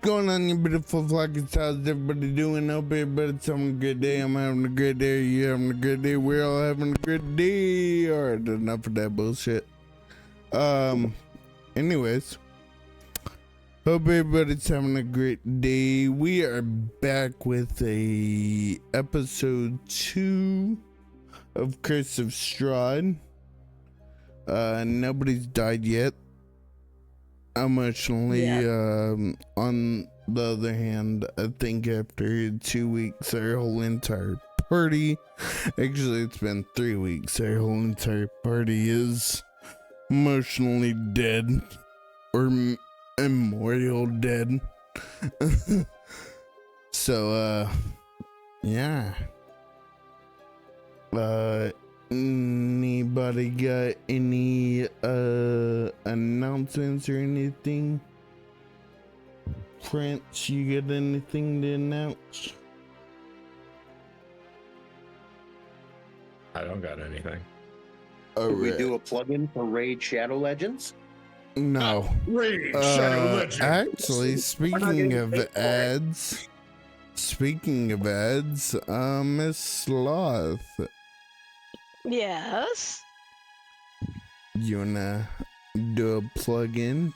going on, you beautiful flockers? How's everybody doing? Hope everybody's having a good day. I'm having a good day. You having a good day? We're all having a good day. Alright, enough of that bullshit. Anyways, hope everybody's having a great day. We are back with a episode 2 of Curse of Straud. Nobody's died yet. Emotionally, on the other hand, I think after 2 weeks, our whole entire party, actually it's been 3 weeks, our whole entire party is emotionally dead, or immortal dead. So, yeah. Anybody got any announcements or anything? Prince, you got anything to announce? I don't got anything. Could we do a plug-in for Raid Shadow Legends? No. Raid Shadow Legends. Actually, speaking of Miss Sloth, Yes. you wanna do a plug-in?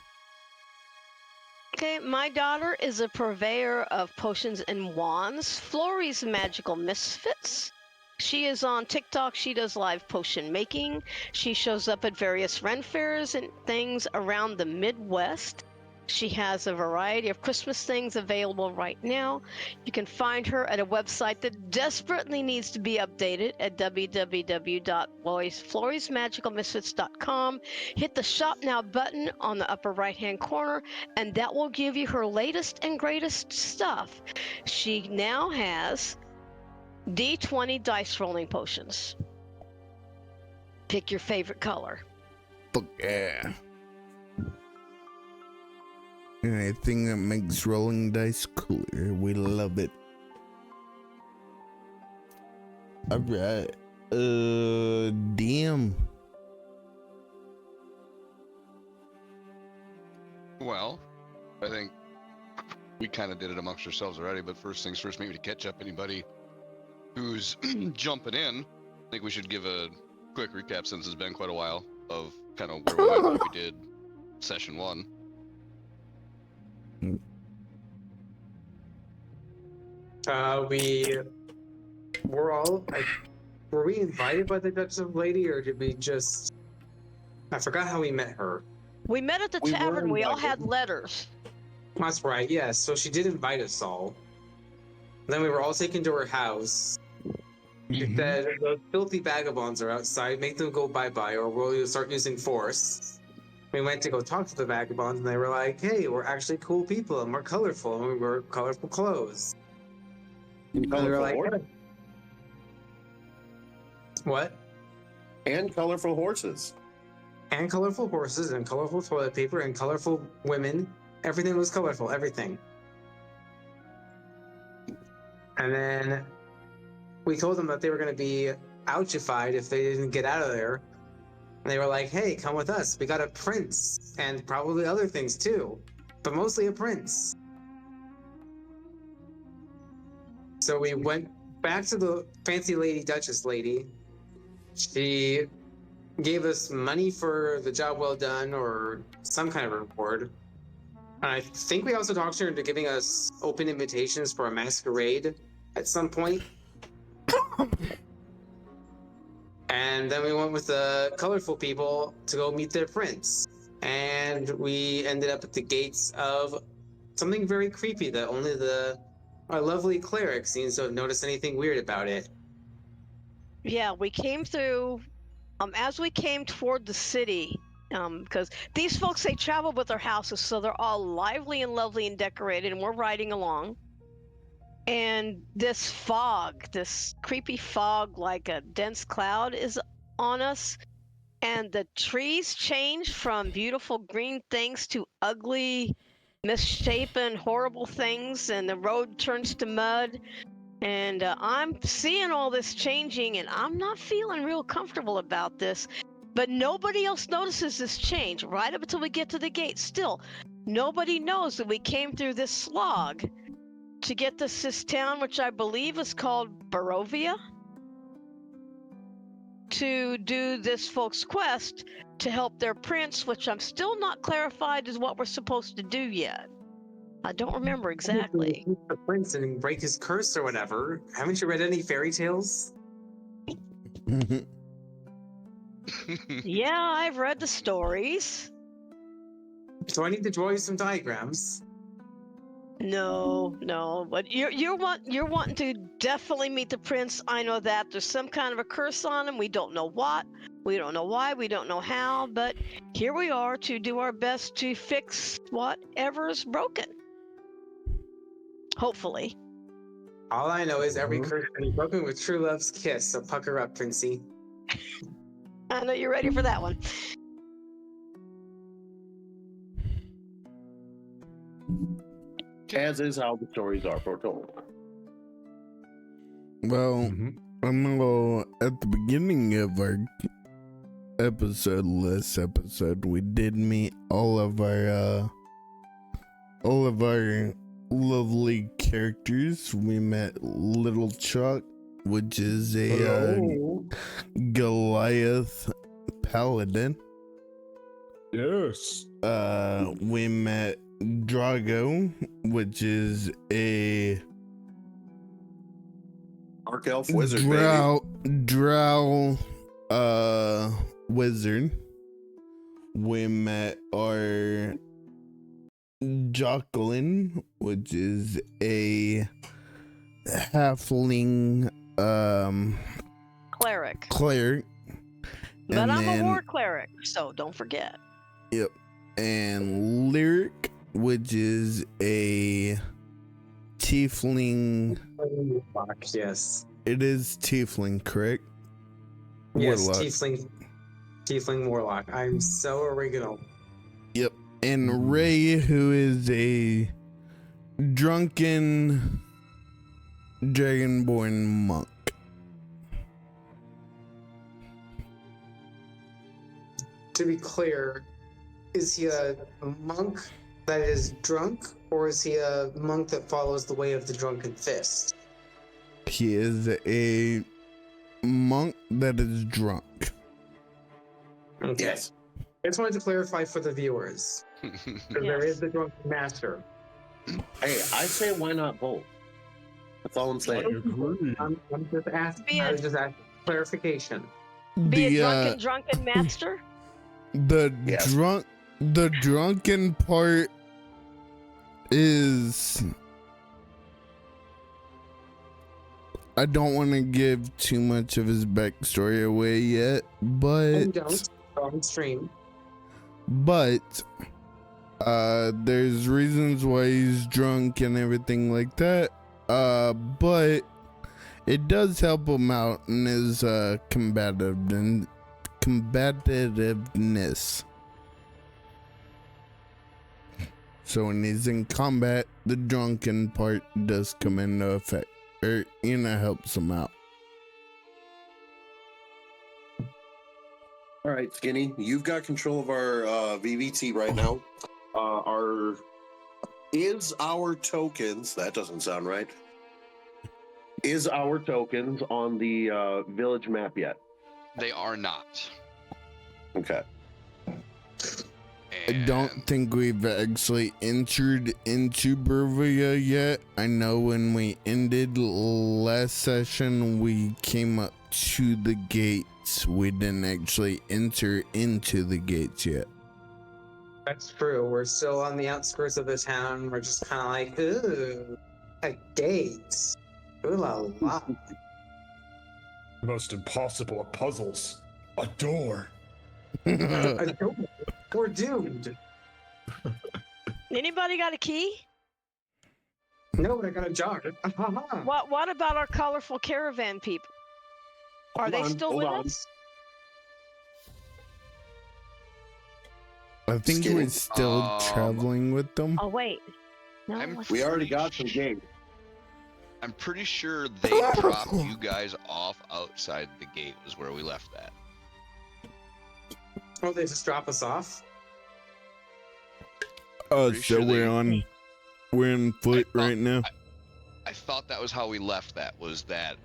Okay, my daughter is a purveyor of potions and wands, Flory's Magical Misfits. She is on TikTok. She does live potion making. She shows up at various Ren fairs and things around the Midwest. She has a variety of Christmas things available right now. You can find her at a website that desperately needs to be updated at www.florysmagicalmisfits.com. Hit the Shop Now button on the upper right-hand corner, and that will give you her latest and greatest stuff. She now has D20 dice rolling potions. Pick your favorite color. Fuck yeah. Anything that makes rolling dice cooler, we love it. Alright. Damn. Well, I think we kind of did it amongst ourselves already, but first things first, maybe to catch up anybody who's jumping in, I think we should give a quick recap since it's been quite a while of kind of where we went, what we did session 1. We were all, were we invited by the Duchess Lady, or did we just, I forgot how we met her. We met at the tavern. We all had letters. That's right, yes. So she did invite us all. Then we were all taken to her house. She said, the filthy vagabonds are outside, make them go bye-bye, or we'll start using force. We went to go talk to the vagabonds, and they were like, hey, we're actually cool people, and we're colorful, and we wear colorful clothes. And colorful like, horses. What? And colorful horses. And colorful horses, and colorful toilet paper, and colorful women. Everything was colorful, everything. And then we told them that they were going to be ouchified if they didn't get out of there. And they were like, hey, come with us. We got a prince, and probably other things too, but mostly a prince. So we went back to the fancy lady, Duchess lady. She gave us money for the job well done, or some kind of reward. And I think we also talked her into giving us open invitations for a masquerade at some point. And then we went with the colorful people to go meet their prince. And we ended up at the gates of something very creepy that only our lovely cleric seems to have noticed anything weird about it. Yeah, we came through, as we came toward the city, because these folks, they travel with their houses, so they're all lively and lovely and decorated, and we're riding along. And this fog, this creepy fog like a dense cloud is on us, and the trees change from beautiful green things to ugly, misshapen, horrible things, and the road turns to mud. And I'm seeing all this changing, and I'm not feeling real comfortable about this. But nobody else notices this change right up until we get to the gate. Still, nobody knows that we came through this slog to get to this town, which I believe is called Barovia, to do this folk's quest to help their prince, which I'm still not clarified as what we're supposed to do yet. I don't remember exactly. The prince and break his curse or whatever. Haven't you read any fairy tales? Yeah, I've read the stories. So I need to draw you some diagrams. No, but you're wanting to definitely meet the prince. I know that there's some kind of a curse on him. We don't know what, we don't know why, we don't know how, but here we are to do our best to fix whatever's broken. Hopefully. All I know is every curse can be broken with true love's kiss, so pucker up, Princey. I know you're ready for that one. As is how the stories are foretold. Well, I know at the beginning of our last episode, we did meet all of our lovely characters. We met Little Chuck, which is a Goliath paladin. Yes. We met Drago, which is a Arc Elf Wizard, drow wizard. We met our Jocelyn, which is a halfling Cleric. And But I'm then, a war cleric, so don't forget. Yep. And Lyric, which is a tiefling. Yes. It is tiefling, correct? Yes, Warlock. tiefling warlock. I'm so original. Yep. And Ray, who is a drunken dragonborn monk. To be clear, is he a monk that is drunk, or is he a monk that follows the way of the drunken fist? He is a monk that is drunk. Okay. Yes. I just wanted to clarify for the viewers. Because there is the drunken master. Hey, I say why not both? That's all I'm saying. I'm just asking. I was just asking clarification. Be a drunken master? The drunken part is, I don't want to give too much of his backstory away yet, but Don't on stream. But there's reasons why he's drunk and everything like that. But it does help him out in his combativeness. So when he's in combat, the drunken part does come into effect, or helps him out. All right, Skinny, you've got control of our VVT right now. Is our tokens, that doesn't sound right. Is our tokens on the village map yet? They are not. Okay. I don't think we've actually entered into Barovia yet. I know when we ended last session, we came up to the gates. We didn't actually enter into the gates yet. That's true. We're still on the outskirts of the town. We're just kind of like, ooh, a gate. Ooh la la. The most impossible of puzzles. A door. We're doomed. Anybody got a key? No, but I got a jar. What about our colorful caravan people? Are they still with us? I think Skinny. we're still traveling with them. Oh wait. No, We already got some games. I'm pretty sure they dropped you guys off outside the gate was where we left that. Oh, they just drop us off? Oh, Pretty so sure we're in foot I thought- right now. I thought that was how we left that, was that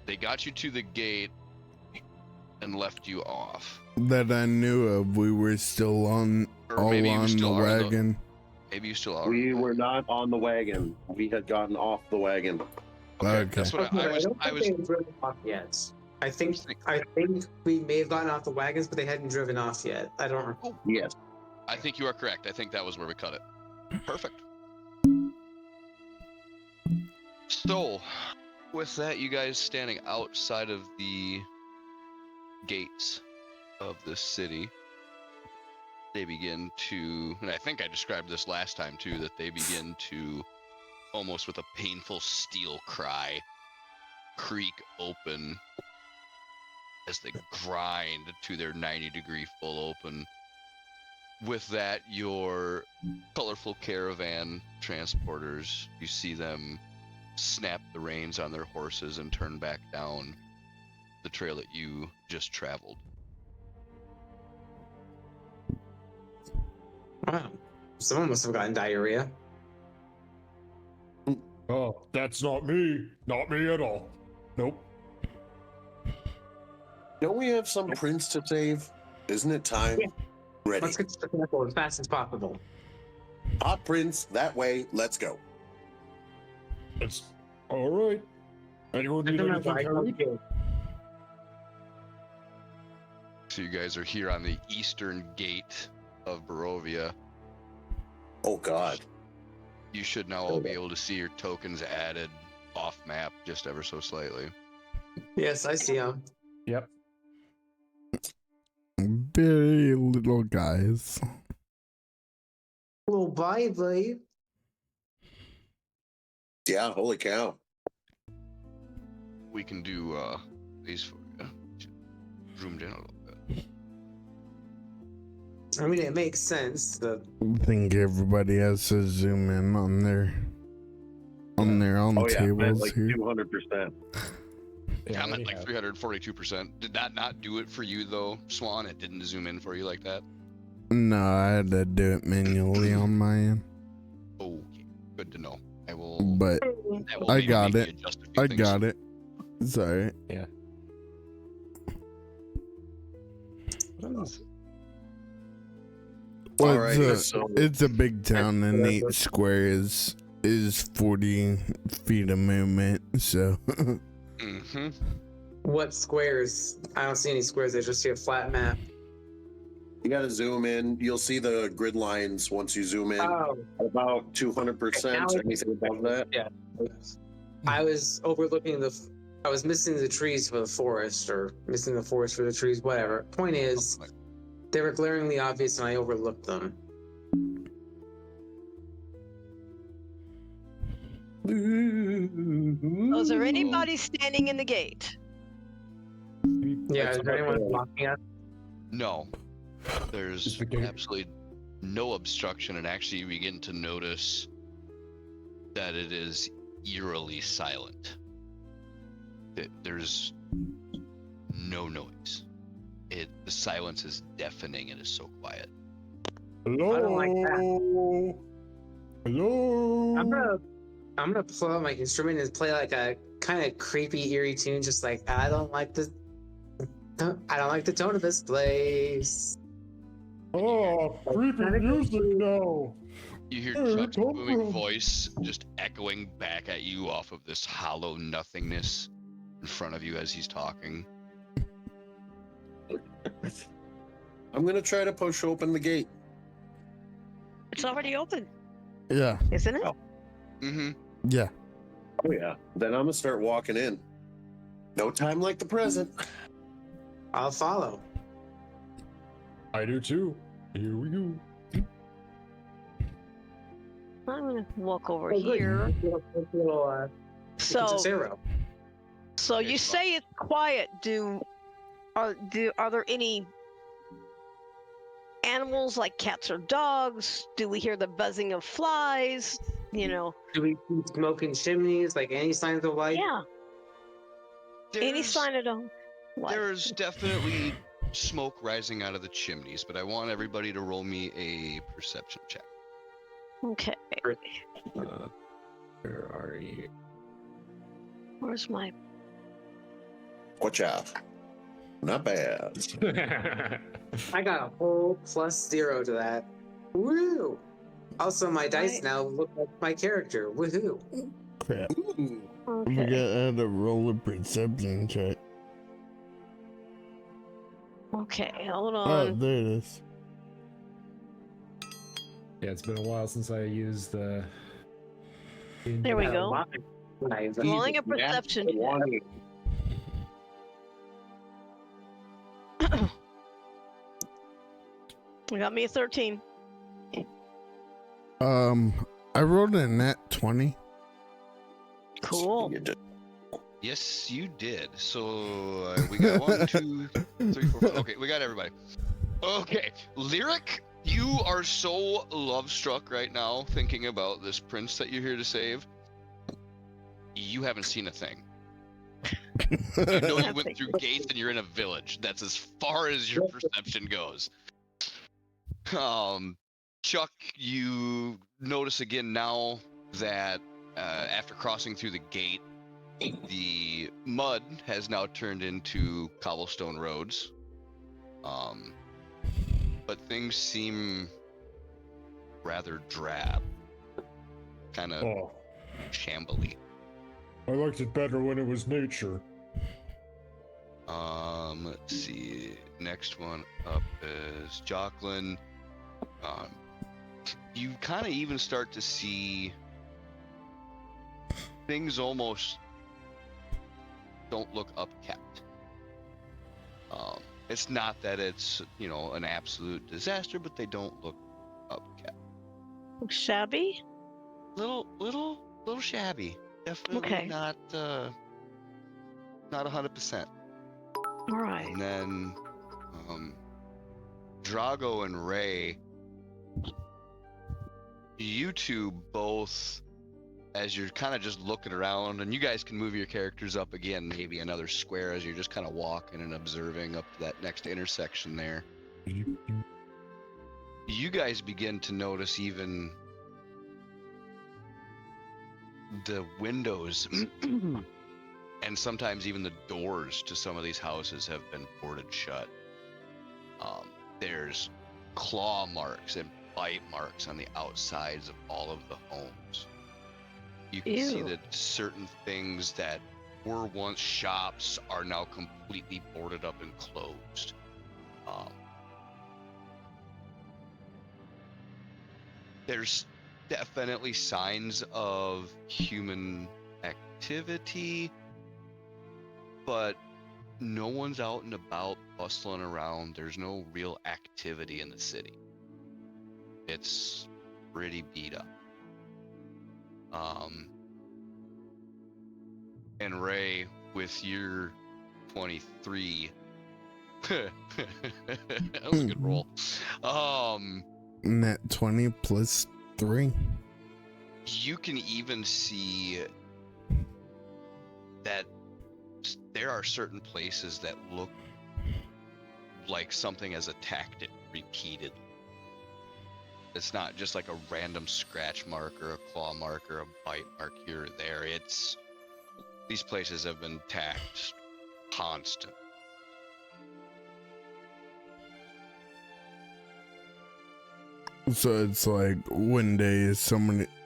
they got you to the gate and left you off. That I knew of, we were still on Or all maybe you on the still are in wagon. Maybe you still are. We were not on the wagon. We had gotten off the wagon. Okay. That's what I was. don't I think was. they had driven off yet. I think think- we may have gotten off the wagons, but they hadn't driven off yet. I don't. Yes. I think you are correct. I think that was where we cut it. Perfect. So, with that, you guys standing outside of the gates of the city, they begin to, and I think I described this last time too, that they begin to, almost with a painful steel cry, creak open as they grind to their 90-degree full open. With that, your colorful caravan transporters, you see them snap the reins on their horses and turn back down the trail that you just traveled. Wow. Someone must have gotten diarrhea. Oh, that's not me. Not me at all. Nope. Don't we have some prince to save? Isn't it time? Yeah. Ready. Let's get to the pinnacle as fast as possible. Hot prince, that way. Let's go. It's all right. Anyone need anything carried? So you guys are here on the eastern gate of Barovia. Oh God. You should now all be able to see your tokens added off map just ever so slightly. Yes, I see him. Yep. Very little guys. Little baby. Yeah. Holy cow. We can do these for you. Zoomed in a little bit. I mean, it makes sense. The I think everybody has to zoom in on their own Oh yeah. tables Like here. Yeah, 200%. I'm at we like have. 342%. Did that not do it for you though, Swan? It didn't zoom in for you like that? No, I had to do it manually on my end. Okay, good to know. I will. But that will I maybe got make it. me adjust a few I things. got it. Sorry. Well, Alrighty, it's, so- it's a big town and each square is 40 feet of movement, so Mm-hmm. what squares? I don't see any squares. I just see a flat map. You got to zoom in. You'll see the grid lines once you zoom in. Oh, About 200%. Anything above that? yeah. I was overlooking the. I was missing the trees for the forest, or missing the forest for the trees. Whatever. Point is, they were glaringly obvious, and I overlooked them. Oh, is there anybody standing in the gate? Yeah, That's is there about anyone the- blocking us? No, there's Just the gate. absolutely no obstruction, and actually you begin to notice that it is eerily silent. There's no noise. The silence is deafening. It is so quiet. Hello. I don't like that. Hello. I'm gonna pull out my instrument and play like a kind of creepy, eerie tune, just like I don't like the tone of this place. Oh, creepy music now. You hear Hey, Chuck's come booming on. voice just echoing back at you off of this hollow nothingness in front of you as he's talking. I'm going to try to push open the gate. It's already open, yeah, isn't it? Mm-hmm. yeah. Oh, yeah. Then I'm going to start walking in. No time like the present. I'll follow. I do too. Here we go. I'm gonna walk over Oh, good. here. Little, So, zero. so Okay, you so- say it's quiet. Are there any animals like cats or dogs? Do we hear the buzzing of flies? You know, Do we see smoking chimneys? Like any signs of life? yeah. Any There's- sign of them? There's definitely smoke rising out of the chimneys, but I want everybody to roll me a perception check. Okay. Where are you? Where's my? Watch out. Not bad. I got a whole +0 to that. Woo! Also, my dice Right. now look like my character. Woohoo! Crap. Ooh. I Okay. forgot how to roll a perception check. Okay. Hold Oh, on. there it is. Yeah, it's been a while since I used the. There we Got a go. lot of dice. Rolling a Jesus, man. perception check. One. You got me a 13. I rolled a nat 20. Cool. You did. Yes, you did. So we got 1, 2, 3, 4, 5. Okay, we got everybody. Okay, Lyric, you are so love struck right now thinking about this prince that you're here to save. You haven't seen a thing. You know you went through gates and you're in a village. That's as far as your perception goes. Chuck, you notice again now that after crossing through the gate, the mud has now turned into cobblestone roads. But things seem rather drab, kind of Oh, shambly. I liked it better when it was nature. Let's see. Next one up is Jocelyn. You kind of even start to see things almost don't look upkept. It's not that it's, an absolute disaster, but they don't look upkept. Shabby? Little shabby. Definitely Okay. not 100%. All right. And then Drago and Ray, you two both, as you're kind of just looking around, and you guys can move your characters up again, maybe another square as you're just kind of walking and observing up to that next intersection there. You guys begin to notice even the windows and sometimes even the doors to some of these houses have been boarded shut. There's claw marks and bite marks on the outsides of all of the homes. You can see Ew. that certain things that were once shops are now completely boarded up and closed. There's definitely signs of human activity, but no one's out and about bustling around. There's no real activity in the city. It's pretty beat up. And Ray, with your 23, that was a good roll. Nat 20 plus 3. You can even see that there are certain places that look like something has attacked it repeatedly. It's not just like a random scratch mark or a claw mark or a bite mark here or there. These places have been attacked constant. So it's like one day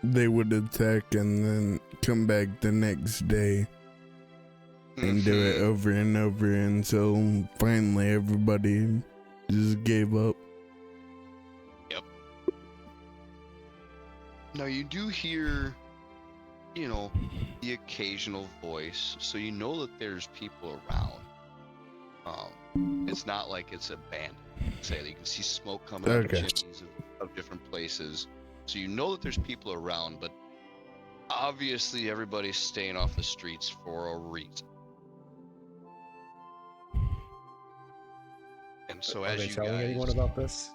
they would attack and then come back the next day and do it over and over until finally everybody just gave up. Now you do hear, the occasional voice, so you know that there's people around. It's not like it's abandoned. Say you can see smoke coming out of Okay. chimneys of different places, so you know that there's people around. But obviously, everybody's staying off the streets for a reason. And so, Are as they you telling guys, anyone about this?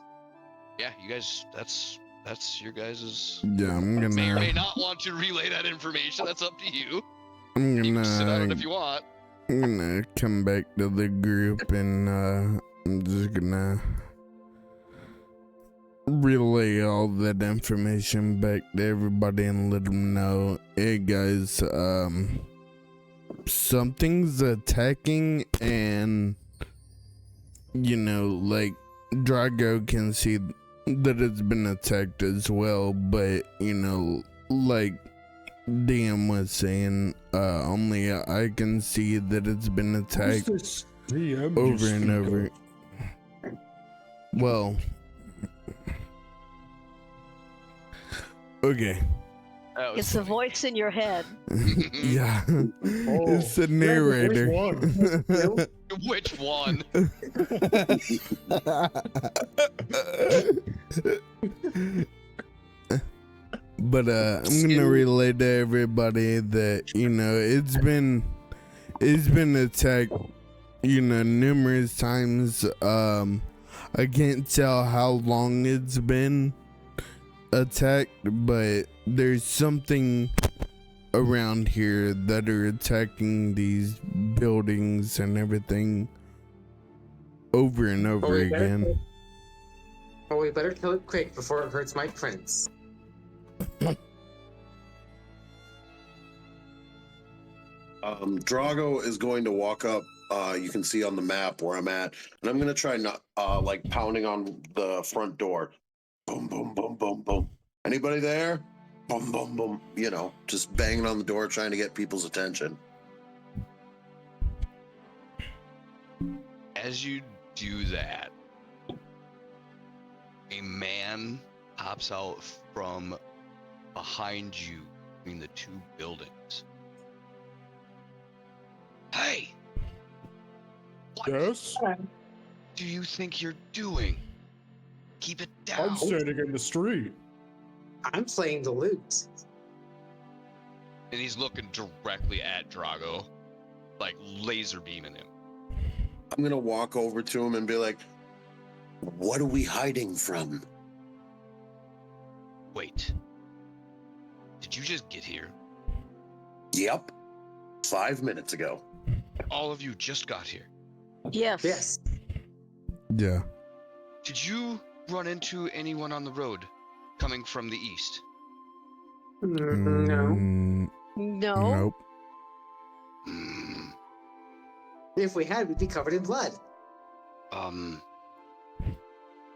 yeah, you guys, that's your guys's. Yeah, I'm May or may gonna not want to relay that information. That's up to you. I'm You can sit on it gonna if you want. I'm gonna come back to the group and I'm just gonna relay all that information back to everybody and let them know, hey guys, something's attacking, and like Drago can see that it's been attacked as well, but like DM was saying, only I can see that it's been attacked Who's this DM you over and speak over. of? Well, okay. That was It's the voice in your head. Yeah, it's the Yeah, narrator. which one? Which one? But I'm gonna relay to everybody that it's been attacked numerous times. I can't tell how long it's been attacked, but there's something around here that are attacking these buildings and everything over and over again. We better kill it quick before it hurts my prince. Drago is going to walk up. You can see on the map where I'm at, and I'm going to try not like pounding on the front door. Boom, boom, boom, boom, boom. Anybody there? Boom, boom, boom. Just banging on the door, trying to get people's attention. As you do that, a man pops out from behind you between the two buildings. Hey! What Yes? do you think you're doing? Keep it down. I'm standing in the street. I'm playing the lute. And he's looking directly at Drago, like laser beaming him. I'm going to walk over to him and be like, what are we hiding from? Wait. Did you just get here? Yep. 5 minutes ago. All of you just got here. Yes. Yes. Yeah. Did you run into anyone on the road coming from the east? No. Mm, No. Nope. Hmm. If we had, we'd be covered in blood.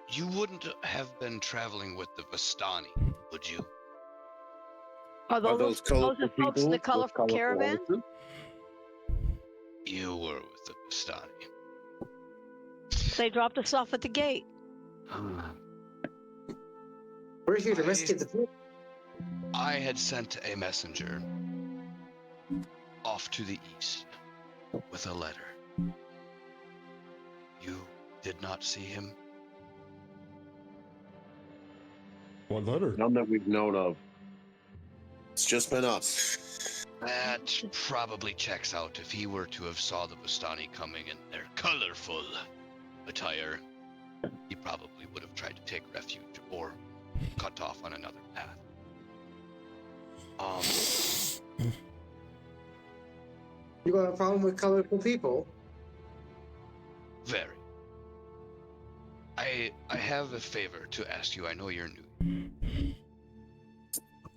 You wouldn't have been traveling with the Vistani, would you? Are Are those colorful the folks in people the with colorful caravan? horses? You were with the Vistani. They dropped us off at the gate. We're here to rescue the people. I had sent a messenger off to the east with a letter. You did not see him? What letter? None that we've known of. It's just been us. That probably checks out. If he were to have saw the Vistani coming in their colorful attire, he probably would have tried to take refuge or cut off on another path. You got a problem with colorful people? Very. I have a favor to ask you. I know you're new.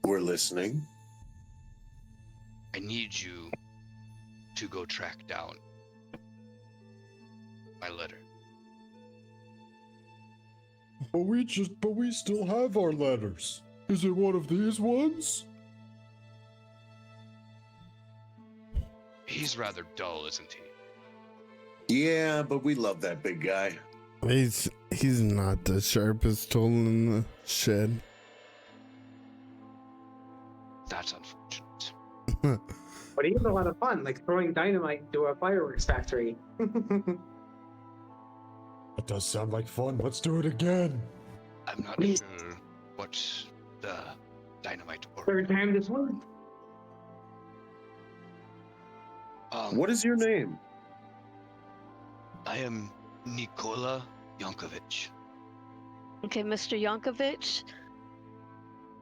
We're listening. I need you to go track down my letter. But we still have our letters. Is it one of these ones? He's rather dull, isn't he? Yeah, but we love that big guy. He's not the sharpest tool in the shed. That's unfortunate. But he was a lot of fun, like throwing dynamite into a fireworks factory. That does sound like fun. Let's do it again. I'm not sure what the dynamite or Third time this one. What is your name? I am Nikola Yankovic. Okay, Mr. Yankovic,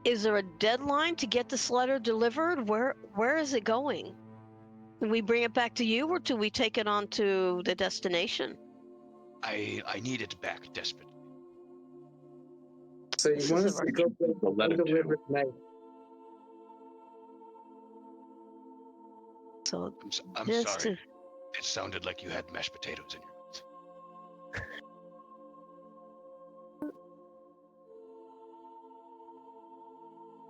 is there a deadline to get this letter delivered? Where is it going? Can we bring it back to you, or do we take it on to the destination? I need it back desperately. So you This want is us a to go The letter deliver tonight? So I'm this sorry. is It sounded like you had mashed potatoes in your mouth.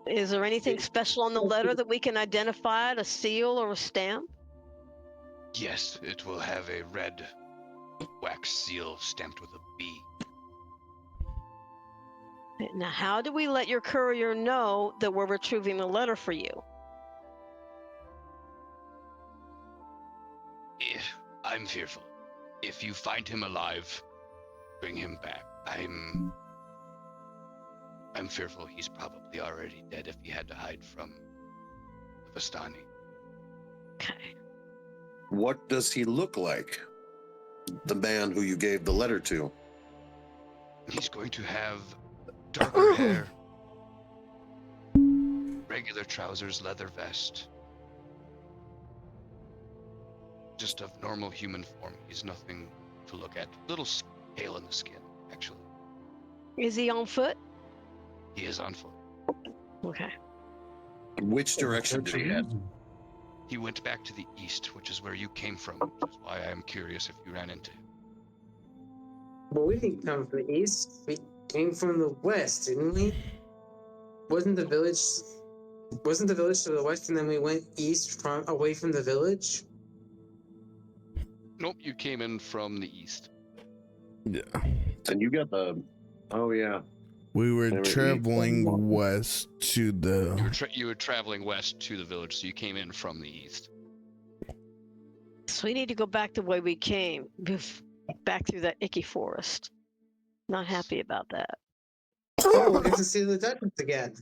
is there anything special on the letter that we can identify it, a seal or a stamp? Yes, it will have a red wax seal stamped with a B. Now, how do we let your courier know that we're retrieving the letter for you? I'm fearful. If you find him alive, bring him back. I'm fearful he's probably already dead if he had to hide from the Vistani. Okay. What does he look like? The man who you gave the letter to. He's going to have darker hair, regular trousers, leather vest. Just of normal human form. He's nothing to look at. Little pale in the skin, actually. Is he on foot? He is on foot. Okay. Which direction did he head? He went back to the east, which is where you came from, which is why I'm curious if you ran into him. Well, we didn't come from the east. We came from the west, didn't we? Wasn't the village to the west, and then we went east from away from the village? Nope, you came in from the east. Yeah. And you got the. Oh, yeah. We were There we- traveling west to the. You were traveling west to the village, so you came in from the east. So we need to go back the way we came, back through that icky forest. Not happy about that. Oh, we'll get to see the Duchess again.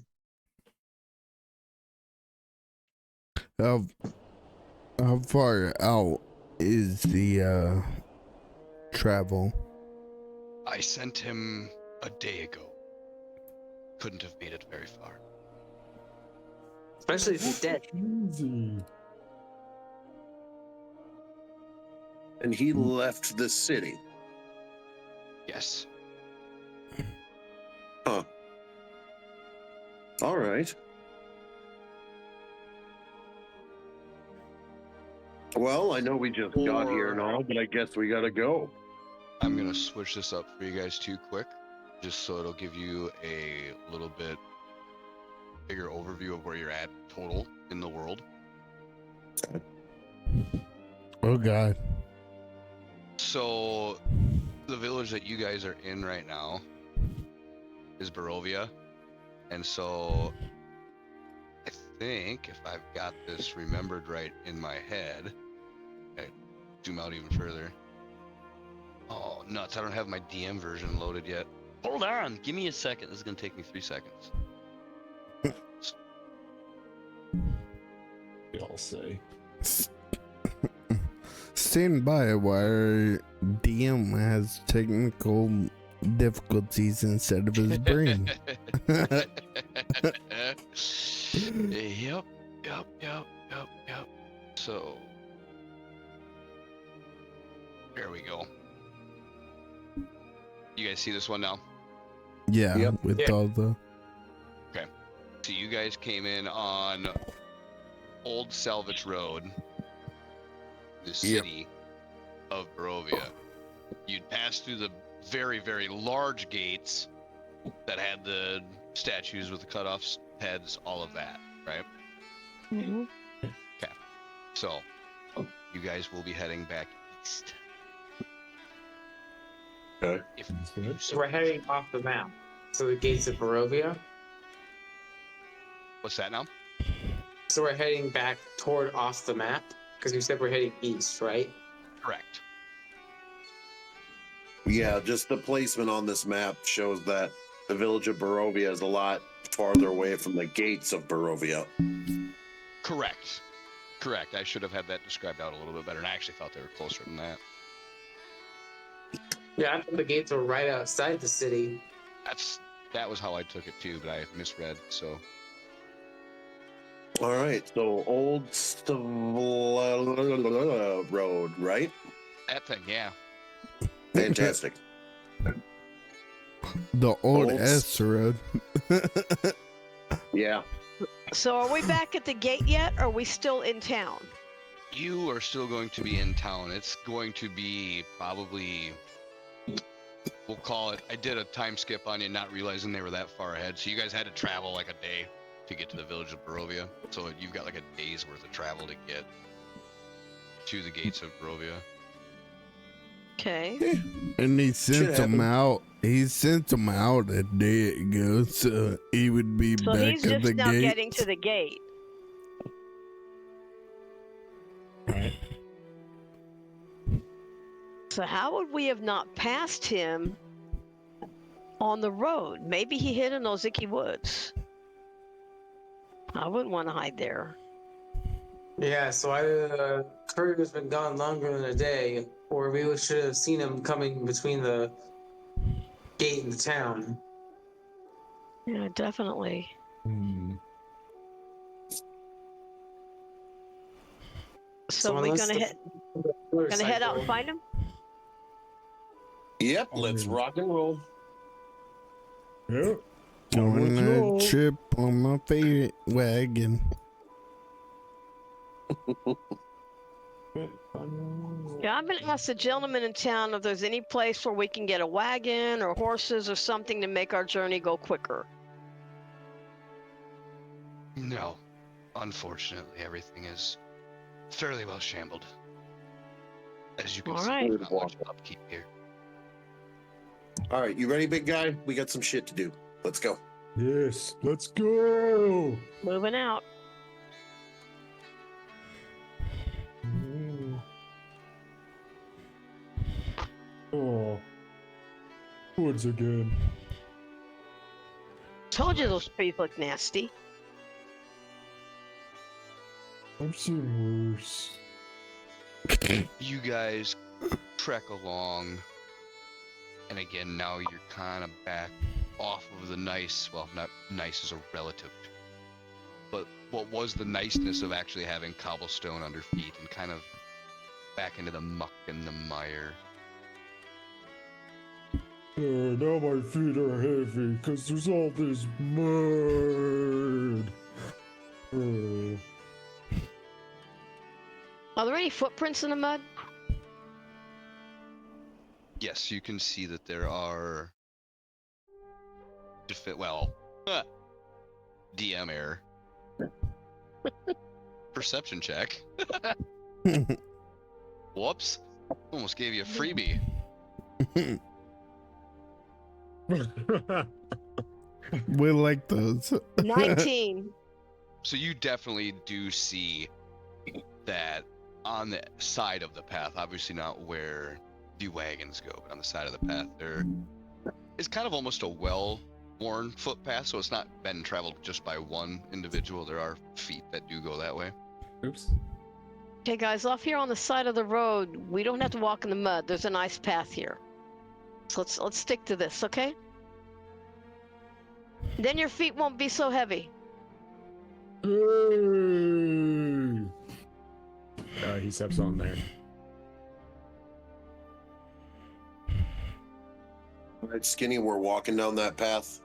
How far out is the travel? I sent him a day ago. Couldn't have made it very far. Especially if he's dead. Easy. And he left the city. Yes. Huh. All right. Well, I know we just got here and all, but I guess we gotta go. I'm gonna switch this up for you guys too quick, just so it'll give you a little bit bigger overview of where you're at total in the world. Oh God. So the village that you guys are in right now is Barovia, and so I think if I've got this remembered right in my head, I zoom out even further. Oh nuts, I don't have my DM version loaded yet. Hold on, give me a second. This is gonna take me 3 seconds. We all say. Stand by while DM has technical difficulties instead of his brain. Yep. So there we go. You guys see this one now? Yeah, Yep. with Yeah. all the. So you guys came in on Old Salvage Road, the city of Barovia. You'd pass through the very, very large gates that had the statues with the cut-off heads, all of that, right? Mm-hmm. So you guys will be heading back east. Okay. If Sounds good. you So we're heading off the map. So the gates of Barovia. What's that now? So we're heading back toward off the map because you said we're heading east, right? Correct. Yeah, just the placement on this map shows that the village of Barovia is a lot farther away from the gates of Barovia. Correct. I should have had that described out a little bit better, and I actually thought they were closer than that. Yeah, I thought the gates were right outside the city. That was how I took it too, but I misread. So All right, so Old Road, right? that thing, yeah. Fantastic. The old Old S road. Yeah. So are we back at the gate yet, or are we still in town? You are still going to be in town. It's going to be probably, we'll call it, I did a time skip on you, not realizing they were that far ahead. So you guys had to travel like a day to get to the village of Barovia. So you've got like a day's worth of travel to get to the gates of Barovia. Okay. And he sent Should him happen. out. He sent him out a day ago, so he would be So back he's at the just now gate. getting to the gate. Alright. So how would we have not passed him on the road? Maybe he hid in those icky woods. I wouldn't want to hide there. Yeah, so either courier's been gone longer than a day, or we should have seen him coming between the gate and the town. Yeah, definitely. Hmm. So we're unless gonna the head out and find him. Yep. I Let's mean- rock and roll. Yeah. On with a y'all. trip on my favorite wagon. Yeah, I'm gonna ask the gentleman in town if there's any place where we can get a wagon or horses or something to make our journey go quicker. No, unfortunately, everything is fairly well shambled. As you can All see, right. there's not much upkeep here. All right, you ready, big guy? We got some shit to do. Let's go. Yes, let's go. Moving out. Oh, woods again. Told you those trees look nasty. I've seen worse. You guys trek along, and again, now you're kind of back off of the nice, well, not nice is a relative, but what was the niceness of actually having cobblestone under feet and kind of back into the muck and the mire. Now my feet are heavy because there's all this mud. Are there any footprints in the mud? Yes, you can see that there are DM error. Perception check. Whoops. Almost gave you a freebie. We like those. 19. So you definitely do see that on the side of the path, obviously not where the wagons go, but on the side of the path, there is kind of almost a well-worn footpath, so it's not been traveled just by one individual. There are feet that do go that way. Oops. Okay, guys, off here on the side of the road, we don't have to walk in the mud. There's a nice path here. So let's stick to this, okay? Then your feet won't be so heavy. Hey! He steps on there. All right, Skinny, we're walking down that path.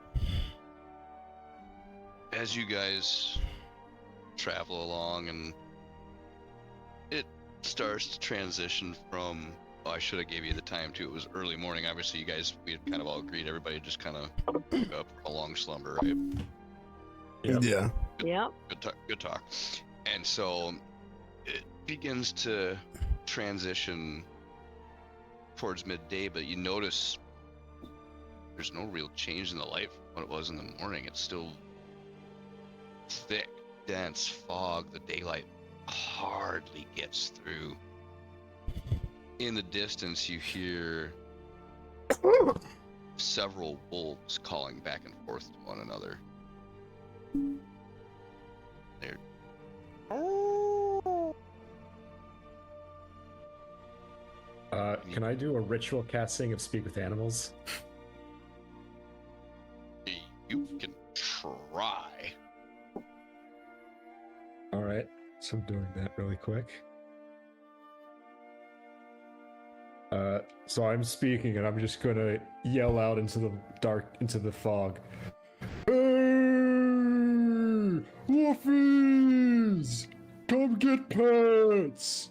As you guys travel along, and it starts to transition from, oh, I should have gave you the time too. It was early morning. Obviously, we had kind of all agreed. Everybody just kind of woke up from a long slumber, right? Yep. Yeah. Yep. Good talk. And so it begins to transition towards midday, but you notice there's no real change in the light from what it was in the morning. It's still thick, dense fog. The daylight hardly gets through. In the distance, you hear several wolves calling back and forth to one another. They're Can I do a ritual casting of Speak with Animals? You can try. Alright, so I'm doing that really quick. So I'm speaking, and I'm just gonna yell out into the dark, into the fog. Hey, Wolfies! Come get pets!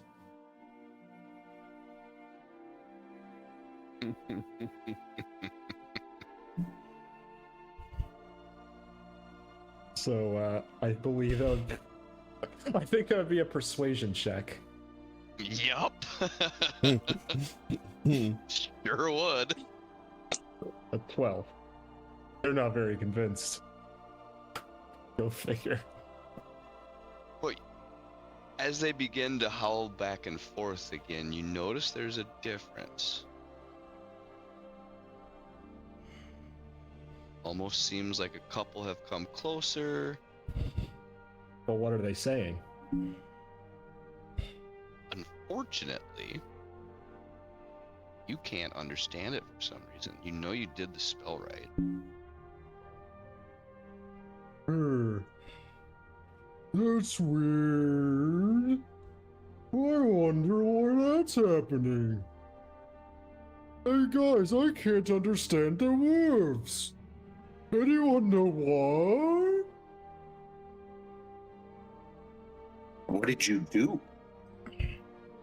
So, I believe that would... I think that would be a persuasion check. Yup. Sure would. A 12. They're not very convinced. Go figure. As they begin to howl back and forth again, you notice there's a difference. Almost seems like a couple have come closer. But what are they saying? Unfortunately, you can't understand it for some reason. You know you did the spell right. That's weird. I wonder why that's happening. Hey guys, I can't understand the wolves. Anyone know why? What did you do?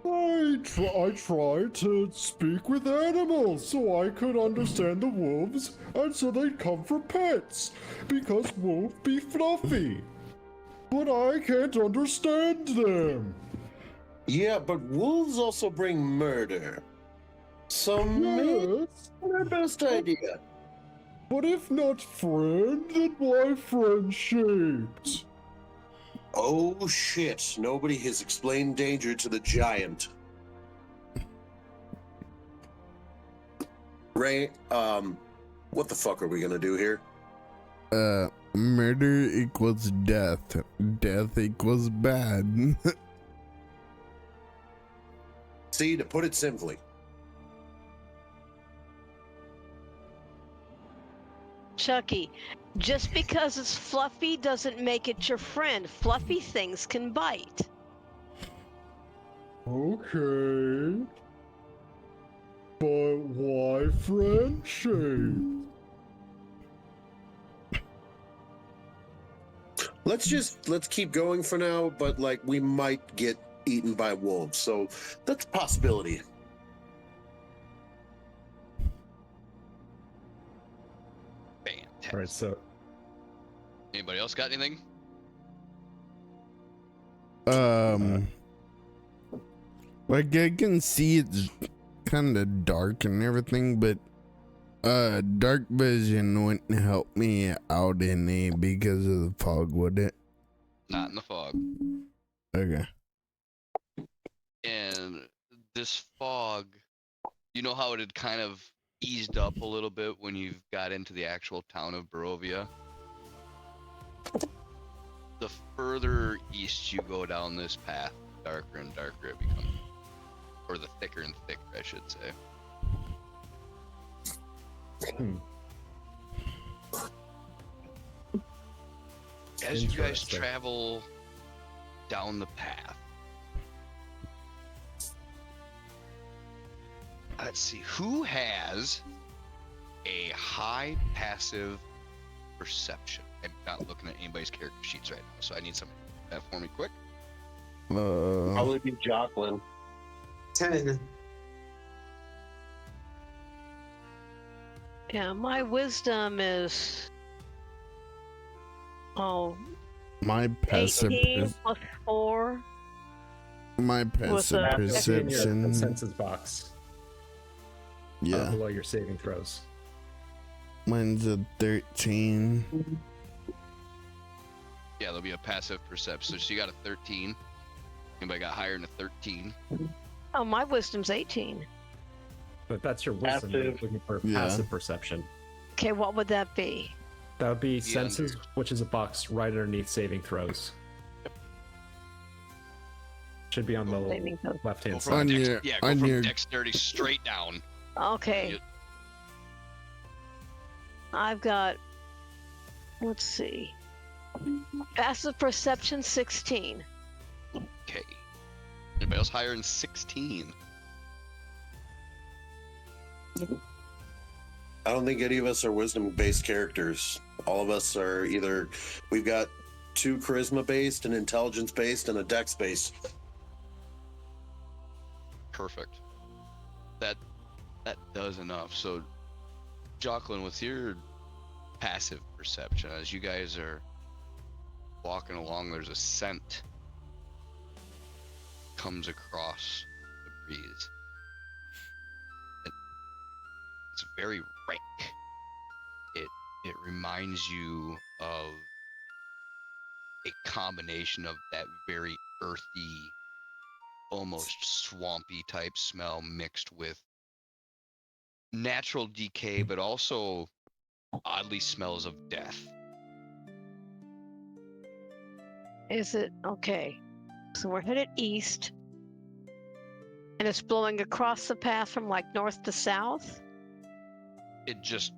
I tried to speak with animals so I could understand the wolves and so they'd come for pets because wolves be fluffy. But I can't understand them. Yeah, but wolves also bring murder. So maybe Yes, our best idea. but if not friend, then why friend-shaped? Oh shit, nobody has explained danger to the giant. Ray, what the fuck are we gonna do here? Murder equals death. Death equals bad. See, to put it simply, Chucky, just because it's fluffy doesn't make it your friend. Fluffy things can bite. Okay. But why friend-shaped? let's keep going for now, but like we might get eaten by wolves, so that's a possibility. Fantastic. Alright, so Anybody else got anything? Like I can see it's kind of dark and everything, but dark vision wouldn't help me out any because of the fog, would it? Not in the fog. Okay. And this fog, you know how it had kind of eased up a little bit when you got into the actual town of Barovia? The further east you go down this path, the darker and darker it becomes. Or the thicker and thicker, I should say. As you guys Interesting. travel down the path, let's see, who has a high passive perception? I'm not looking at anybody's character sheets right now, so I need somebody to do that for me quick. Probably be Jocelyn. 10. Yeah, my wisdom is My passive 18 plus 4. my passive that? that's in your perception. consensus box Yeah, below your saving throws. mine's a 13. Yeah, there'll be a passive perception. So you got a 13. Anybody got higher than a 13? Oh, my wisdom's 18. But that's your wisdom. You're Passive. looking for Yeah. passive perception. Okay, what would that be? That would be Yeah. senses, which is a box right underneath saving throws. Should be on the Saving throws. left hand Go side. from, On your- yeah, go on from your- dexterity straight down. Okay. You- I've got, let's see, passive perception 16. Okay. Anybody else higher than 16? I don't think any of us are wisdom-based characters. All of us are either we've got 2 charisma-based, an intelligence-based, and a dex-based. Perfect. That does enough. So, Jocelyn, with your passive perception, as you guys are walking along, there's a scent comes across the breeze. It's very rank. It reminds you of a combination of that very earthy, almost swampy type smell mixed with natural decay, but also oddly smells of death. Is it okay? So we're headed east, and it's blowing across the path from like north to south. It just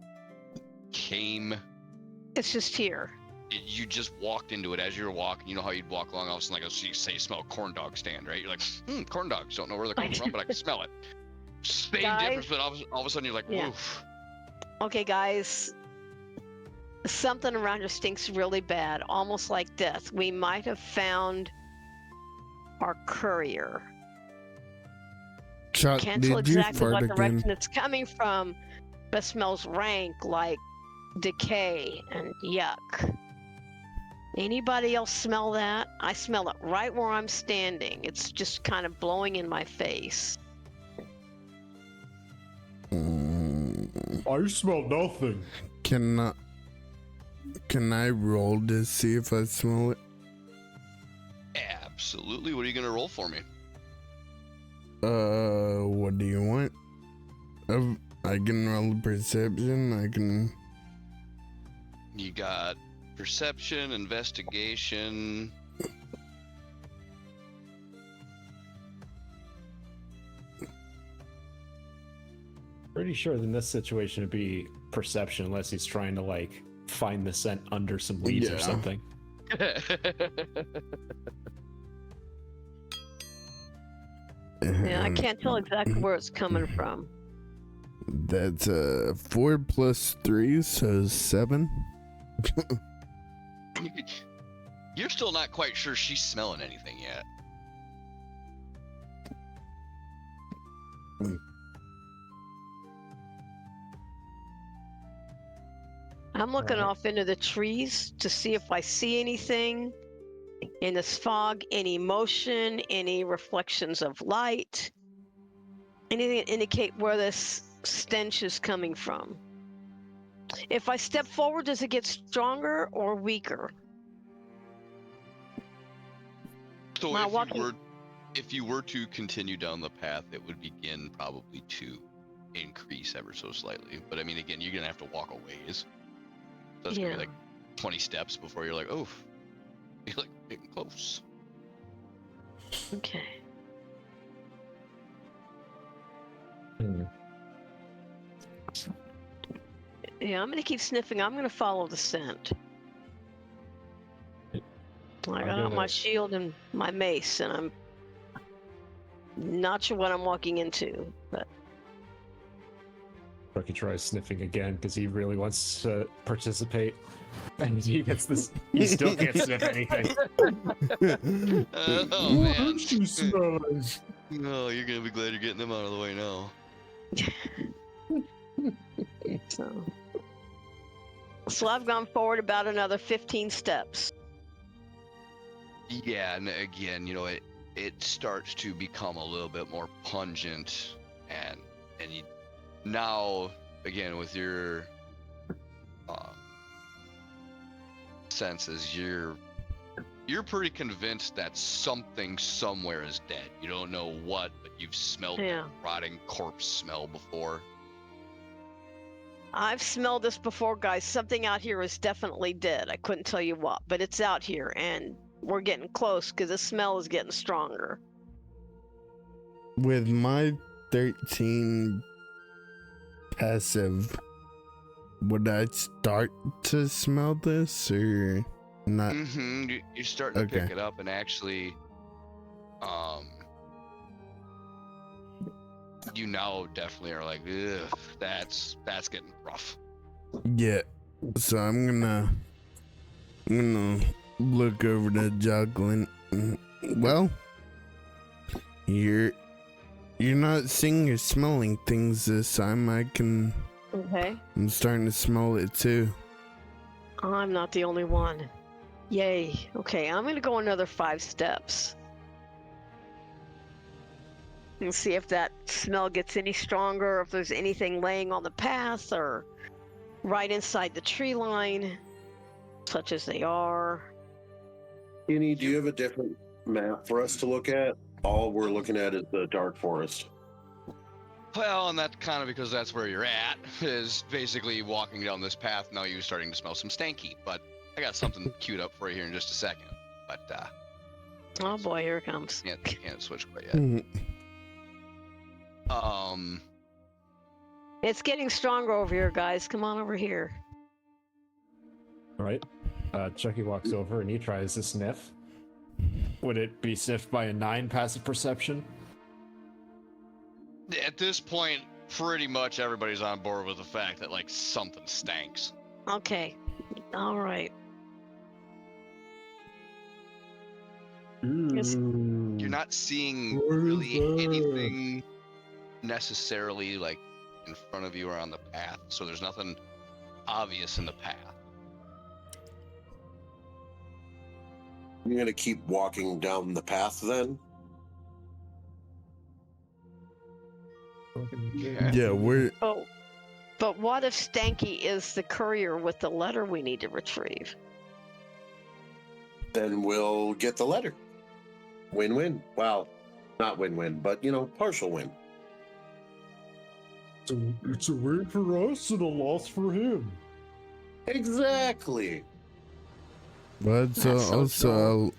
came. It's just here. You just walked into it as you were walking. You know how you'd walk along, all of a sudden, like, you smell a corn dog stand, right? You're like, corn dogs. Don't know where they're coming from, but I can smell it. Same difference, but all of a sudden you're like, Yeah. oof. Okay, guys. Something around here stinks really bad, almost like death. We might have found our courier. Chuck, Can't tell did you exactly fart what again? direction it's coming from, but it smells rank, like decay and yuck. Anybody else smell that? I smell it right where I'm standing. It's just kind of blowing in my face. I smell nothing. Can I roll to see if I smell it? Absolutely. What are you going to roll for me? What do you want? I can roll perception. You got perception, investigation. Pretty sure in this situation it'd be perception, unless he's trying to like find the scent under some leaves or Yeah. something. Yeah, I can't tell exactly where it's coming from. That's 4 plus 3, so 7. You're still not quite sure she's smelling anything yet. I'm looking Alright. off into the trees to see if I see anything in this fog, any motion, any reflections of light, anything that indicate where this stench is coming from. If I step forward, does it get stronger or weaker? So Now if you were to continue down the path, it would begin probably to increase ever so slightly. But I mean, again, you're gonna have to walk a ways. So it's gonna be like 20 steps before you're like, oh, you're like getting close. Okay. Yeah, I'm gonna keep sniffing. I'm gonna follow the scent. I got out my shield and my mace, and I'm not sure what I'm walking into, but Rookie tries sniffing again because he really wants to participate, and he gets this. He still can't sniff anything. Oh What man. is she smelling? No, you're gonna be glad you're getting them out of the way now. so I've gone forward about another 15 steps. Yeah, and again, it starts to become a little bit more pungent, and you, now again with your senses, you're pretty convinced that something somewhere is dead. You don't know what, but you've smelled that rotting corpse smell before. I've smelled this before, guys. Something out here is definitely dead. I couldn't tell you what, but it's out here, and we're getting close because the smell is getting stronger. With my 13 passive, would I start to smell this or not? Mm-hmm. You're starting to pick it up, and actually, you now definitely are like, ugh, that's getting rough. Yeah. So I'm gonna look over to Jocelyn. Well, you're not seeing or smelling things this time. Okay. I'm starting to smell it too. I'm not the only one. Yay. Okay, I'm gonna go another 5 steps. And see if that smell gets any stronger, if there's anything laying on the path or right inside the tree line, such as they are. Kenny, do you have a different map for us to look at? All we're looking at is the dark forest. Well, and that's kind of because that's where you're at, is basically walking down this path. Now you're starting to smell some stanky, but I got something queued up for you here in just a second. But Oh boy, here it comes. can't switch quite yet. Mhm. It's getting stronger over here, guys. Come on over here. All right. Chucky walks over and he tries to sniff. Would it be sniffed by a 9 passive perception? At this point, pretty much everybody's on board with the fact that like something stanks. Okay. All right. You're not seeing What is really that? anything necessarily like in front of you or on the path, so there's nothing obvious in the path. You're gonna keep walking down the path then? Yeah, we're Oh, but what if Stanky is the courier with the letter we need to retrieve? Then we'll get the letter. Win-win. Well, not win-win, but partial win. It's a win for us and a loss for him. Exactly. but it's That's so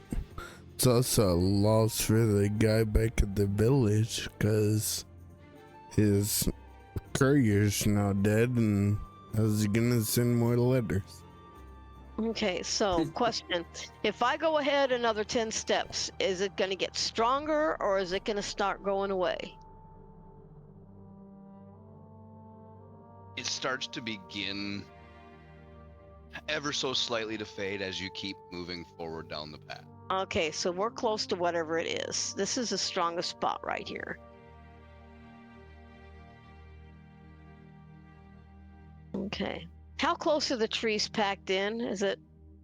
also a loss for the guy back at the village because his courier's now dead, and how's he gonna send more letters? Okay, so question. If I go ahead another 10 steps, is it going to get stronger or is it going to start going away? It starts to begin ever so slightly to fade as you keep moving forward down the path. Okay, so we're close to whatever it is. This is the strongest spot right here. Okay. How close are the trees packed in? Is it,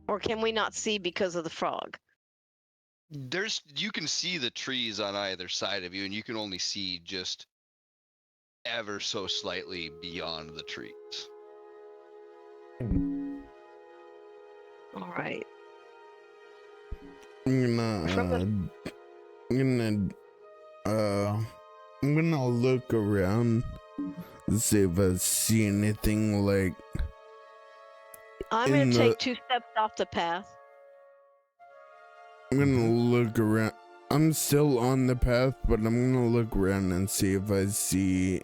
or can we not see because of the frog? You can see the trees on either side of you, and you can only see just ever so slightly beyond the trees. All right. I'm gonna look around to see if I see anything like I'm In going to the- take 2 steps off the path. I'm gonna look around. I'm still on the path, but I'm gonna look around and see if I see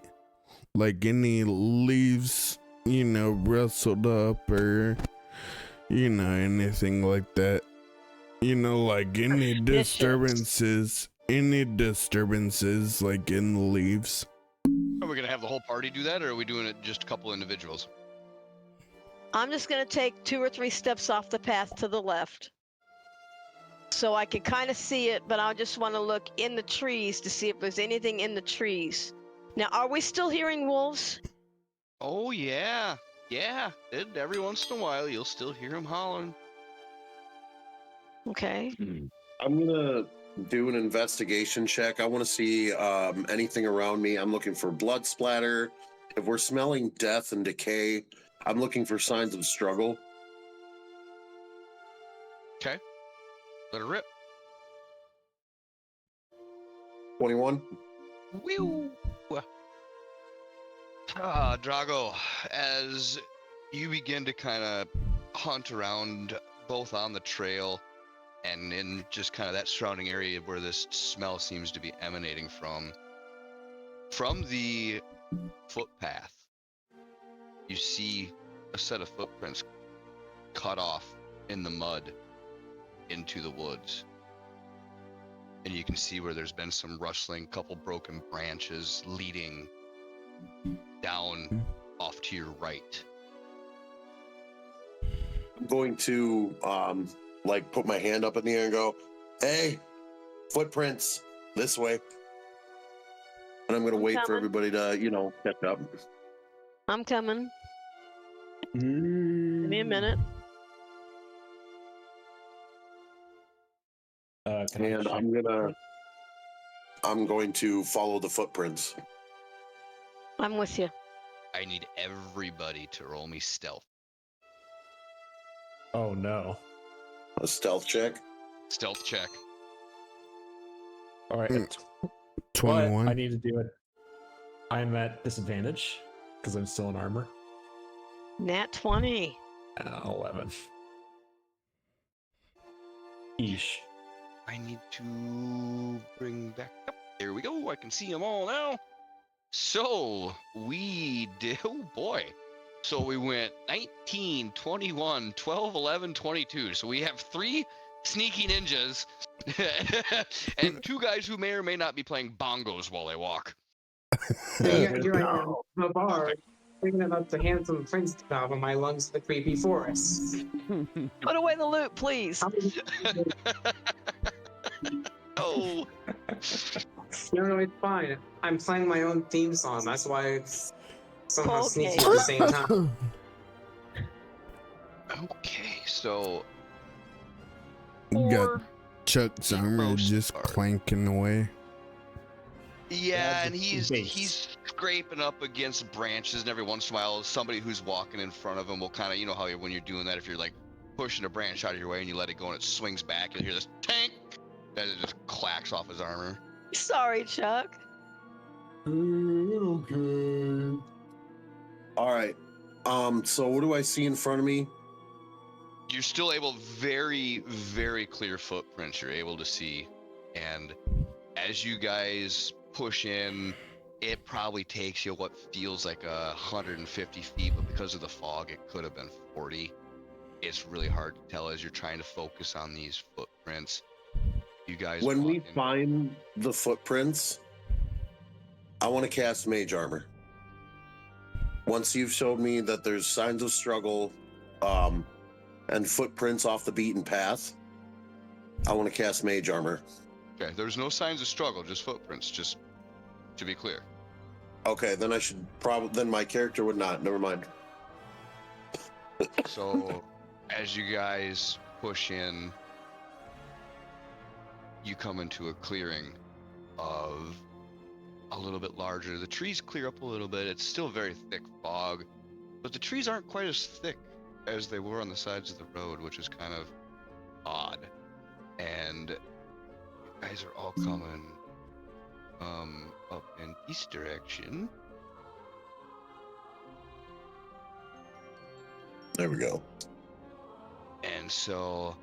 like any leaves, rustled up or anything like that. Like any disturbances like in the leaves. Are we gonna have the whole party do that, or are we doing it just a couple individuals? I'm just going to take 2 or 3 steps off the path to the left. So I can kind of see it, but I just want to look in the trees to see if there's anything in the trees. Now, are we still hearing wolves? Oh yeah. Every once in a while, you'll still hear them hollering. Okay. I'm gonna do an investigation check. I want to see anything around me. I'm looking for blood splatter. If we're smelling death and decay, I'm looking for signs of struggle. Okay. Let it rip. 21. Whew. Drago, as you begin to kind of hunt around both on the trail and in just kind of that surrounding area where this smell seems to be emanating from the footpath, you see a set of footprints cut off in the mud into the woods. and you can see where there's been some rustling, couple broken branches leading down off to your right. I'm going to like put my hand up in the air and go, "Hey, footprints this way." And I'm going to wait for coming. everybody to, catch up. I'm coming. Give me a minute. Can I And check? I'm going to follow the footprints. I'm with you. I need everybody to roll me stealth. Oh no. A stealth check. Stealth check. All right. Mm, But 21. I need to do it. I'm at disadvantage because I'm still in armor. Nat 20. 11. Eesh. I need to bring back up. There we go. I can see them all now. So we did. Oh boy. So we went 19, 21, 12, 11, 22. So we have 3 sneaky ninjas and 2 guys who may or may not be playing bongos while they walk. Here I am, I'm a bar, thinking about the handsome prince top of my lungs to the creepy forest. Put away the loot, please. Oh. No, it's fine. I'm playing my own theme song. That's why it's somehow Okay. sneaky at the same time. Okay, so You got Or Chuck's armor most just are. clanking away. yeah, and just he's scraping up against branches, and every once in a while, somebody who's walking in front of him will kind of, how when you're doing that, if you're like pushing a branch out of your way and you let it go and it swings back, you'll hear this tank, and it just clacks off his armor. sorry, Chuck. Okay. All right. So what do I see in front of me? You're still able, very, very clear footprints you're able to see, and as you guys push in, it probably takes you what feels like 150 feet, but because of the fog, it could have been 40. It's really hard to tell as you're trying to focus on these footprints. You guys, When we walk in- find the footprints, I want to cast Mage Armor. Once you've showed me that there's signs of struggle, and footprints off the beaten path, I want to cast Mage Armor. Okay, there's no signs of struggle, just footprints, just to be clear. Okay, then I should then my character would not. Never mind. So, as you guys push in, you come into a clearing of a little bit larger. The trees clear up a little bit. It's still very thick fog, but the trees aren't quite as thick as they were on the sides of the road, which is kind of odd. And you guys are all coming up in east direction. There we go. And so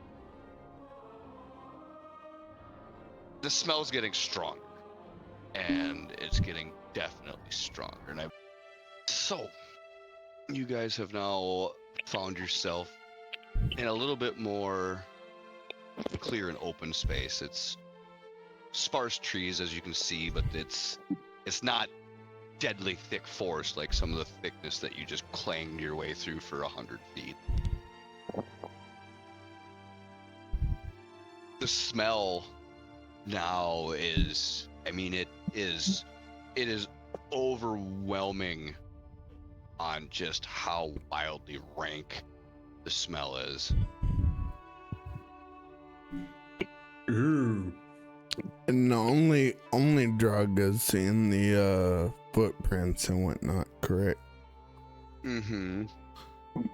the smell's getting stronger, and it's getting definitely stronger. And so you guys have now found yourself in a little bit more clear and open space. It's sparse trees, as you can see, but it's not deadly thick forest like some of the thickness that you just clanged your way through for 100 feet. The smell now is, it is overwhelming on just how wildly rank the smell is. Ooh. And only Draga's seeing the footprints and whatnot, correct? Mm-hmm.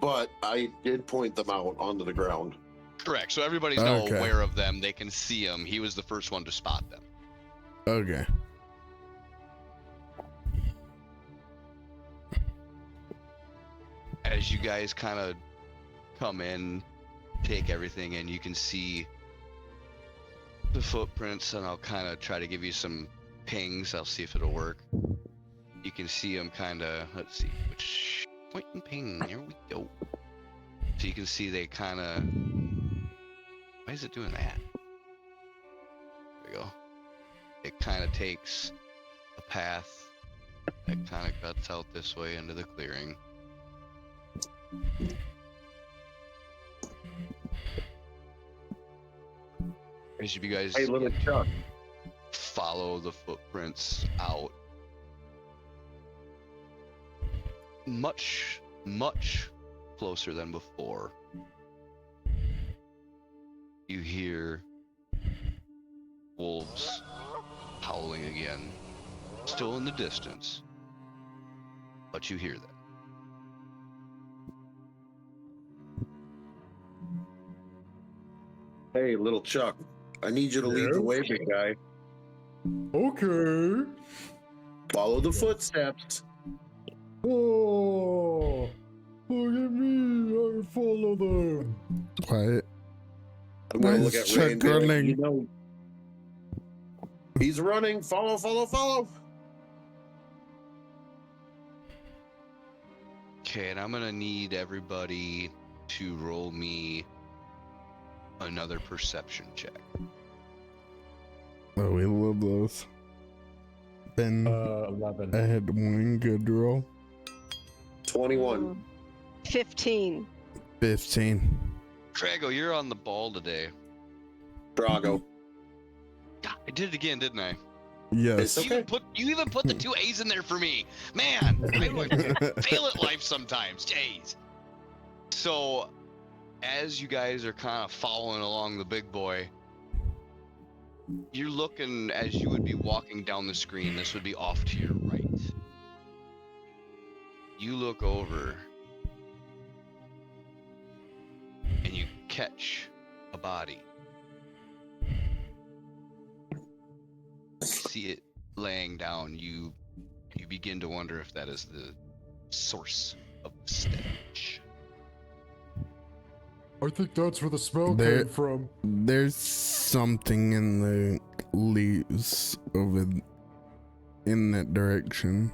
But I did point them out onto the ground. Correct. So everybody's now Okay. aware of them. They can see them. He was the first one to spot them. Okay. As you guys kind of come in, take everything, and you can see the footprints, and I'll kind of try to give you some pings. I'll see if it'll work. You can see them kind of, let's see, which point and ping, here we go. So you can see they kind of, why is it doing that? There we go. It kind of takes a path that kind of cuts out this way into the clearing. As you guys Hey, little Chuck. follow the footprints out, much closer than before, you hear wolves howling again, still in the distance, but you hear them. Hey, little Chuck. I need you to lead the Yes? way, big guy. Okay. Follow the footsteps. Oh, look at me. I follow them. Quiet. I'm gonna Why look is at Ray Chuck and be like, running? you know, he's running. Follow, follow, follow. Okay, and I'm gonna need everybody to roll me another perception check. Oh, we love those. Ben, 11. I had one good roll. 21. 15. 15. Trago, you're on the ball today. Drago. God, I did it again, didn't I? Yes. It's okay. You even put the 2 A's in there for me. Man, I would fail at life sometimes. Jeez. So, as you guys are kind of following along the big boy, you're looking, as you would be walking down the screen, this would be off to your right. You look over and you catch a body. See it laying down. You begin to wonder if that is the source of the stench. I think that's where the smell There- came from. There's something in the leaves over in that direction.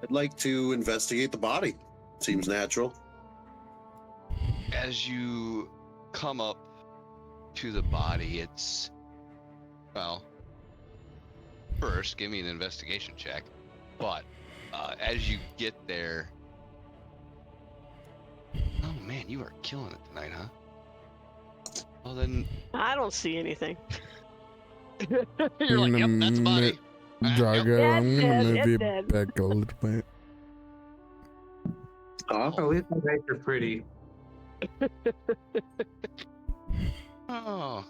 I'd like to investigate the body. Seems natural. As you come up to the body, it's, well, first give me an investigation check, but as you get there, oh man, you are killing it tonight, huh? Well then, I don't see anything. you're like, yep, that's a body. Drago, Yep. I'm gonna Dead, move dead, you dead. back a little bit. Huh? Oh, these guys are pretty. Oh,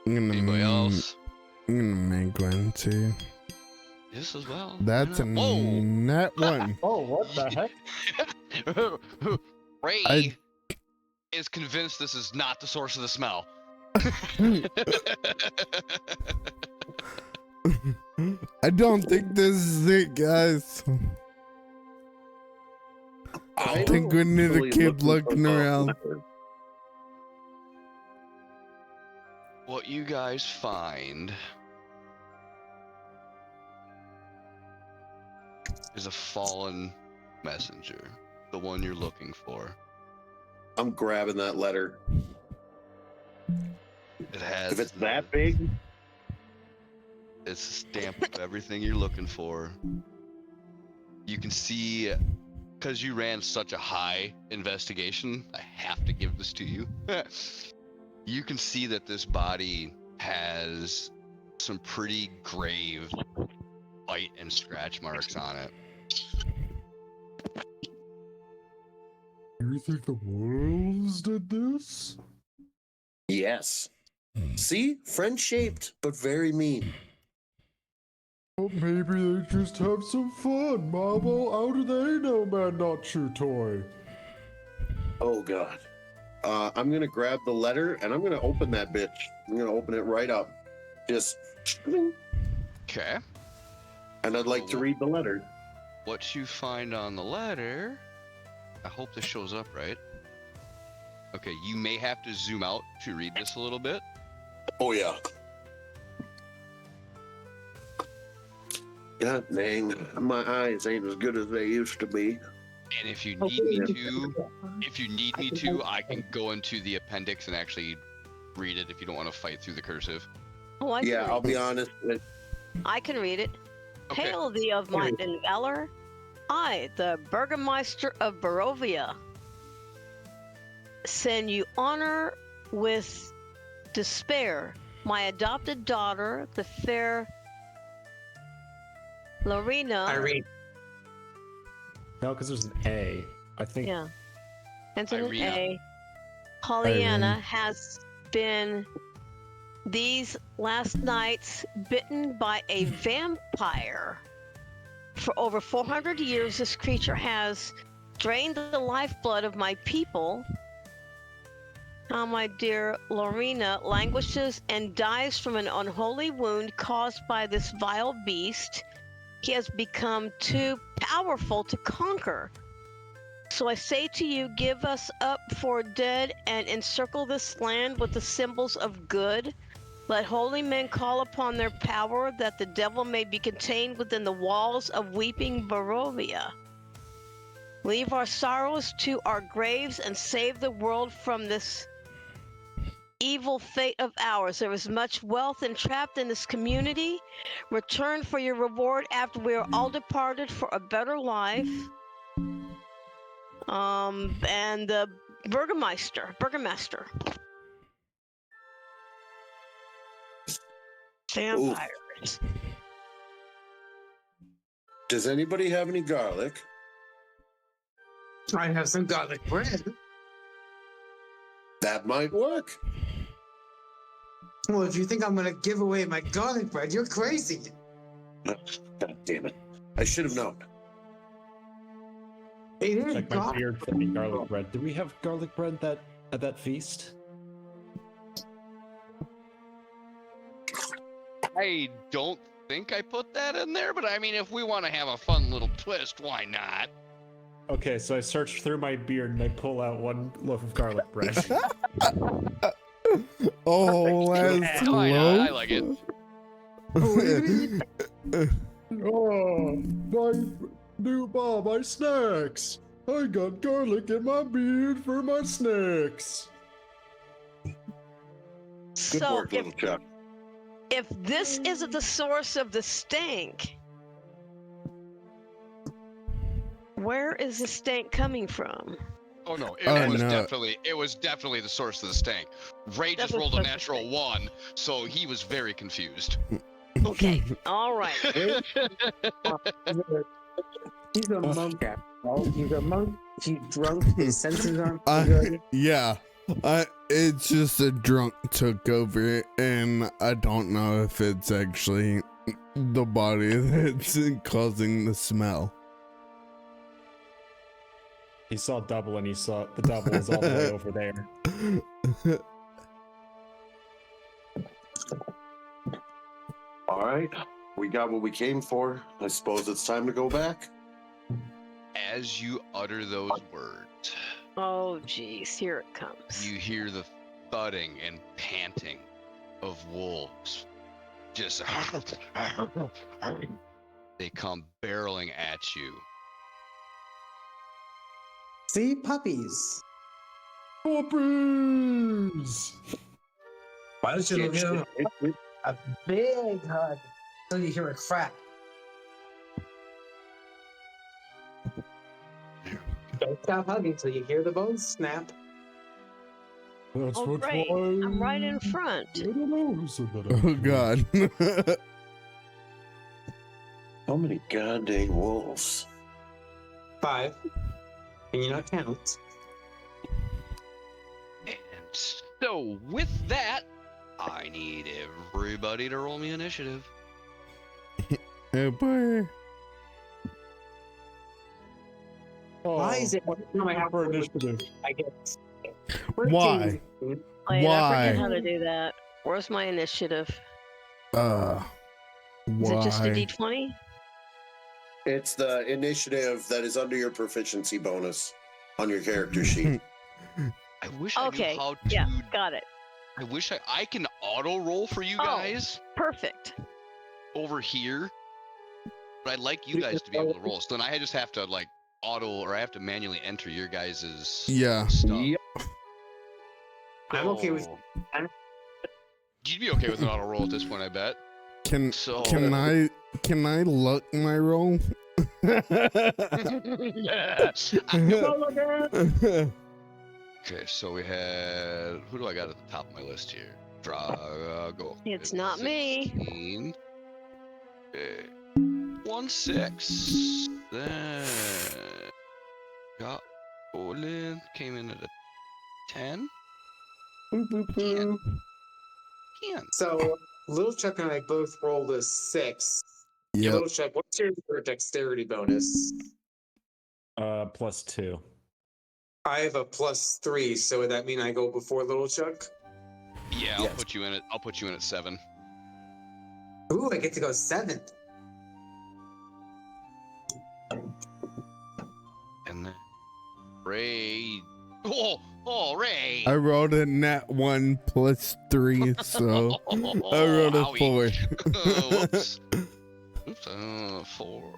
I'm gonna, anybody else? I'm gonna make one too. This as well. Why That's a not? Whoa! net one. Oh, what the heck? Ray is convinced this is not the source of the smell. I don't think this is it, guys. I think we need to Really keep looking for around. something. What you guys find is a fallen messenger, the one you're looking for. I'm grabbing that letter. It has If it's that big, it's a stamp of everything you're looking for. You can see, because you ran such a high investigation, I have to give this to you. You can see that this body has some pretty grave bite and scratch marks on it. You think the wolves did this? yes. See? Friend-shaped, but very mean. Well, maybe they just have some fun. Mama, how do they know man not true toy? Oh, God. I'm going to grab the letter, and I'm going to open that bitch. I'm going to open it right up. Just... Okay. And I'd like to read the letter. What you find on the letter, I hope this shows up right. Okay, you may have to zoom out to read this a little bit. Oh, yeah. God dang, my eyes ain't as good as they used to be. And if you need me to, I can go into the appendix and actually read it if you don't want to fight through the cursive. Oh, I can Yeah, read I'll it. be honest. I can read it. Okay. Hail thee of might and valor. I, the Burgermeister of Barovia, send you honor with despair. My adopted daughter, the fair Lorena. Irene. No, because there's an A. I think. Yeah. Ends in an Irina. A. Pollyanna Irene. has been these last nights bitten by a vampire. For over 400 years, this creature has drained the lifeblood of my people. Now, my dear Lorena languishes and dies from an unholy wound caused by this vile beast. He has become too powerful to conquer. So I say to you, give us up for dead and encircle this land with the symbols of good. Let holy men call upon their power that the devil may be contained within the walls of weeping Barovia. Leave our sorrows to our graves and save the world from this evil fate of ours. There is much wealth entrapped in this community. Return for your reward after we are all departed for a better life. And the Burgermeister. Vampires. Does anybody have any garlic? I have some garlic bread. That might work. Well, if you think I'm gonna give away my garlic bread, you're crazy. God damn it. I should have known. It is Like my garlic. beard for me garlic bread. Do we have garlic bread at that feast? I don't think I put that in there, but I mean, if we want to have a fun little twist, why not? Okay, so I search through my beard and I pull out one loaf of garlic bread. Oh, Yeah, that's why not? I low. like it. Oh, my snacks. I got garlic in my beard for my snacks. Good So work, little Chuck. if this isn't the source of the stank, where is the stank coming from? Oh no, Oh, it was no. definitely the source of the stank. Ray just Definitely rolled a source of natural stank. 1, so he was very confused. Okay, all right. He's a monk, after all. He's a monk. He's drunk. His senses aren't good. Yeah. It's just a drunk took over, and I don't know if it's actually the body that's causing the smell. He saw double and he saw the double is all the way over there. All right. We got what we came for. I suppose it's time to go back. As you utter those words, Oh, geez, here it comes. you hear the thudding and panting of wolves. Just they come barreling at you. See, puppies. Puppies! Why don't you give him a big hug so you hear a crack? Don't stop hugging till you hear the bones snap. That's Oh, what's great. why I'm right in front. I don't know who said that. Oh, God. How many goddamn wolves? 5. Can you not count? And so, with that, I need everybody to roll me initiative. Oh, boy. Why is it every time I have for to initiative? I get Why? Wait, I Why? forget how to do that. Where's my initiative? Why? Is it just a D20? It's the initiative that is under your proficiency bonus on your character sheet. I wish Okay, I knew how to. yeah, got it. I wish I can auto roll for you Oh. guys Perfect. over here, but I'd like you guys to be able to roll. So then I just have to like auto, or I have to manually enter your guys' Yeah. stuff. Yep. I'm okay with. So, you'd be okay with an auto roll at this point, I bet. Can So can I luck my roll? Okay, so we had, who do I got at the top of my list here? Drago. It's not me. 16. Okay. 1-6. Then got Olin came in at a 10. Ian. So Little Chuck and I both rolled a 6. Yep. Little Chuck, what's your dexterity bonus? +2. I have a +3, so would that mean I go before Little Chuck? Yeah, I'll Yes. put you in it. I'll put you in at 7. Ooh, I get to go 7. And then Ray. Oh, Ray. I rolled a nat 1 +3, so I rolled a 4. Whoops. Oops. 4.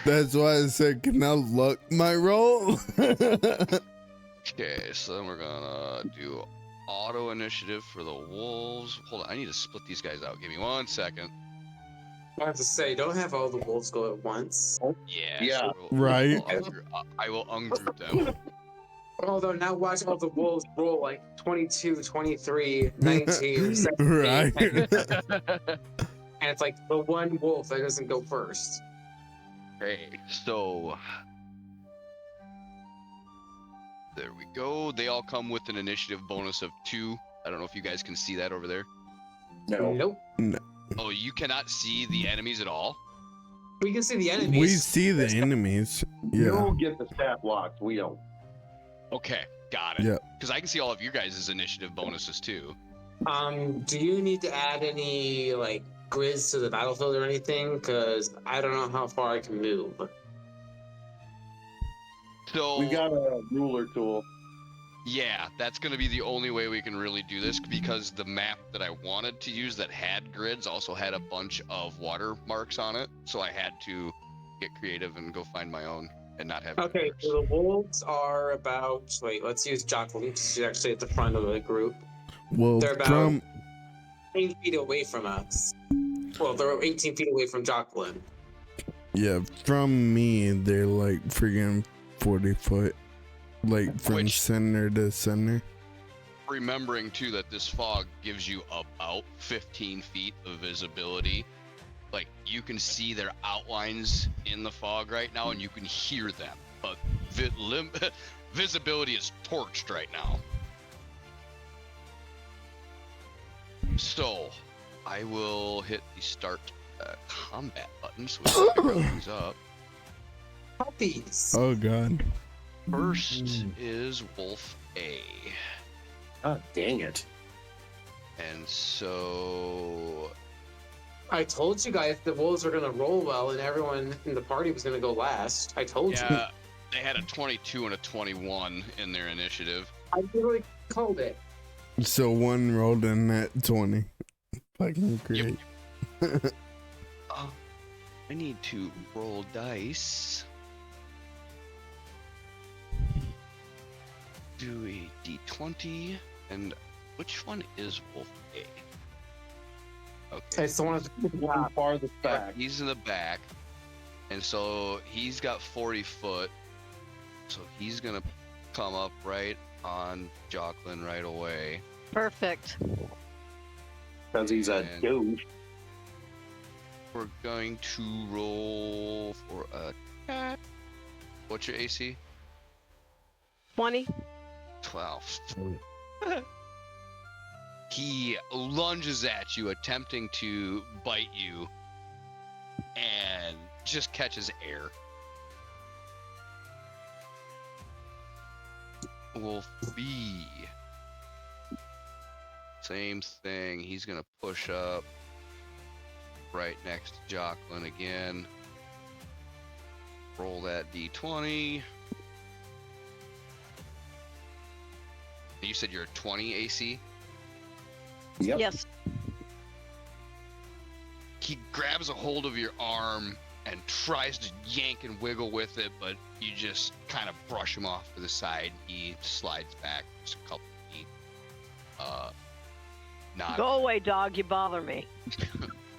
That's why I said, can I luck my roll? Okay, so then we're gonna do auto initiative for the wolves. Hold on, I need to split these guys out. Give me 1 second. I have to say, don't have all the wolves go at once. Yeah. Yeah. So Right. I will ungroup them. Although now watch all the wolves roll like 22, 23, 19, 17, Right. and it's like the one wolf that doesn't go first. Okay, so there we go. They all come with an initiative bonus of 2. I don't know if you guys can see that over there. No. Nope. Oh, you cannot see the enemies at all? We can see the enemies. We see the enemies. Yeah. You'll get the stat blocks. We don't. Okay, got it. Yeah. Because I can see all of your guys' initiative bonuses too. Do you need to add any like grids to the battlefield or anything? Because I don't know how far I can move. So We got a ruler tool. yeah, that's going to be the only way we can really do this, because the map that I wanted to use that had grids also had a bunch of watermarks on it. So I had to get creative and go find my own and not have Okay, grids. so the wolves are about. Wait, let's use Jocelyn. She's actually at the front of the group. Well, They're about from 8 feet away from us. Well, they're 18 feet away from Jocelyn. from me, they're like friggin' 40 foot, like from Which- center to center. Remembering too that this fog gives you about 15 feet of visibility. Like, you can see their outlines in the fog right now, and you can hear them, but visibility is torched right now. So I will hit the start combat button so we can pick things up. Puppies. Oh god. First is Wolf A. Oh, dang it. And so I told you guys the wolves were gonna roll well, and everyone in the party was gonna go last. I told you. yeah, they had a 22 and a 21 in their initiative. I literally called it. So one rolled in at 20. Fucking great. I need to roll dice. Do a d20, and which one is Wolf A? Okay, It's the one at the Farthest back. he's in the back, and so he's got 40 foot, so he's gonna come up right on Jocelyn right away. Perfect. Because he's a And- douche. We're going to roll for a cat. What's your AC? 20. 12. He lunges at you, attempting to bite you, and just catches air. Wolf B. Same thing. He's gonna push up right next to Jocelyn again. Roll that d20. You said you're 20 AC? Yep. Yes. He grabs a hold of your arm and tries to yank and wiggle with it, but you just kind of brush him off to the side. He slides back just a couple feet. Not Go away, dog. You bother me.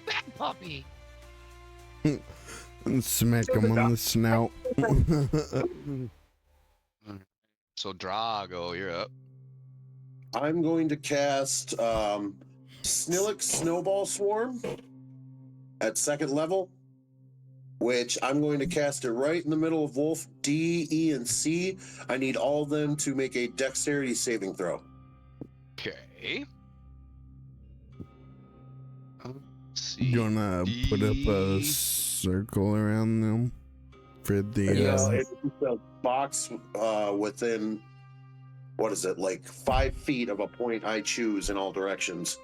that puppy. And smack him on the snout. So Drago, you're up. I'm going to cast Snillic Snowball Swarm at 2nd level, which I'm going to cast it right in the middle of Wolf D, E, and C. I need all of them to make a dexterity saving throw. Okay. Let's see. You wanna put up a D. circle around them for the Yeah. It's a box within, what is it, like 5 feet of a point I choose in all directions.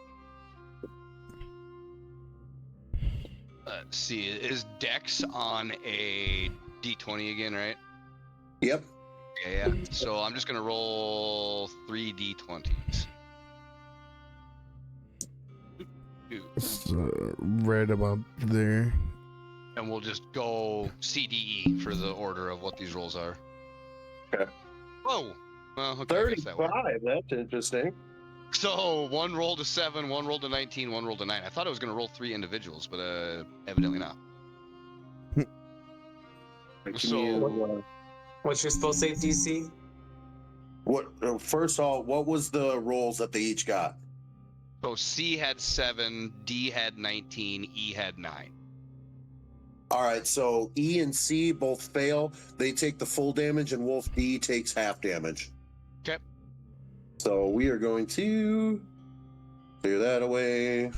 Let's see. Is Dex on a D20 again, right? Yep. Yeah. So I'm just gonna roll 3 D20s. right about there. And we'll just go CDE for the order of what these rolls are. Okay. Whoa. Well, okay, I guess that worked. 35, that's interesting. So one rolled a 7, one rolled a 19, one rolled a 9. I thought I was gonna roll 3 individuals, but evidently not. So What's your spell save DC? First of all, what was the rolls that they each got? So C had 7, D had 19, E had 9. All right, so E and C both fail. They take the full damage, and Wolf D takes half damage. Okay. So we are going to clear that away.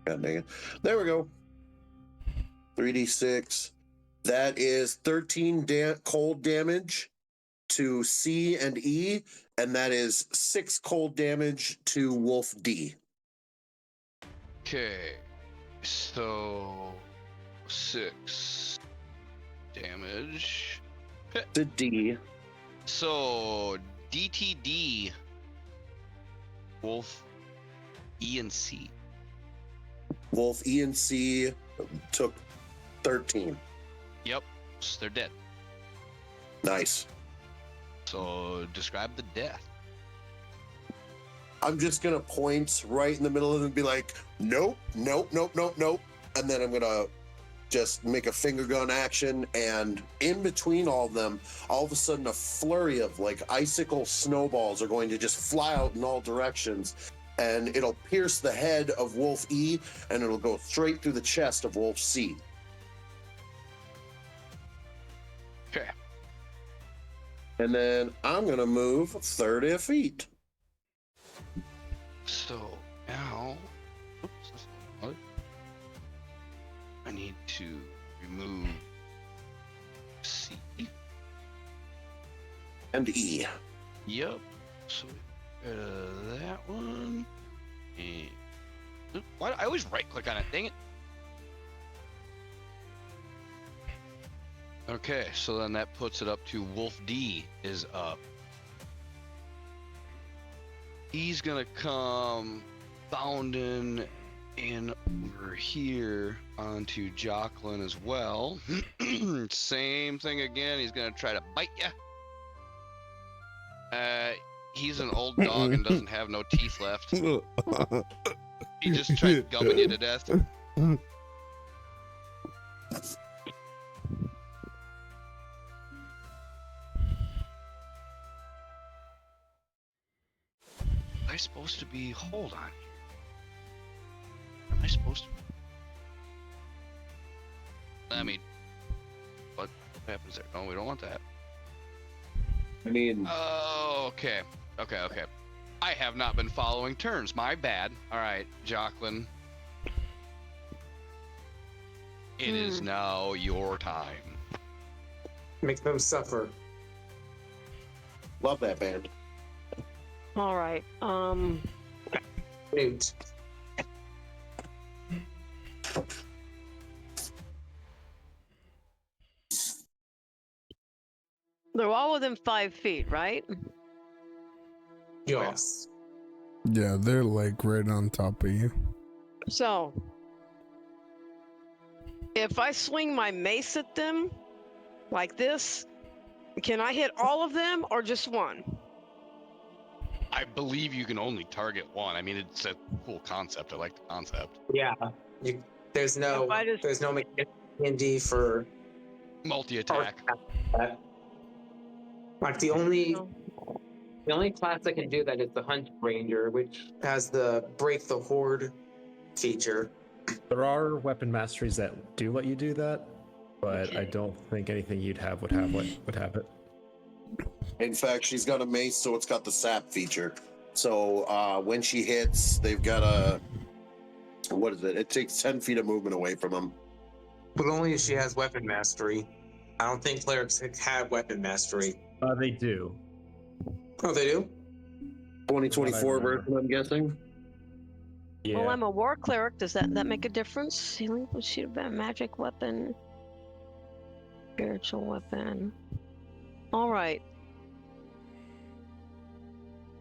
God dang it. There we go. 3d6. That is 13 cold damage to C and E, and that is 6 cold damage to Wolf D. Okay. So 6 damage. To D. So DTD, Wolf, E, and C. Wolf E and C took 13. Yep, so they're dead. Nice. So describe the death. I'm just gonna point right in the middle of them and be like, nope, nope, nope, nope, nope. And then I'm gonna just make a finger gun action, and in between all of them, all of a sudden a flurry of like icicle snowballs are going to just fly out in all directions, and it'll pierce the head of Wolf E, and it'll go straight through the chest of Wolf C. Okay. And then I'm gonna move 30 feet. So now, oops, what? I need to remove C. And E. Yep. So that one. And why do I always right click on it? Dang it. Okay, so then that puts it up to Wolf D is up. He's gonna come bounding in over here onto Jocelyn as well. Same thing again. He's gonna try to bite you. He's an old dog and doesn't have no teeth left. He just tried gumming you to death. Am I supposed to be? Hold on. Am I supposed to? I mean, what happens there? No, we don't want that. I mean, Oh, okay. Okay. I have not been following turns. My bad. All right, Jocelyn. It is now your time. Make them suffer. love that band. All right. Newt. They're all within 5 feet, right? Yes. Yeah, they're like right on top of you. So, If I swing my mace at them, like this, can I hit all of them or just one? I believe you can only target one. I mean, it's a cool concept. I like the concept. Yeah. There's no If I just- there's no D for Multi-attack. that. Like the only class that can do that is the Hunt Ranger, which has the break the horde feature. There are weapon masteries that do let you do that, but I don't think anything you'd have would have it. In fact, she's got a mace, so it's got the sap feature. So when she hits, they've got a, what is it? It takes 10 feet of movement away from them. But only if she has weapon mastery. I don't think clerics have weapon mastery. They do. Oh, they do? 2024 version, I'm guessing. Yeah. Well, I'm a war cleric. Does that make a difference? Healing would shoot a magic weapon, spiritual weapon. All right.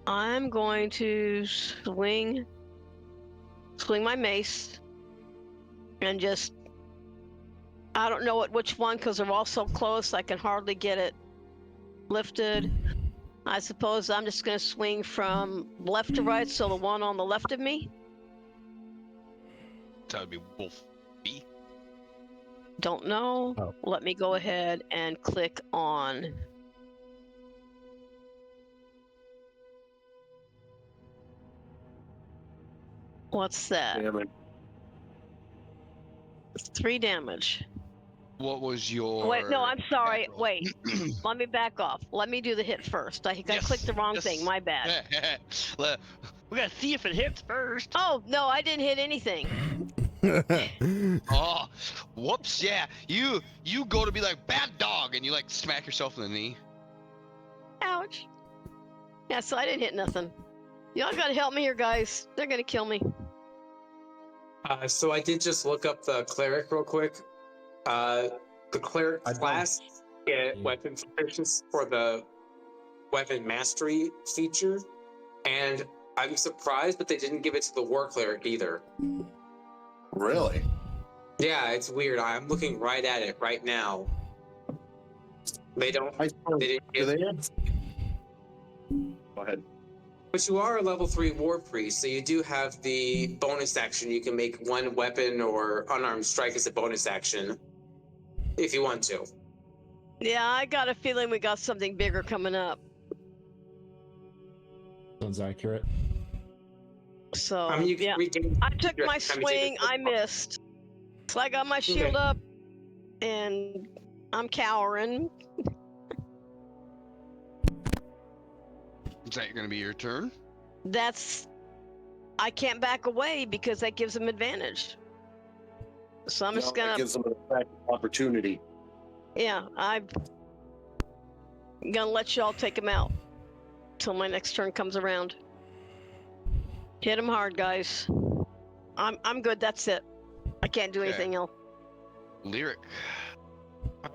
I'm going to swing my mace, and just, I don't know which one because they're all so close. I can hardly get it lifted. I suppose I'm just going to swing from left to right, so the one on the left of me. That would be Wolf B. Don't know. Oh. Let me go ahead and click on. What's that? Damn it. 3 damage. What was your? Wait, no, I'm sorry. attack roll? Wait, let me back off. Let me do the hit first. I Yes, clicked the wrong yes. thing. My bad. We gotta see if it hits first. Oh no, I didn't hit anything. Oh, whoops! Yeah, you go to be like bad dog, and you like smack yourself in the knee. Ouch. Yeah, so I didn't hit nothing. Y'all gotta help me here, guys. They're gonna kill me. So I did just look up the cleric real quick. The cleric I don't- class get weapon proficiency for the weapon mastery feature, and I'm surprised, but they didn't give it to the war cleric either. Really? Yeah, it's weird. I'm looking right at it right now. They don't. They didn't Do give. they? Go ahead. But you are a level 3 war priest, so you do have the bonus action. You can make one weapon or unarmed strike as a bonus action if you want to. Yeah, I got a feeling we got something bigger coming up. Sounds accurate. So I mean, you can yeah, regain. I took your my time to take swing. a- I missed. So I got my shield Okay. up, and I'm cowering. Is that gonna be your turn? I can't back away because that gives them advantage. So I'm just No, gonna, it gives them an attack opportunity. yeah, I'm gonna let y'all take them out till my next turn comes around. Hit them hard, guys. I'm good. That's it. I can't do Okay. anything else. Lyric.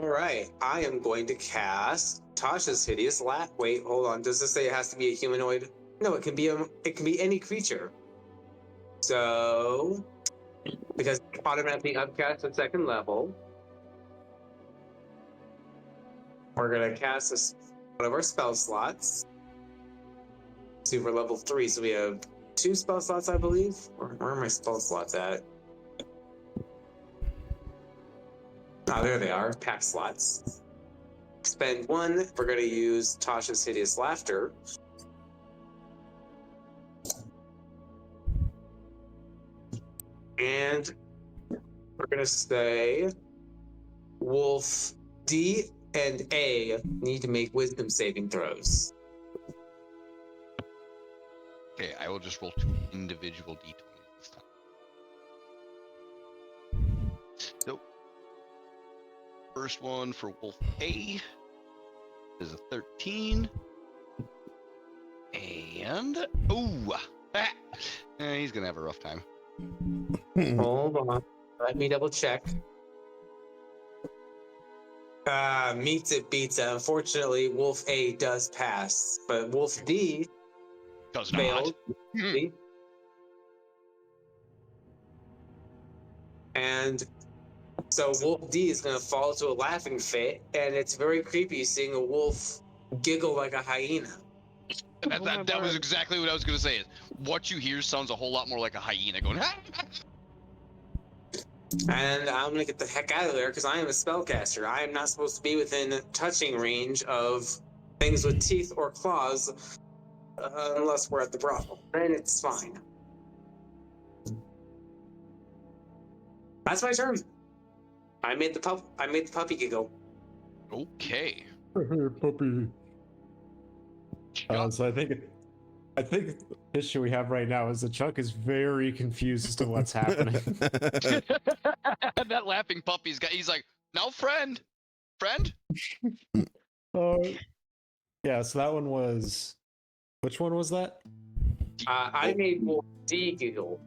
All right, I am going to cast Tasha's hideous laugh. Wait, hold on. Does this say it has to be a humanoid? No, it can be any creature. So, because it's automatically upcast at 2nd level, we're gonna cast one of our spell slots. See, we're level 3, so we have 2 spell slots, I believe. Where are my spell slots at? Oh, there they are, pack slots. Spend 1. We're going to use Tasha's Hideous Laughter. And we're going to say Wolf D and A need to make wisdom saving throws. Okay, I will just roll 2 individual d20s this time. So, first one for Wolf A is a 13. And, he's gonna have a rough time. Hold on. Let me double check. Meets it, beats it. Unfortunately, Wolf A does pass, but Wolf D Does failed. not. And So Wolf D is going to fall into a laughing fit, and it's very creepy seeing a wolf giggle like a hyena. That was exactly what I was going to say. What you hear sounds a whole lot more like a hyena going, And I'm going to get the heck out of there because I am a spellcaster. I am not supposed to be within touching range of things with teeth or claws unless we're at the brothel. Then it's fine. That's my turn. I made the puppy giggle. Okay. Puppy. So I think the issue we have right now is that Chuck is very confused as to what's happening. That laughing puppy's got, he's like, no, friend. Yeah, so that one was. Which one was that? I made Wolf D giggle.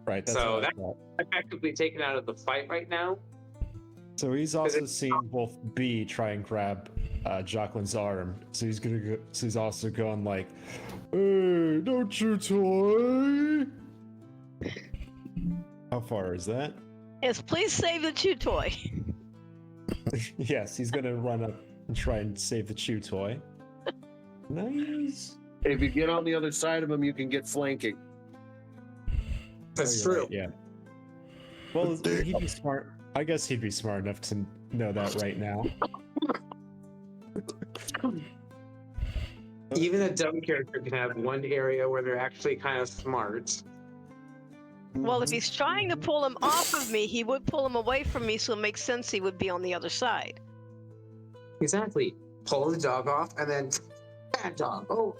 Right, that's So what I that- thought. Effectively taken out of the fight right now. So he's also seen Wolf B try and grab Jocelyn's arm. So he's gonna go. So he's also going like, Hey, don't you toy? how far is that? Yes, please save the chew toy. Yes, he's gonna run up and try and save the chew toy. Nice. If you get on the other side of him, you can get flanking. That's you're true. right, yeah. Well, he'd be smart. I guess he'd be smart enough to know that right now. Even a dumb character can have one area where they're actually kind of smart. Well, if he's trying to pull him off of me, he would pull him away from me, so it makes sense he would be on the other side. Exactly. Pull the dog off and then bad dog. Oh.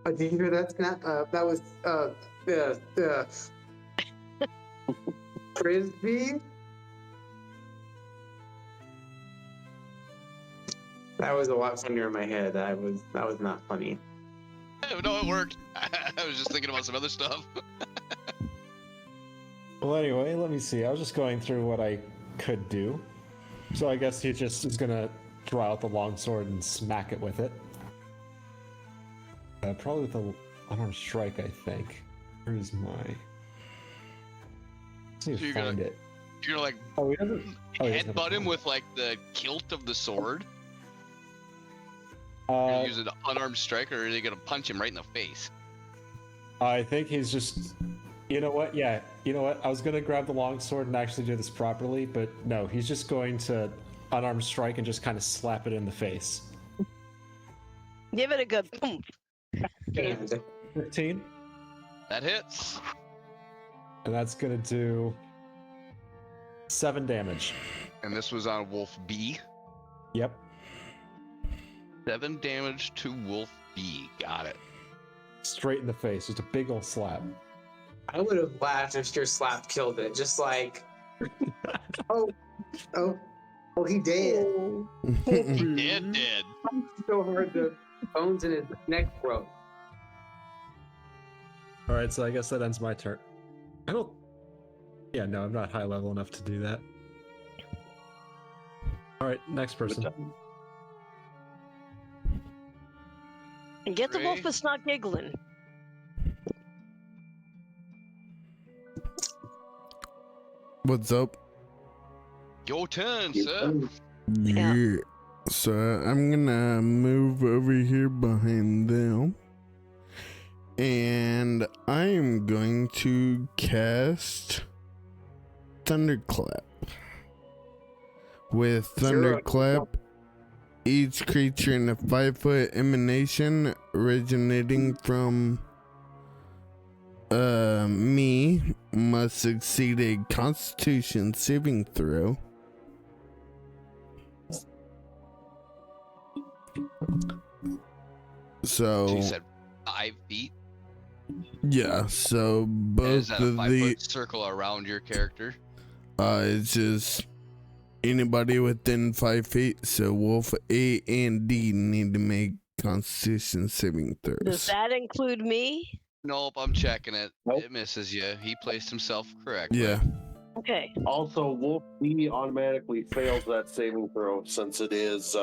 Did you hear that snap? That was Frisbee. That was a lot funnier in my head. That was not funny. No, it worked. I was just thinking about some other stuff. Well, anyway, let me see. I was just going through what I could do. So I guess he just is gonna draw out the longsword and smack it with it. Probably with a unarmed strike, I think. Where is my? Let's see if So I you're find gonna- it. You're like, Oh, he doesn't. Oh, he doesn't have a headbutt him sword. with like the kilt of the sword. You're gonna use an unarmed strike, or are they gonna punch him right in the face? I think he's just. You know what? Yeah. You know what? I was gonna grab the longsword and actually do this properly, but no. He's just going to unarmed strike and just kind of slap it in the face. Give it a good boom. And 15, That hits. and that's gonna do 7 damage. And this was on Wolf B. Yep. 7 damage to Wolf B. Got it. Straight in the face. Just a big old slap. I would have laughed if your slap killed it. Just like, oh, he dead. Dead. So hard the bones in his neck broke. All right, so I guess that ends my turn. I don't. Yeah, no, I'm not high level enough to do that. All right, next person. And get the wolf Ray? that's not giggling. What's up? Your turn, sir. Yeah. Yeah. So I'm gonna move over here behind them. And I'm going to cast Thunderclap. With Thunderclap, each creature in a 5-foot emanation originating from me must succeed a Constitution saving throw. So So you said 5 feet. yeah, so Is both that a of 5-foot circle around your character? it's just anybody within 5 feet. So Wolf A and D need to make Constitution saving Does throws. that include me? Nope, I'm checking it. Nope. It misses you. He placed himself correctly. Yeah. Okay. Also, Wolf B automatically fails that saving throw since it is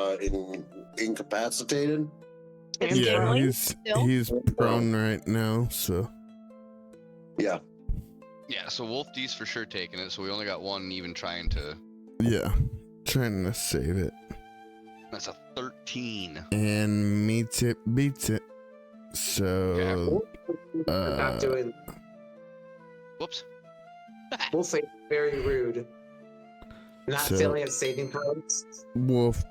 incapacitated. It's Yeah, giggling he's still? prone right now. So Yeah. Yeah, so Wolf D's for sure taking it, so we only got one even trying to. Yeah, trying to save it. That's a 13. And meets it, beats it. So, Not doing. Whoops. Wolf is very rude. Not So- failing at saving throws. Wolf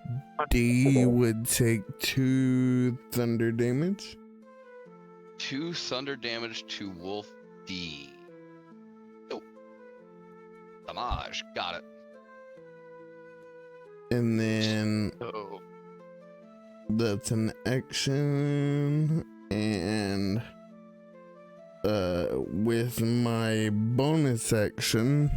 D would take 2 thunder damage. 2 thunder damage to Wolf D. Oh. Damage. Got it. And then Oh. that's an action. And with my bonus action,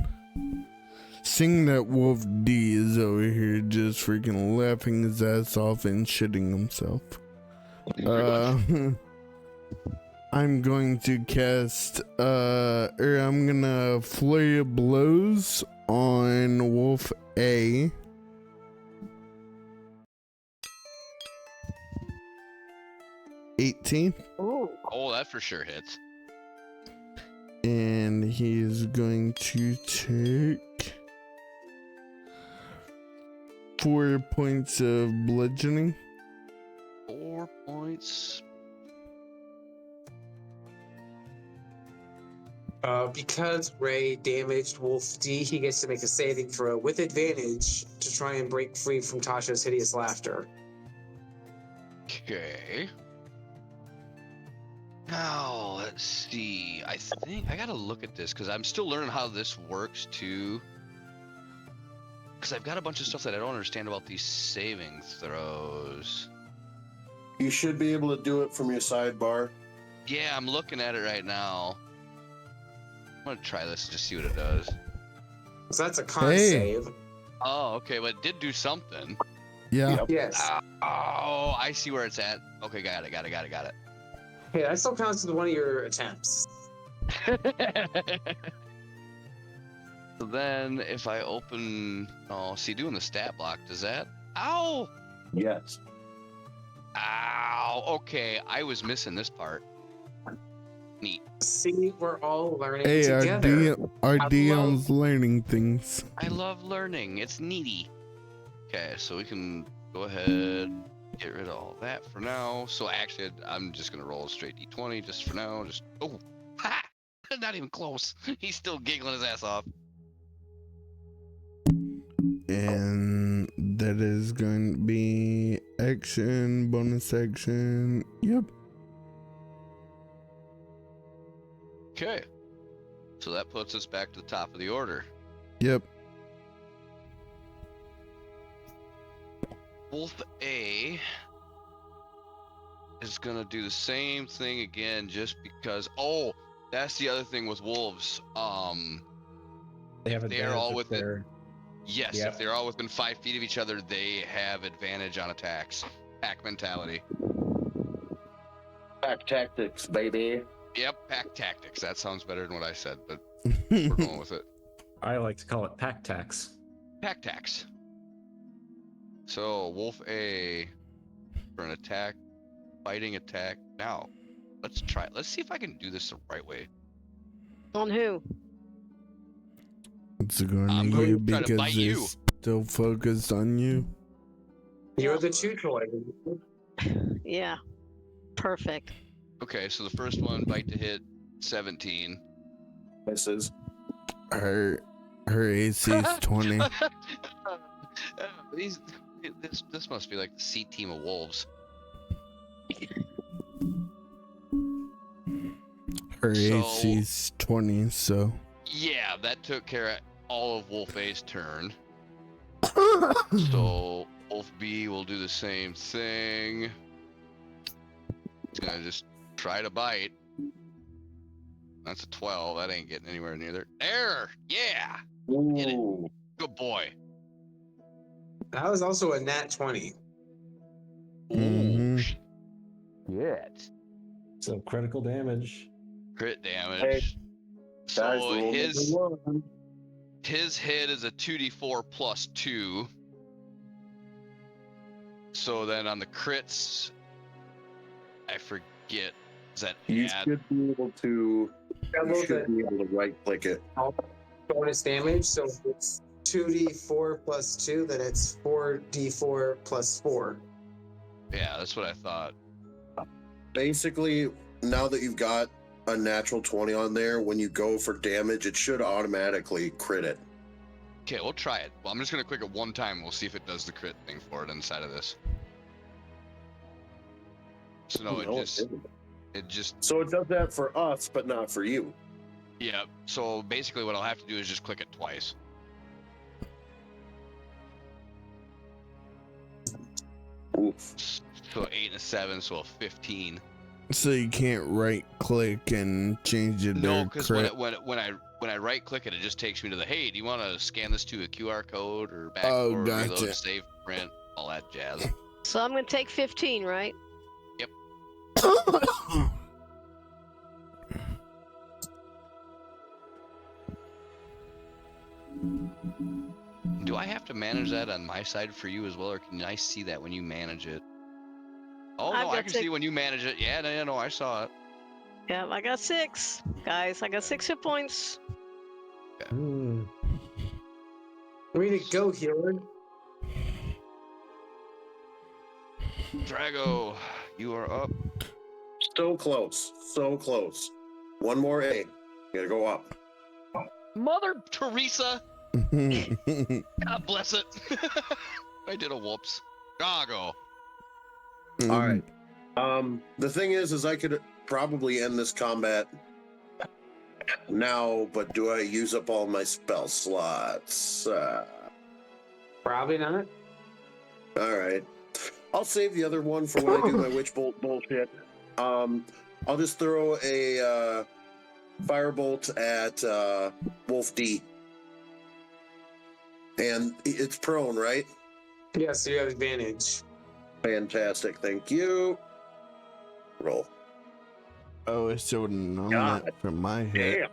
seeing that Wolf D is over here just freaking laughing his ass off and shitting himself. I'm going to cast, I'm gonna flurry of blows on Wolf A. $18. Oh, that for sure hits. And he is going to take 4 points of bludgeoning. 4 points. Because Ray damaged Wolf D, he gets to make a saving throw with advantage to try and break free from Tasha's hideous laughter. Okay. Now, let's see. I think I gotta look at this because I'm still learning how this works too. Because I've got a bunch of stuff that I don't understand about these saving throws. You should be able to do it from your sidebar. Yeah, I'm looking at it right now. I'm gonna try this and just see what it does. So that's a con Hey. save. Oh, okay, but it did do something. Yeah. Yep. Yes. Oh, I see where it's at. Okay, got it. Hey, that still counts as one of your attempts. So then if I open, oh, see, doing the stat block, does that? Ow! Yes. Ow! Okay, I was missing this part. Neat. See, we're all learning Hey, together. our I DM's learning things. I love learning. It's neaty. Okay, so we can go ahead, get rid of all that for now. So actually, I'm just gonna roll a straight d20 just for now. Just ha! Not even close. He's still giggling his ass off. And that is going to be action, bonus action. Yep. Okay. So that puts us back to the top of the order. Yep. Wolf A is gonna do the same thing again just because. Oh, that's the other thing with wolves. They have They're advantage all if within. they're- Yes, Yep. if they're all within 5 feet of each other, they have advantage on attacks. Pack mentality. Pack tactics, baby. Yep, pack tactics. That sounds better than what I said, but we're going with it. I like to call it pack tax. Pack tax. So Wolf A for an attack, fighting attack. Now, let's try it. Let's see if I can do this the right way. On who? It's going I'm to going you to try to because bite you. it's still focused on you. You're the tutor. Yeah. Perfect. Okay, so the first one, bite to hit, 17. Misses. Her AC is 20. This must be like the C team of wolves. Her So- AC is 20, so. Yeah, that took care of all of Wolf A's turn. So Wolf B will do the same thing. He's gonna just try to bite. That's a 12. That ain't getting anywhere near there. There! Yeah! Get it. Ooh. Good boy. That was also a nat 20. Mhm. Shit. So critical damage. Crit damage. Hey, So Guys, roll his number one. hit is a 2d4 plus 2. So then on the crits, I forget Is that You add? should be able to. You Double should the be able to right click it. bonus damage. So if it's 2d4 plus 2, then it's 4d4 plus 4. Yeah, that's what I thought. Basically, now that you've got a natural 20 on there, when you go for damage, it should automatically crit it. Okay, we'll try it. Well, I'm just gonna click it one time. We'll see if it does the crit thing for it inside of this. So no, No, it just. So it does that for us, but not for you. Yeah. So basically, what I'll have to do is just click it twice. Oof. So 8 and a 7, so a 15. So you can't right click and change it No, to because crit. when I right click it, it just takes me to the hey. Do you want to scan this to a QR code or back Oh, or gotcha. reload, save, print, all that jazz? So I'm going to take 15, right? Do I have to manage that on my side for you as well, or can I see that when you manage it? Oh I've no, I got can to- see when you manage it. Yeah, no, I saw it. Yeah, I got 6. Guys, I got 6 hit points. Way to go, healer. Drago, you are up. So close. So close. One more A. You gotta go up. Mother Teresa, God bless it. I did a whoops. Drago. All right. The thing is I could probably end this combat now, but do I use up all my spell slots? Probably not. All right. I'll save the other one for when I do my witch bolt bullshit. I'll just throw a firebolt at Wolf D. And it's prone, right? Yeah, so you have advantage. Fantastic. Thank you. Roll. Oh, I still wouldn't known God that from my hit.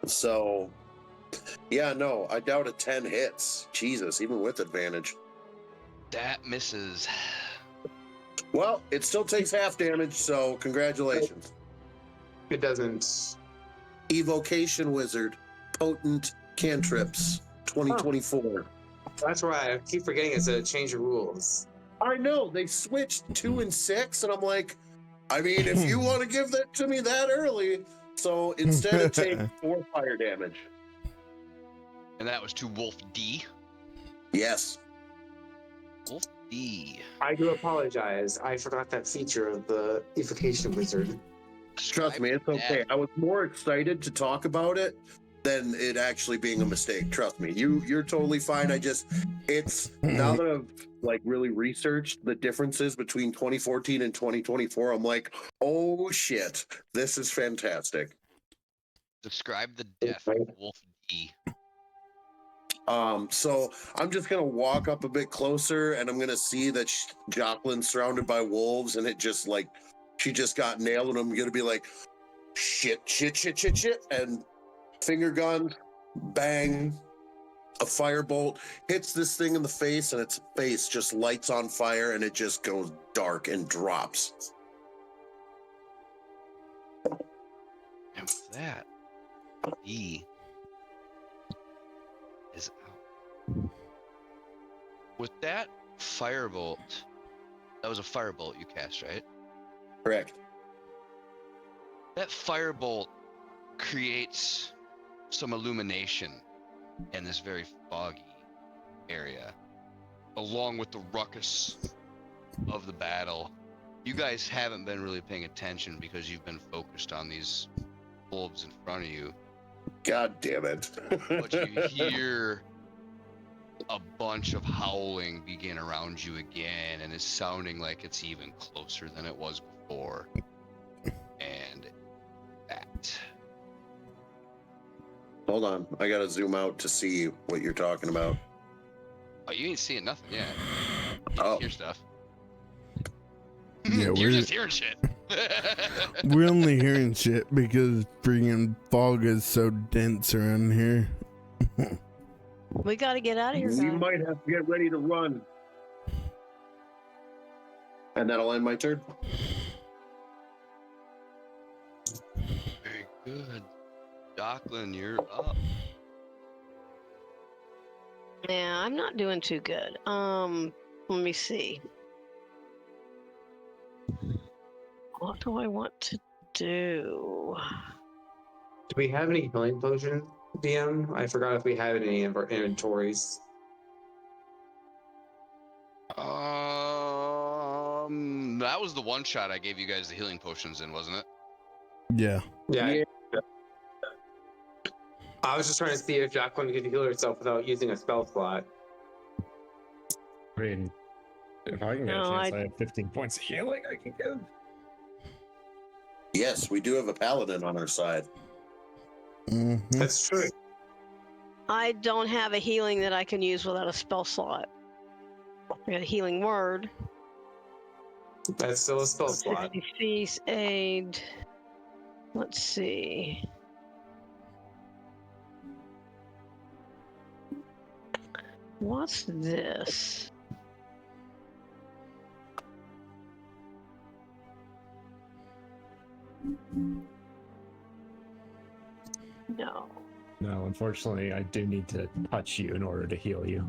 So, yeah, no, I doubt a 10 hits. Jesus, even with advantage. That misses. Well, it still takes half damage, so congratulations. It doesn't. Evocation Wizard, potent cantrips, 2024. That's why I keep forgetting it's a change of rules. I know, they switched 2 and 6, and I'm like, I mean, if you want to give that to me that early, so instead it takes 4 fire damage. And that was to Wolf D. Yes. Wolf D. I do apologize. I forgot that feature of the Evocation Wizard. Trust me, it's okay. I was more excited to talk about it than it actually being a mistake. Trust me, you're totally fine. It's now that I've like really researched the differences between 2014 and 2024, I'm like, oh shit, this is fantastic. Describe the death of Wolf D. So I'm just gonna walk up a bit closer, and I'm gonna see that Jocelyn's surrounded by wolves, and it just like she just got nailed, and I'm gonna be like, shit, and finger gun, bang, a firebolt hits this thing in the face, and its face just lights on fire, and it just goes dark and drops. And with that, E is out. With that firebolt, that was a firebolt you cast, right? Correct. That firebolt creates some illumination in this very foggy area, along with the ruckus of the battle. You guys haven't been really paying attention because you've been focused on these wolves in front of you. God damn it. But you hear a bunch of howling begin around you again, and it's sounding like it's even closer than it was before. And that. Hold on, I gotta zoom out to see what you're talking about. Oh, you ain't seeing nothing yet. You Oh. hear stuff. Yeah, You're just hearing shit. We're only hearing shit because freaking fog is so dense around here. We got to get out of here, We guys. might have to get ready to run. And that'll end my turn. Very good. Jacqueline, you're up. Yeah, I'm not doing too good. Let me see. What do I want to do? Do we have any healing potions, DM? I forgot if we had any in our inventories. That was the one shot I gave you guys the healing potions in, wasn't it? Yeah. Yeah. I was just trying to see if Jacqueline could heal herself without using a spell slot. I mean, if I can get a No, chance, I have 15 points of healing I can give. Yes, we do have a paladin on our side. Mm-hmm. That's true. I don't have a healing that I can use without a spell slot. I got a healing word. That's still a spell slot. 60 feet, aid. Let's see. What's this? No. No, unfortunately, I do need to touch you in order to heal you.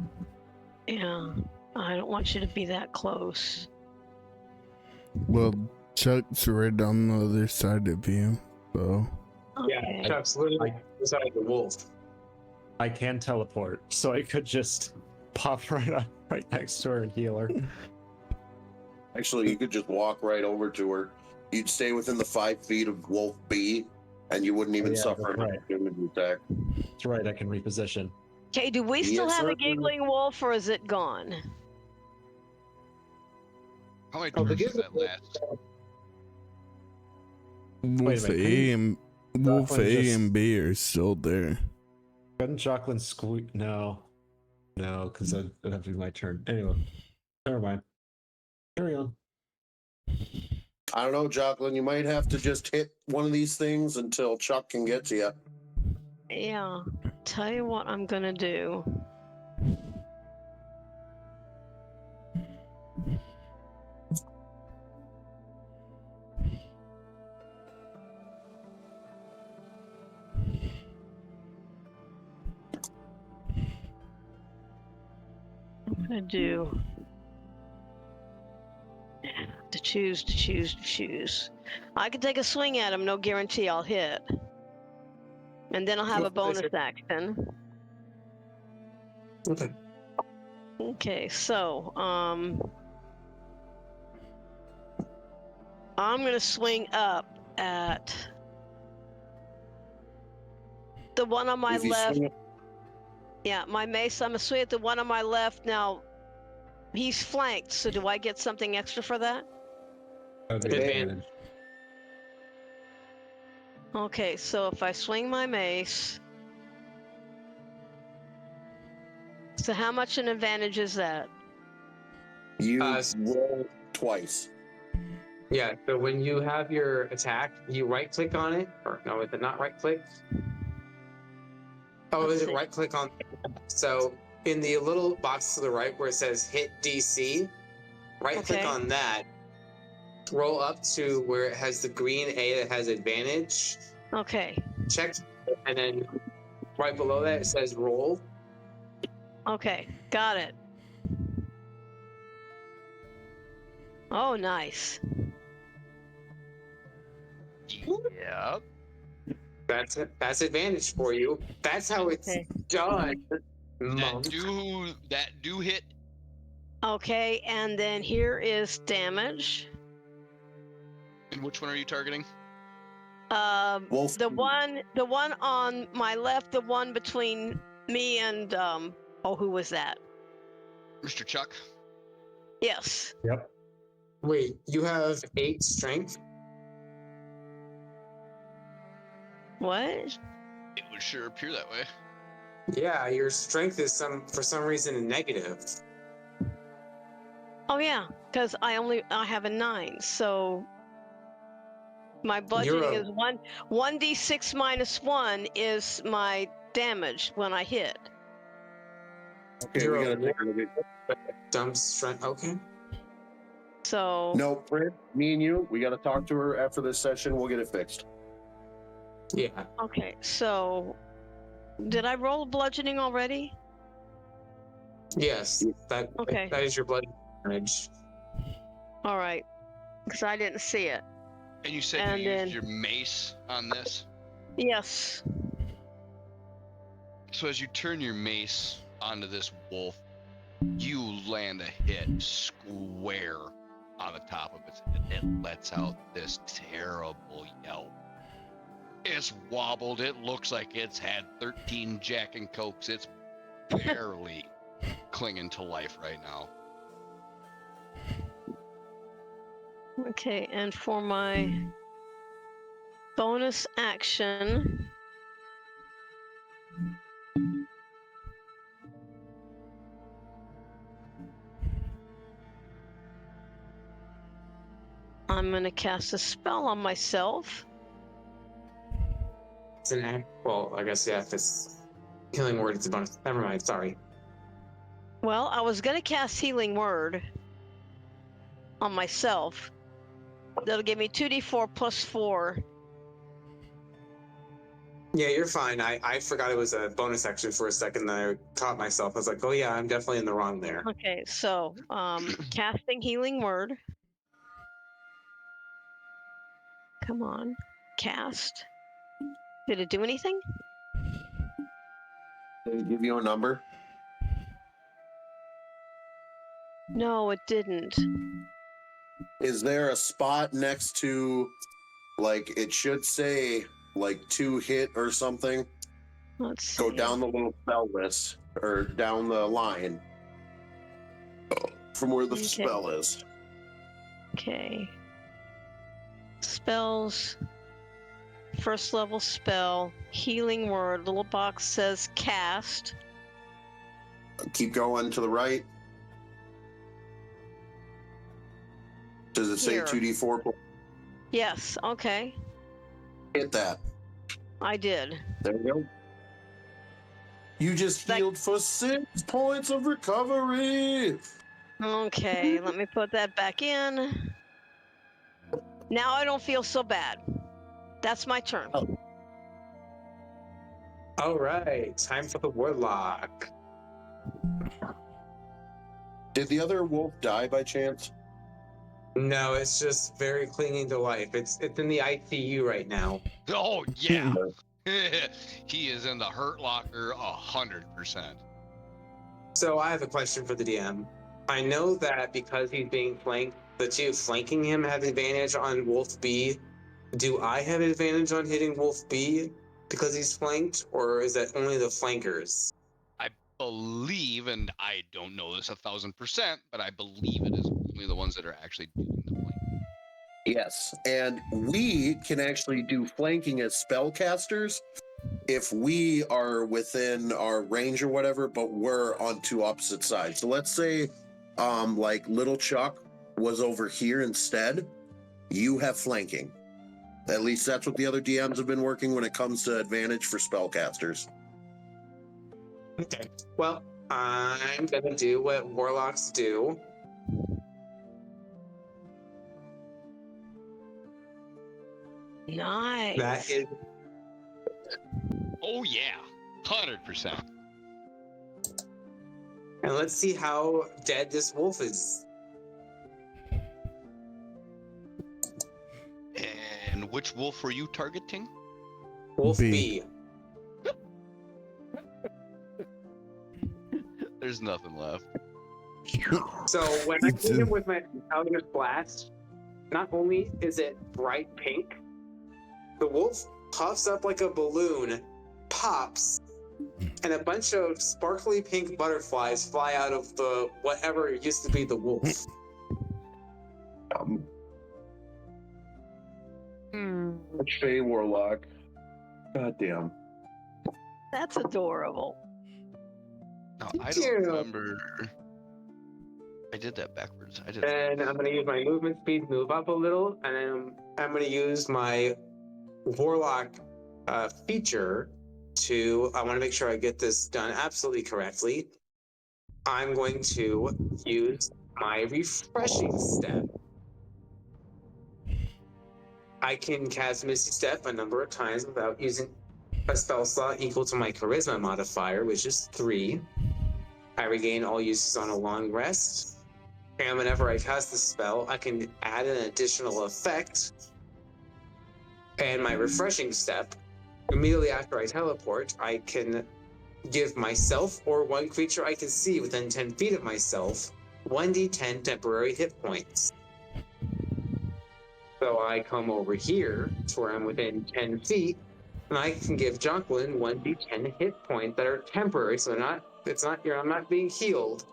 Yeah. I don't want you to be that close. Well, Chuck's right on the other side of you, so. Okay. Yeah, absolutely. Beside the wolf. I can teleport, so I could just pop right next to her and heal her. Actually, you could just walk right over to her. You'd stay within the 5 feet of Wolf B, and you wouldn't even yeah, suffer that's an right. opportunity attack. That's right, I can reposition. Okay, do we still Yes, have sir. a giggling wolf or is it gone? How many Oh, the turns does giggling that last? Wolf minute, A and Wolf Jacqueline A just- and B are still there. Couldn't Jacqueline squeak? No, because that'd have to be my turn. Anyway, never mind. Carry on. I don't know, Jacqueline. You might have to just hit one of these things until Chuck can get to you. Yeah. Tell you what I'm gonna do. I'm gonna do to choose. I can take a swing at him, no guarantee I'll hit. And then I'll have a bonus action. Okay. Okay, so I'm gonna swing up at the one on my If you left. swing it, Yeah, my mace, I'm gonna swing at the one on my left. Now, he's flanked, so do I get something extra for that? That'd be Advantage. advantage. Okay, so if I swing my mace... So how much an advantage is that? you s- roll twice. Yeah, so when you have your attack, you right click on it. Or no, is it not right click? Oh, Let's is it see. right click on? So in the little box to the right where it says hit DC, right click Okay. on that. Roll up to where it has the green A that has advantage. Okay, Check, and then right below that it says roll. okay, got it. Oh, nice. Yep. That's advantage for you. That's how it's Okay. done. That Monk. do hit. Okay, and then here is damage. And which one are you targeting? Wolf The B. one on my left, the one between me and oh, who was that? Mr. Chuck. Yes. Yep. Wait, you have 8 strength? What? It would sure appear that way. Yeah, your strength is for some reason a negative. Oh yeah, because I have a 9, so my You're budgeting a- is 1d6 minus 1 is my damage when I hit. Okay, You're we a gotta take a look at. dump strength. Okay. So No, Fred, me and you, we gotta talk to her after this session. We'll get it fixed. Yeah. Okay, so did I roll bludgeoning already? Yes. Okay. That is your blood damage. All right, because I didn't see it. And you said And you then- used your mace on this? Yes. So as you turn your mace onto this wolf, you land a hit square on the top of its head. It lets out this terrible yelp. It's wobbled. It looks like it's had 13 Jack and Cokes. It's barely clinging to life right now. Okay, and for my bonus action, I'm gonna cast a spell on myself. It's an act. Well, I guess, yeah, if it's healing word, it's a bonus. Never mind, sorry. Well, I was gonna cast Healing Word on myself. That'll give me 2d4 plus 4. Yeah, you're fine. I forgot it was a bonus action for a second, then I caught myself. I was like, oh yeah, I'm definitely in the wrong there. Okay, so casting Healing Word. Come on, cast. Did it do anything? Did it give you a number? No, it didn't. Is there a spot next to, like, it should say, like, 2 hit or something? Let's see. Go down the little spell list, or down the line from where the Okay. spell is. Okay. Spells. First level spell. Healing Word. Little box says cast. Keep going to the right. Does it say Here. 2d4? Yes, okay. Hit that. I did. There we go. You just Like- healed for 6 points of recovery. Okay, let me put that back in. Now I don't feel so bad. That's my turn. Oh. All right, time for the warlock. Did the other wolf die by chance? No, it's just very clinging to life. It's in the ICU right now. Oh, yeah. He is in the hurt locker 100%. So I have a question for the DM. I know that because he's being flanked, the two flanking him have advantage on Wolf B. Do I have advantage on hitting Wolf B because he's flanked, or is that only the flankers? I believe, and I don't know this 1000%, but I believe it is only the ones that are actually doing the flank. Yes. And we can actually do flanking as spellcasters if we are within our range or whatever, but we're on 2 opposite sides. So let's say like Little Chuck was over here instead. You have flanking. At least that's what the other DMs have been working when it comes to advantage for spellcasters. Okay. Well, I'm gonna do what warlocks do. Nice. That is Oh, yeah. 100%. And let's see how dead this wolf is. And which wolf were you targeting? Wolf B. B. There's nothing left. So when I hit him with my Eldritch Blast, not only is it bright pink, the wolf puffs up like a balloon, pops, and a bunch of sparkly pink butterflies fly out of the whatever used to be the wolf. Fey Warlock. God damn. That's adorable. No, I Thank don't you. remember. I did that backwards. I did. And I'm going to use my movement speed, move up a little, and then I'm going to use my warlock feature to, I want to make sure I get this done absolutely correctly. I'm going to use my refreshing step. I can cast Misty Step a number of times without using a spell slot equal to my Charisma modifier, which is 3. I regain all uses on a long rest. And whenever I cast the spell, I can add an additional effect. And my Refreshing Step, immediately after I teleport, I can give myself or one creature I can see within 10 feet of myself 1d10 temporary hit points. So I come over here to where I'm within 10 feet, and I can give Jocelyn 1d10 hit points that are temporary, so I'm not being healed,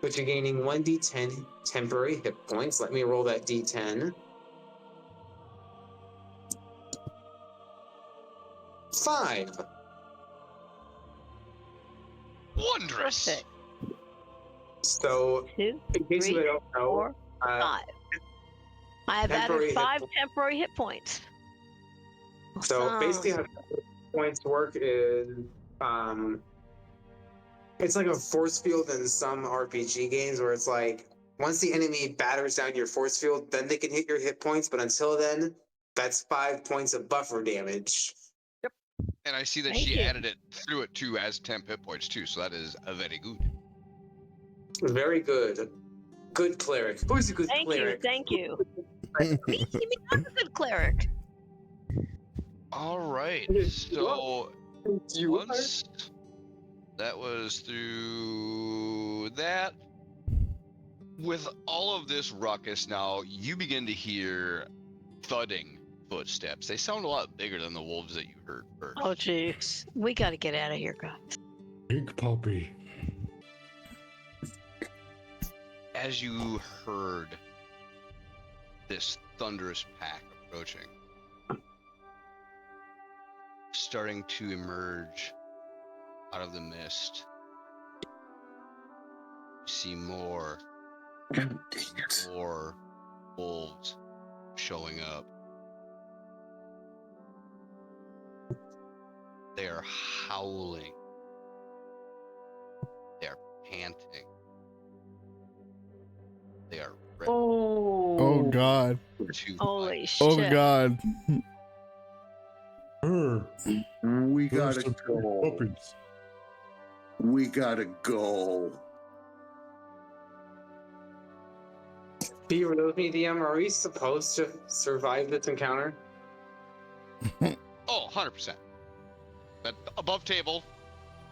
but you're gaining 1d10 temporary hit points. Let me roll that d10. 5. Wondrous. Perfect. So, 2, in case 3, you don't know, 4, 5. I have temporary added hit 5 points. temporary hit points. So Awesome. basically how points work is it's like a force field in some RPG games where it's like once the enemy batters down your force field, then they can hit your hit points, but until then, that's 5 points of buffer damage. And I see that Thank she you. added it through it too as temp hit points too, so that is a very good. Very good. Good cleric. Who's a good cleric? Thank you. Me, I'm a good cleric. All right, so once that was through that, with all of this ruckus now, you begin to hear thudding footsteps. They sound a lot bigger than the wolves that you heard first. Oh, jeez. We got to get out of here, guys. Big puppy. As you heard this thunderous pack approaching, starting to emerge out of the mist, you see more wolves showing up. They are howling. They are panting. They are ready Oh God. to Holy fight. shit. Oh God. We There's gotta some go. puppies. We gotta go. Be real with me, DM. Are we supposed to survive this encounter? Oh, 100%. But above table,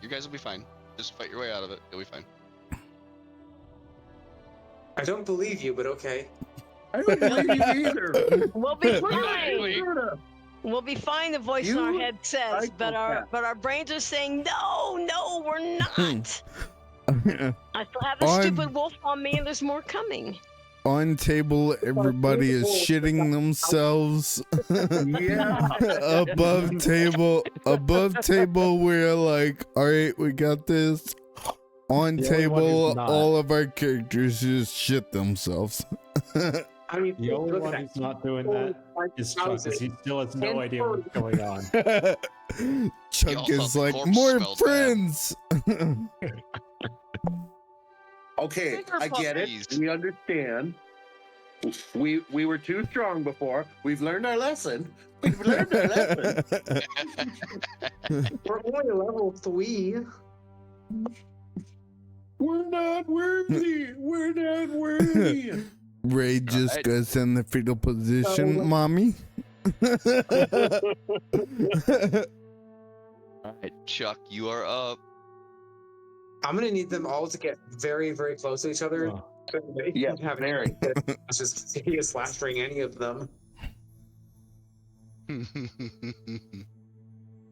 you guys will be fine. Just fight your way out of it. You'll be fine. I don't believe you, but okay. I don't believe you either. We'll be fine. Exactly. We'll be fine, the voice in our You head says, but our brains are saying, no, we're not. I still have the stupid wolf on me, and there's more coming. On table, everybody is shitting themselves. Yeah. above table, we're like, all right, we got this. On The only one table, who's not. all of our characters just shit themselves. I mean, The only look one at who's not doing that is Chuck, because he still has no idea what's going on. Chuck all thought is the like, corpse more smelled friends. Okay, I get it. Puppies. We understand. We were too strong before. We've learned our lesson. We've learned our lesson. We're only level 3. We're not worthy. We're not worthy. Ray just Right. goes in the fetal position, mommy. All right, Chuck, you are up. I'm gonna need them all to get very, very close to each other. Oh. So they Yeah, can have very. It's just see a slashing any of them.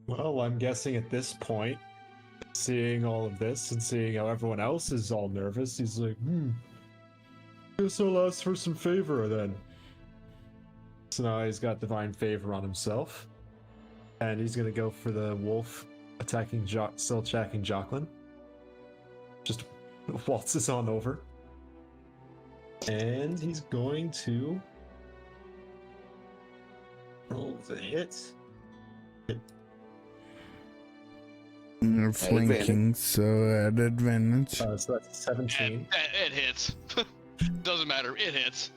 Well, I'm guessing at this point, seeing all of this and seeing how everyone else is all nervous, he's like, Guess I'll ask for some favor then. So now he's got divine favor on himself, and he's gonna go for the wolf attacking still attacking Jocelyn. Just waltzes on over, and he's going to roll the hit. You're flanking, so at advantage. So that's 17. It hits. Doesn't matter. It hits.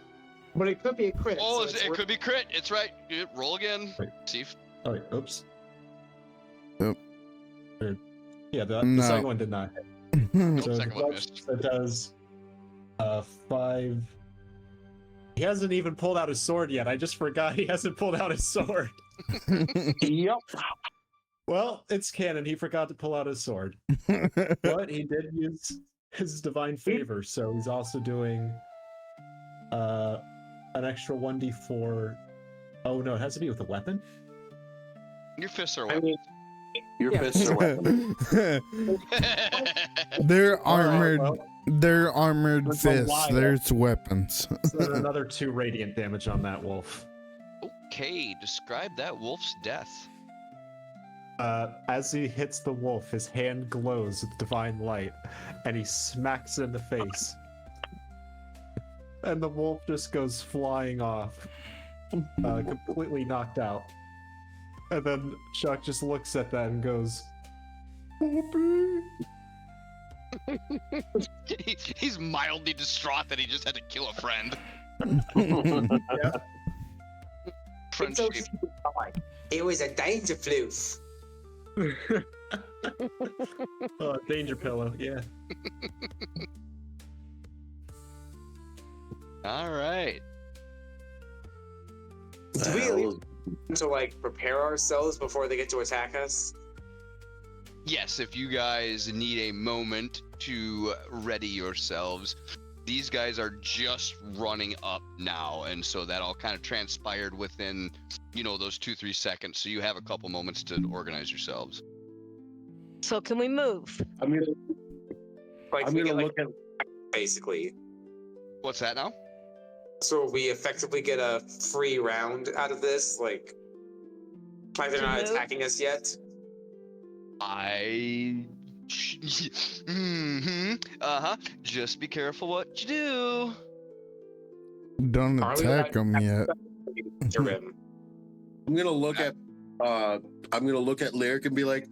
But it could be a crit. Oh, so it could be crit. It's right. Roll again. Wait. See if Oh, wait, oops. Yep. Yeah, the No. second one did not hit. Nope, So second one missed. that does 5. He hasn't even pulled out his sword yet. I just forgot he hasn't pulled out his sword. Yep. Well, it's canon. He forgot to pull out his sword. But he did use his divine favor, so he's also doing an extra 1d4. Oh no, it has to be with a weapon? Your fists are I wet. mean, Your Yeah. fists are weapons. They're All right, armored. well, They're armored That's a fists. lie. There's weapons. so then another 2 radiant damage on that wolf. Okay, describe that wolf's death. As he hits the wolf, his hand glows with divine light, and he smacks it in the face. And the wolf just goes flying off, completely knocked out. And then Chuck just looks at that and goes, "Puppy." He's mildly distraught that he just had to kill a friend. Friendship. It was a danger floof. Oh, danger pillow, yeah. All right. Do we leave to like prepare ourselves before they get to attack us? Yes, if you guys need a moment to ready yourselves, these guys are just running up now, and so that all kind of transpired within, those 2-3 seconds. So you have a couple moments to organize yourselves. So can we move? I'm gonna, Like I'm we gonna get, look at. basically. What's that now? So we effectively get a free round out of this, like they're not Move? attacking us yet. Just be careful what you do. Don't Are we attack allowed them yet. Interim. I'm gonna look at. I'm gonna look at Lyric and be like,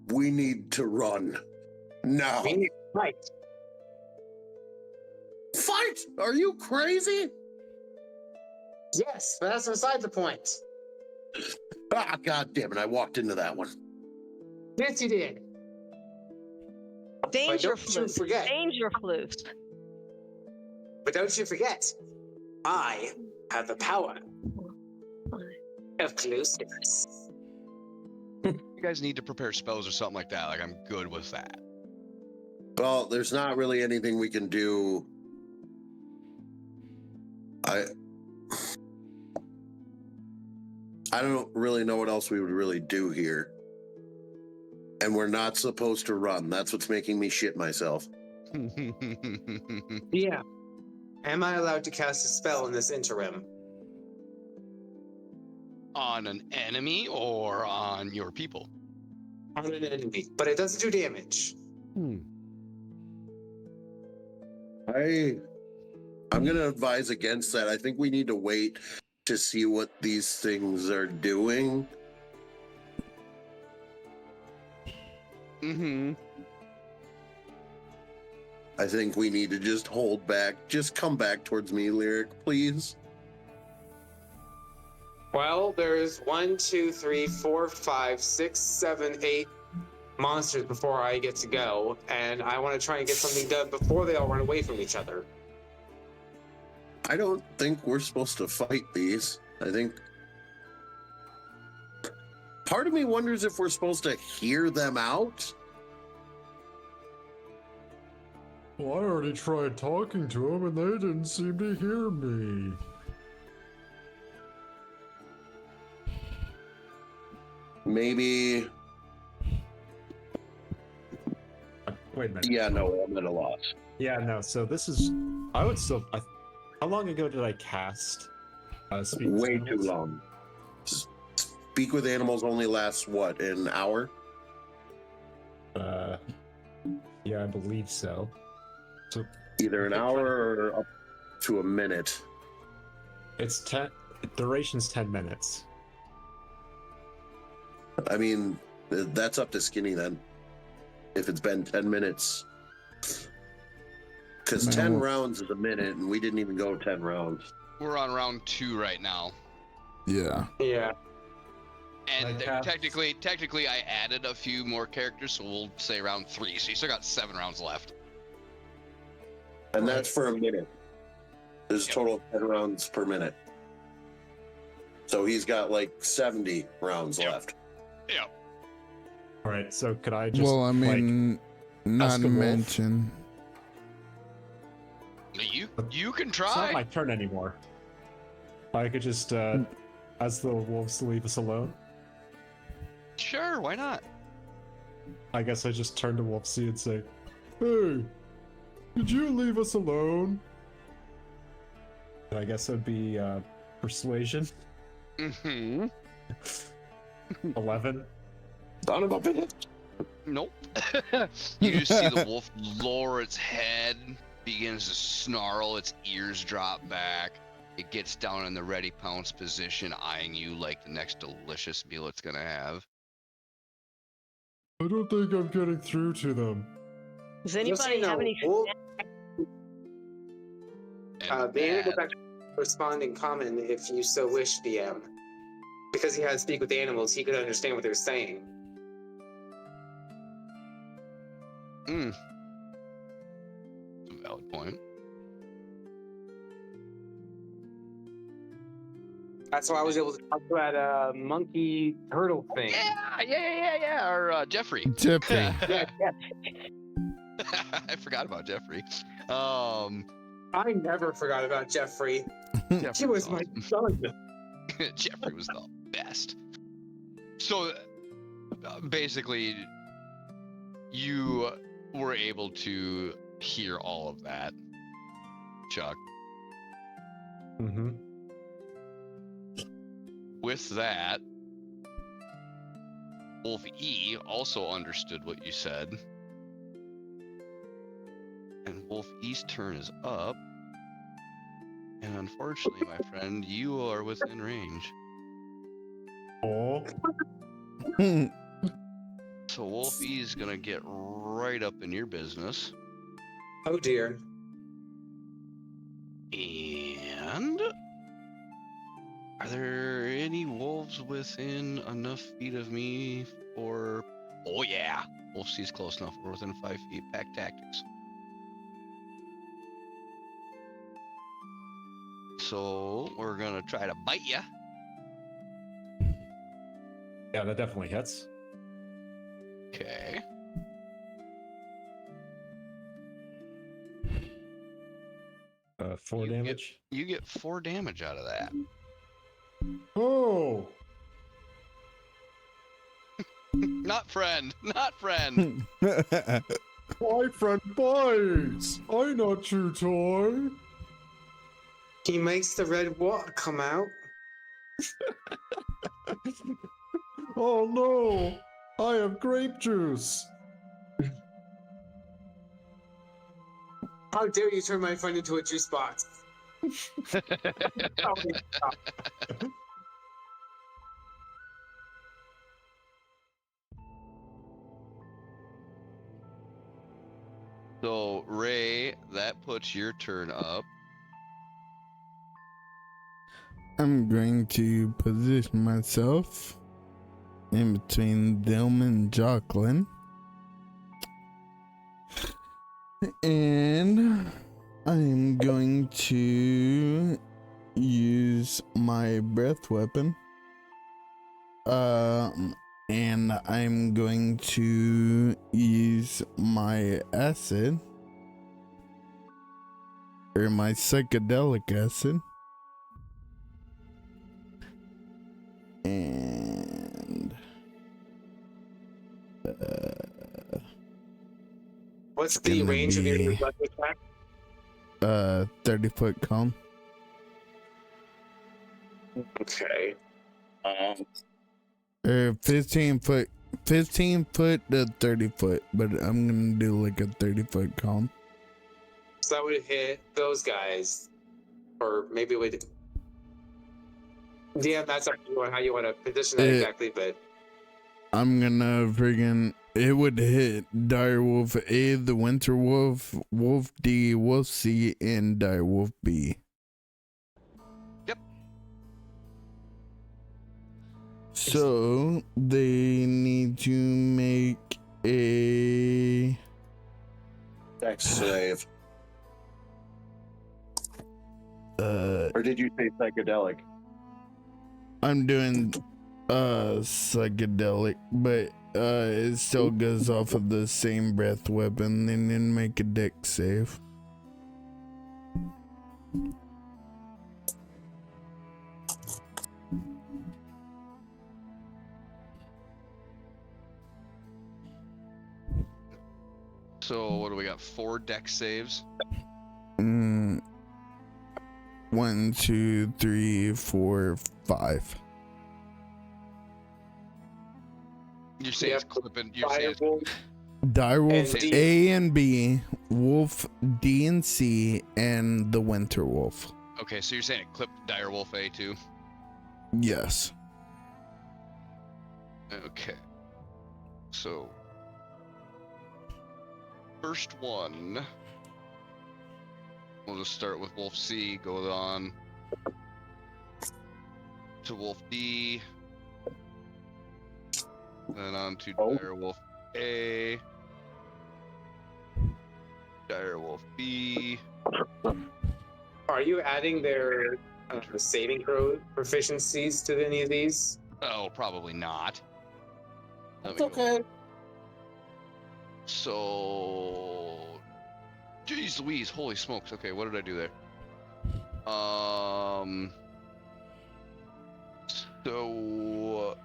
"We need to run now." We need right. Fight? Are you crazy? Yes, but that's beside the point. Ah, God damn it! I walked into that one. Yes, you did. Danger don't you flutes. forget. Danger flutes. But don't you forget, I have the power of closeness. You guys need to prepare spells or something like that. Like, I'm good with that. Well, there's not really anything we can do. I don't really know what else we would really do here. And we're not supposed to run. That's what's making me shit myself. Yeah. Am I allowed to cast a spell in this interim? On an enemy or on your people? On an enemy, but it doesn't do damage. I'm going to advise against that. I think we need to wait to see what these things are doing. I think we need to just hold back. Just come back towards me, Lyric, please. Well, there's 1, 2, 3, 4, 5, 6, 7, 8 monsters before I get to go, and I want to try and get something done before they all run away from each other. I don't think we're supposed to fight these. I think... Part of me wonders if we're supposed to hear them out. Well, I already tried talking to them and they didn't seem to hear me. Maybe... Wait a minute. Yeah, no, I'm at a loss. Yeah, no, so this is... I would still... how long ago did I cast? Speak with Way too Animals? long. Speak with animals only lasts, what, an hour? Yeah, I believe so. So Either an hour or up to a minute. it's 10... Duration's 10 minutes. I mean, that's up to Skinny then. If it's been 10 minutes. Because 10 No. rounds is a minute, and we didn't even go 10 rounds. We're on round 2 right now. Yeah. Yeah. And Like half- technically, I added a few more characters, so we'll say round 3. So you still got 7 rounds left. And that's for a minute. There's a Yep. total of 10 rounds per minute. So he's got like 70 rounds Yep. left. Yeah. All right, so could I just? Well, I mean, not ask to a wolf? mention. You can It's not try. my turn anymore. I could just ask the wolves to leave us alone. Sure, why not? I guess I just turn to Wolfsy and say, "Hey, could you leave us alone?" And I guess it would be persuasion. Mm-hmm. 11. Son of a bitch. Nope. You just see the wolf lower its head, begins to snarl, its ears drop back. It gets down in the ready pounce position, eyeing you like the next delicious meal it's gonna have. I don't think I'm getting through to them. Does Just so anybody you know, have any? wolf, And the animal that- back respond in common if you so wish, DM. Because he had to speak with the animals, he could understand what they're saying. Mm. That's a valid point. That's why I was able to talk to that monkey turtle thing. Yeah. Or Jeffrey. Jeffrey. Yeah, yeah. I forgot about Jeffrey. I never forgot about Jeffrey. Jeffrey He was my awesome. son. Jeffrey was the best. So basically, you were able to hear all of that, Chuck. Mm-hmm. With that, Wolf E also understood what you said. And Wolf E's turn is up. And unfortunately, my friend, you are within range. Oh. So Wolf E is gonna get right up in your business. Oh dear. And are there any wolves within enough feet of me for... Oh yeah, Wolf C's close enough. We're within 5 feet. Pack tactics. So we're gonna try to bite ya. Yeah, that definitely hits. Okay. Four You get- damage. You get 4 damage out of that. Oh, Not friend. Not friend. my friend bites. I not your toy. He makes the red water come out. Oh no, I have grape juice. How dare you turn my friend into a juice box? Oh, So Ray, that puts your turn up. I'm going to position myself in between them and Jocelyn. And I'm going to use my breath weapon. And I'm going to use my acid. Or my psychedelic acid. And what's the gonna range of your be- reflex attack? 30-foot cone. Okay. Or 15 foot to 30 foot, but I'm gonna do like a 30-foot cone. So that would hit those guys. Or maybe it would. Yeah, that's up to you on how you want to position that exactly, but I'm gonna friggin' it would hit Direwolf A, the Winter Wolf, Wolf D, Wolf C, and Direwolf B. So they need to make a Dex save. uh Or did you say psychedelic? I'm doing psychedelic, but it still goes off of the same breath weapon and then make a dex save. So what do we got? 4 dex saves. 1, 2, 3, 4, 5. You're saying it's Yep. clipping. You're saying it's, Firewolf Direwolf And D. A and B, Wolf D and C, and the Winter Wolf. okay. So you're saying it clipped Direwolf A too? Yes. Okay. So first one, we'll just start with Wolf C. Go on to Wolf D. Then on to Oh. Direwolf A. Direwolf B. Are you adding their saving throw proficiencies to any of these? Oh, probably not. Let That's me go. okay. So, jeez Louise, holy smokes. Okay, what did I do there? So,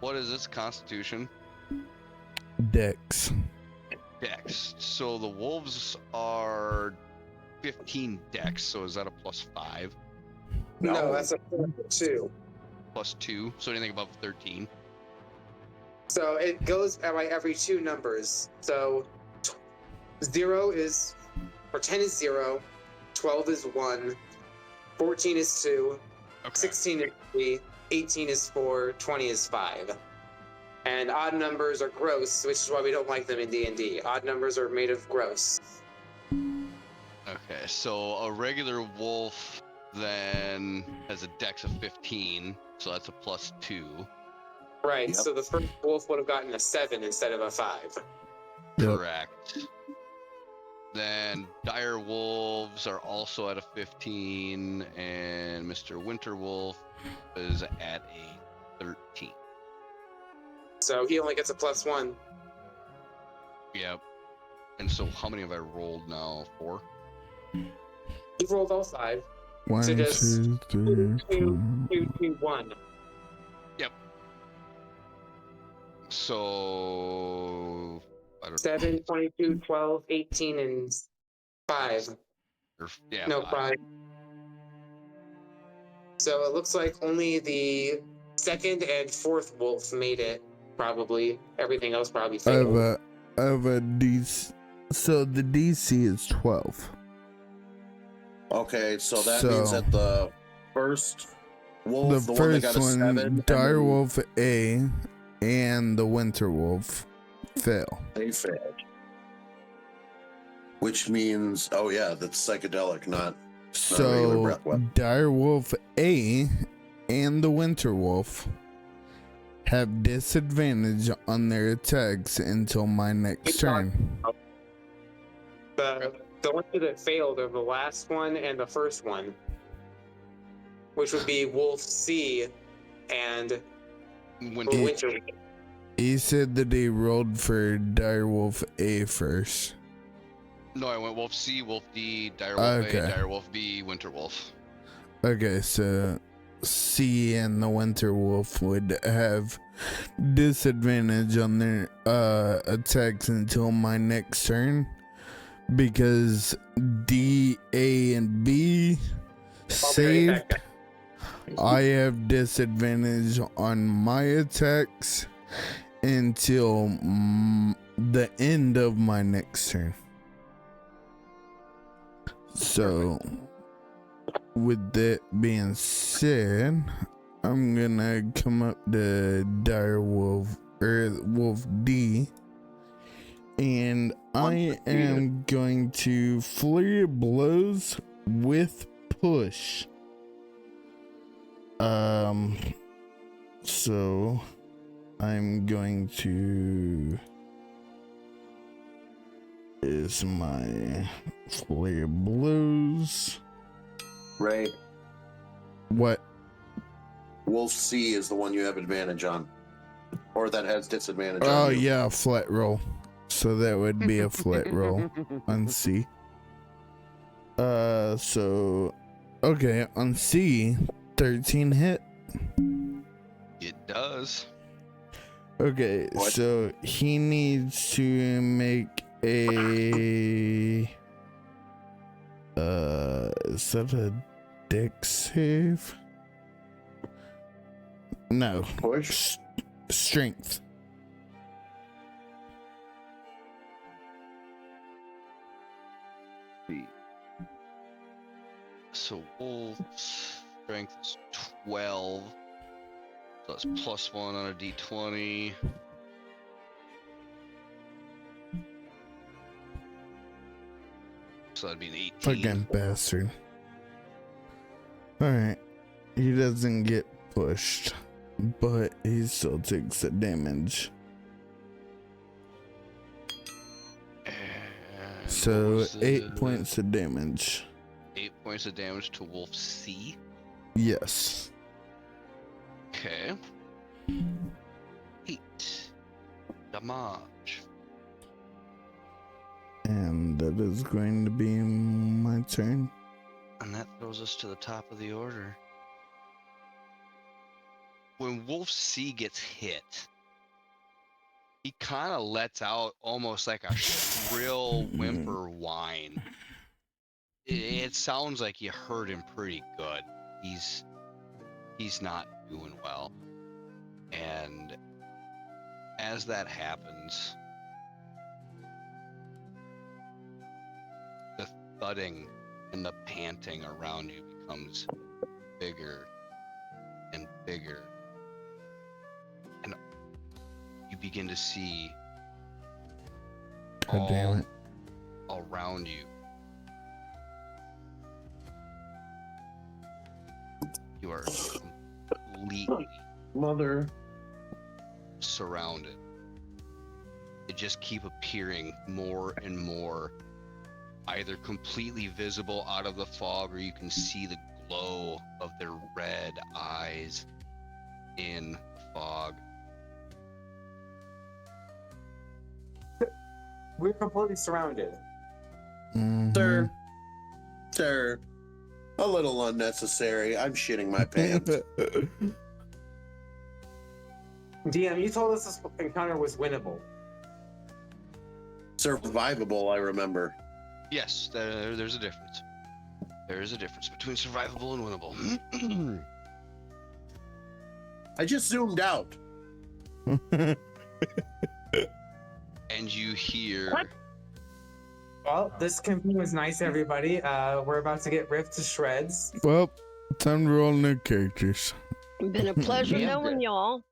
what is this Constitution? Dex. Dex. So the wolves are 15 Dex. So is that a +5? No, that's a 2. +2. So anything above 13? So it goes by every 2 numbers. So 0 is, or 10 is 0, 12 is 1, 14 is 2, Okay. 16 is 3, 18 is 4, 20 is 5. And odd numbers are gross, which is why we don't like them in D&D. Odd numbers are made of gross. Okay. So a regular wolf then has a Dex of 15. So that's a +2. Right, Yep. so the first wolf would have gotten a 7 instead of a 5. Yep. Correct. Then dire wolves are also at a 15, and Mr. Winterwolf is at a 13. So he only gets a +1. Yep. And so how many have I rolled now? 4? He rolled all 5. 1, So just 2, 3, 2, 2, 4. 2, 1. So I don't 7, 22, 12, 18, and 5. know. Yeah, No, 5. 5. So it looks like only the second and fourth wolf made it, probably. Everything else probably I have failed. a DC. So the DC is 12. Okay, so that means that the first wolf, The the one that first got a one, 7, and then Direwolf A and the Winter Wolf fail. they failed. Which means, oh yeah, that's psychedelic, not regular So breath weapon. Direwolf A and the Winter Wolf have disadvantage on their attacks until my next turn. The ones that failed are the last one and the first one, which would be Wolf C and Winter. Winter. He said that he rolled for Direwolf A first. No, I went Wolf C, Wolf D, Direwolf Okay. A, Direwolf B, Winterwolf. Okay, so C and the Winter Wolf would have disadvantage on their attacks until my next turn because D, A, and B saved. I have disadvantage on my attacks until the end of my next turn. So, with that being said, I'm gonna come up to Direwolf or Wolf D, and I am going to flurry of blows with push. So I'm going to is my flare blows. Ray, What? Wolf C is the one you have advantage on. Or that has disadvantage Oh on you. yeah, flat roll. So that would be a flat roll on C. So okay, on C, 13 hit. It does. Okay, What? so he needs to make a is that a dex save? No. Push. Strength. So Wolf's strength is 12. So that's +1 on a d20. So that'd be an 18. Fucking bastard. Alright. He doesn't get pushed, but he still takes the damage. And what So was 8 the- points of damage. 8 points of damage to Wolf C. Yes. Okay. 8 damage. And that is going to be my turn. And that throws us to the top of the order. When Wolf C gets hit, he kind of lets out almost like a shrill whimper whine. It sounds like you hurt him pretty good. He's not doing well. And as that happens, the thudding and the panting around you becomes bigger and bigger. And you begin to see God damn it. all around you. You are completely Mother. surrounded. They just keep appearing more and more, either completely visible out of the fog, or you can see the glow of their red eyes in the fog. We're completely surrounded. Mhm. Sir. A little unnecessary. I'm shitting my pants. DM, you told us this encounter was winnable. Survivable, I remember. Yes, there's a difference. There is a difference between survivable and winnable. I just zoomed out. And you hear... What? Well, this campaign was nice, everybody. We're about to get ripped to shreds. Well, time to roll new characters. Been a pleasure Yeah. knowing y'all.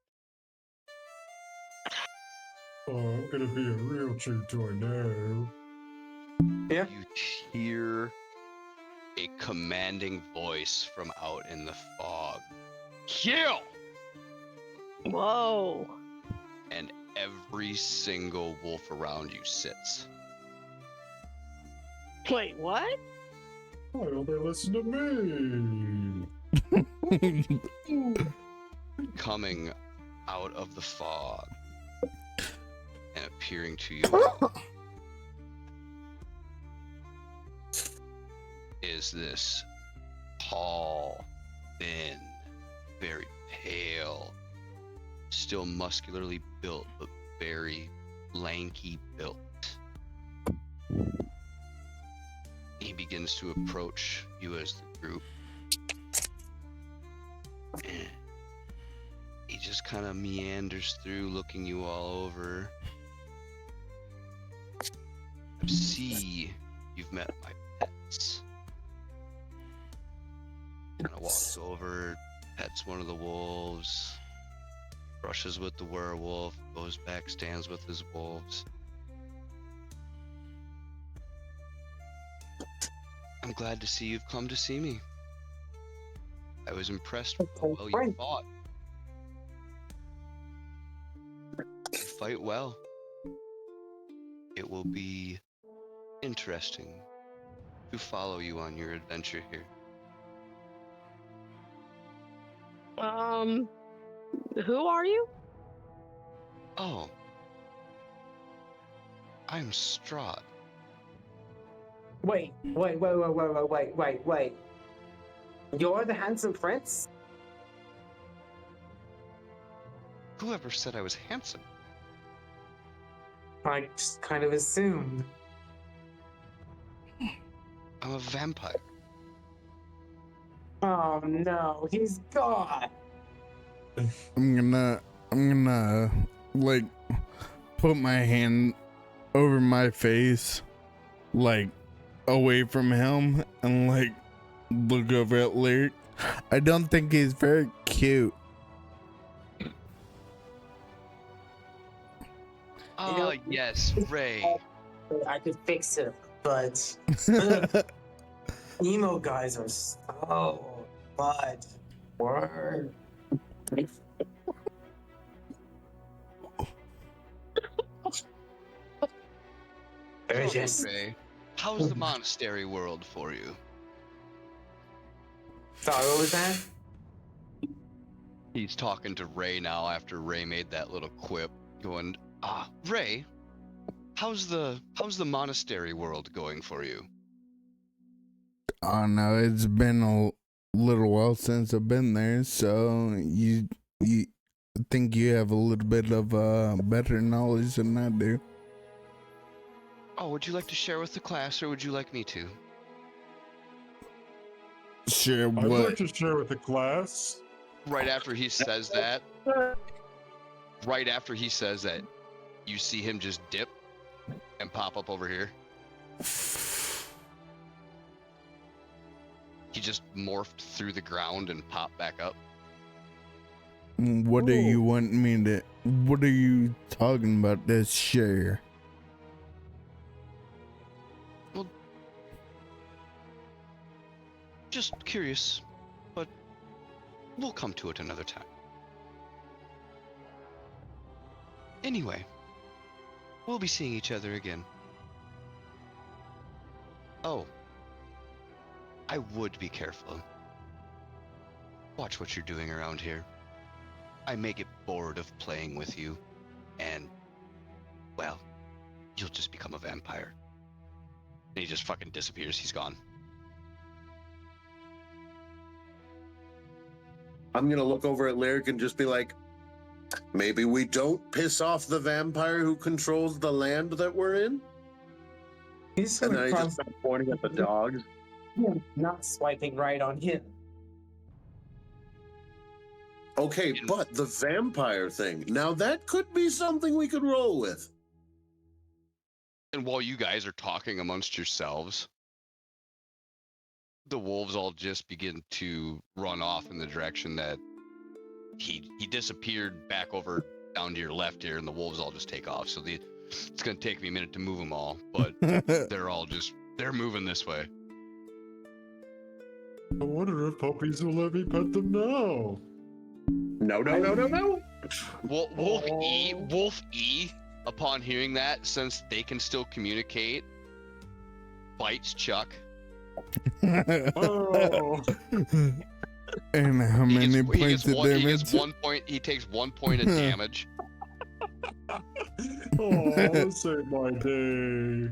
Oh, I'm gonna be a real true toy now. Yeah. You hear a commanding voice from out in the fog. Kill! Whoa. And every single wolf around you sits. Wait, what? Why don't they listen to me? Coming out of the fog and appearing to you is this tall, thin, very pale, still muscularly built, but very lanky built. He begins to approach you as the group. And he just kind of meanders through, looking you all over. I see you've met my pets. Kind of walks over, pets one of the wolves, brushes with the werewolf, goes back, stands with his wolves. I'm glad to see you've come to see me. I was impressed with how well you fought. fight well. It will be interesting to follow you on your adventure here. Who are you? Oh, I'm Strahd. Wait. You're the handsome prince? Whoever said I was handsome? I just kind of assumed. I'm a vampire. Oh no, he's gone. I'm gonna like put my hand over my face, like away from him, and like look over at Lyric. I don't think he's very cute. Ah, yes, Ray. I could fix him, but emo guys are so much worse. They're just Ray, how's the monastery world for you? sorry, what was that? He's talking to Ray now after Ray made that little quip, going, Ray, how's the monastery world going for you? Oh no, it's been a little while since I've been there, so you think you have a little bit of better knowledge than I do. Oh, would you like to share with the class, or would you like me to? Sure, I'd what? like to share with the class. Right after he says that, you see him just dip and pop up over here. He just morphed through the ground and popped back up. What are you wanting me to? What are you talking about? This share? Just curious, but we'll come to it another time. Anyway, we'll be seeing each other again. Oh, I would be careful. Watch what you're doing around here. I may get bored of playing with you, and, well, you'll just become a vampire. And he just fucking disappears. He's gone. I'm gonna look over at Lyric and just be like, maybe we don't piss off the vampire who controls the land that we're in? He's And then I just start pointing at the dogs. not swiping right on him. Okay, but the vampire thing, now that could be something we could roll with. And while you guys are talking amongst yourselves, the wolves all just begin to run off in the direction that he disappeared back over down to your left here, and the wolves all just take off. So it's going to take me a minute to move them all, but they're moving this way. I wonder if puppies will let me pet them now. No. Wolf E, upon hearing that, since they can still communicate, bites Chuck. Oh, And how many points of damage? He takes 1 point of damage. oh, save my day.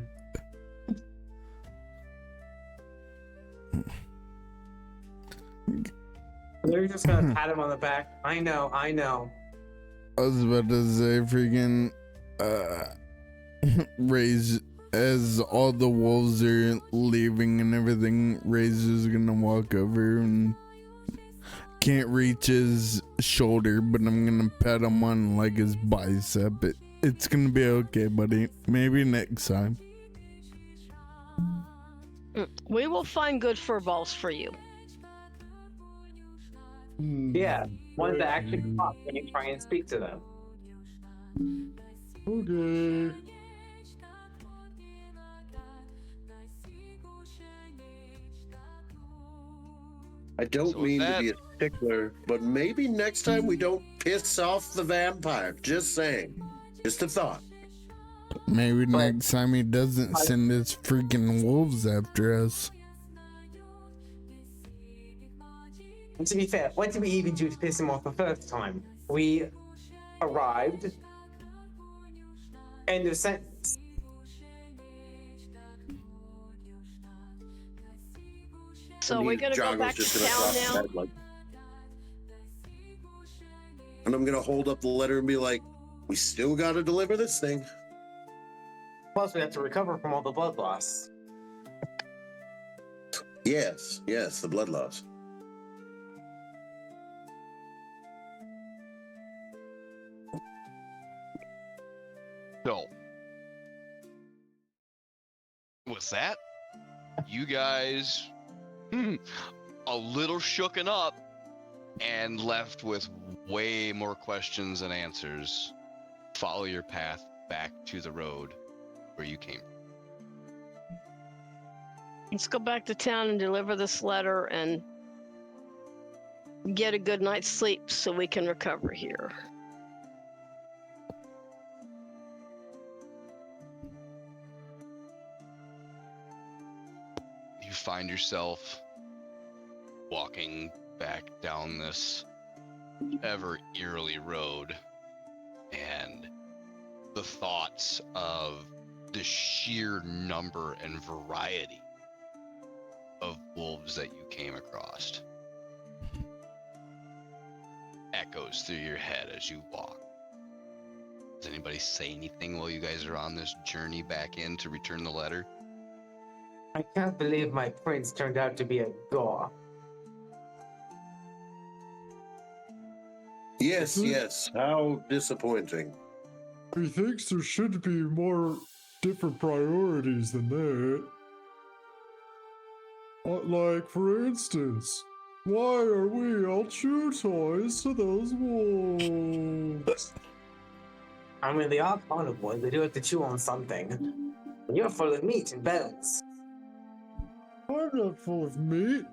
They're just gonna pat him on the back. I know. I was about to say freaking Ray's, as all the wolves are leaving and everything, Ray's is gonna walk over and can't reach his shoulder, but I'm gonna pat him on like his bicep. It's gonna be okay, buddy. Maybe next time. We will find good fur balls for you. Yeah, ones that actually pop when you try and speak to them. Okay. I don't mean to be a stickler, but maybe next time we don't piss off the vampire. Just saying. Just a thought. Maybe But- next time he doesn't send his freaking wolves after us. And to be fair, what did we even do to piss him off the first time? We arrived. End of sentence. So And we're he- gonna go Joggo's back to just gonna town drop now. the head, like- and I'm gonna hold up the letter and be like, "We still gotta deliver this thing." Plus, we have to recover from all the blood loss. Yes, the blood loss. So, with that, you guys a little shooken up and left with way more questions than answers. Follow your path back to the road where you came. Let's go back to town and deliver this letter and get a good night's sleep so we can recover here. You find yourself walking back down this ever eerily road, and the thoughts of the sheer number and variety of wolves that you came across echoes through your head as you walk. Does anybody say anything while you guys are on this journey back in to return the letter? I can't believe my prince turned out to be a Gaw. Yes. How disappointing. He thinks there should be more different priorities than that. Like, for instance, why are we all chew toys to those wolves? I mean, they are carnivores. They do have to chew on something. And you're full of meat and bones. I'm not full of meat.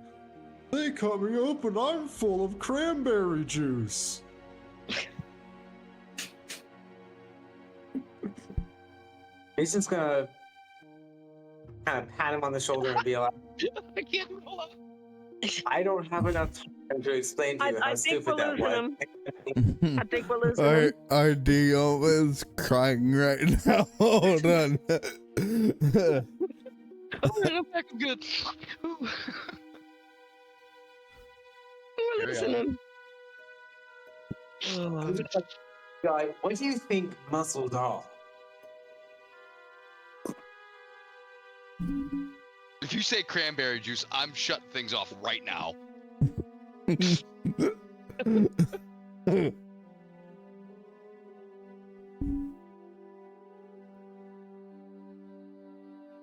They cut me open. I'm full of cranberry juice. He's just gonna kind of pat him on the shoulder and be like, I can't roll up. I don't have enough time to explain to you I how think stupid we're that losing was. I think we're losing him. Our Dio is crying right now. Hold on. Alright, I'm back. I'm good. Ooh. We're losing him. I'm just like, guy, what do you think muscles are? If you say cranberry juice, I'm shutting things off right now.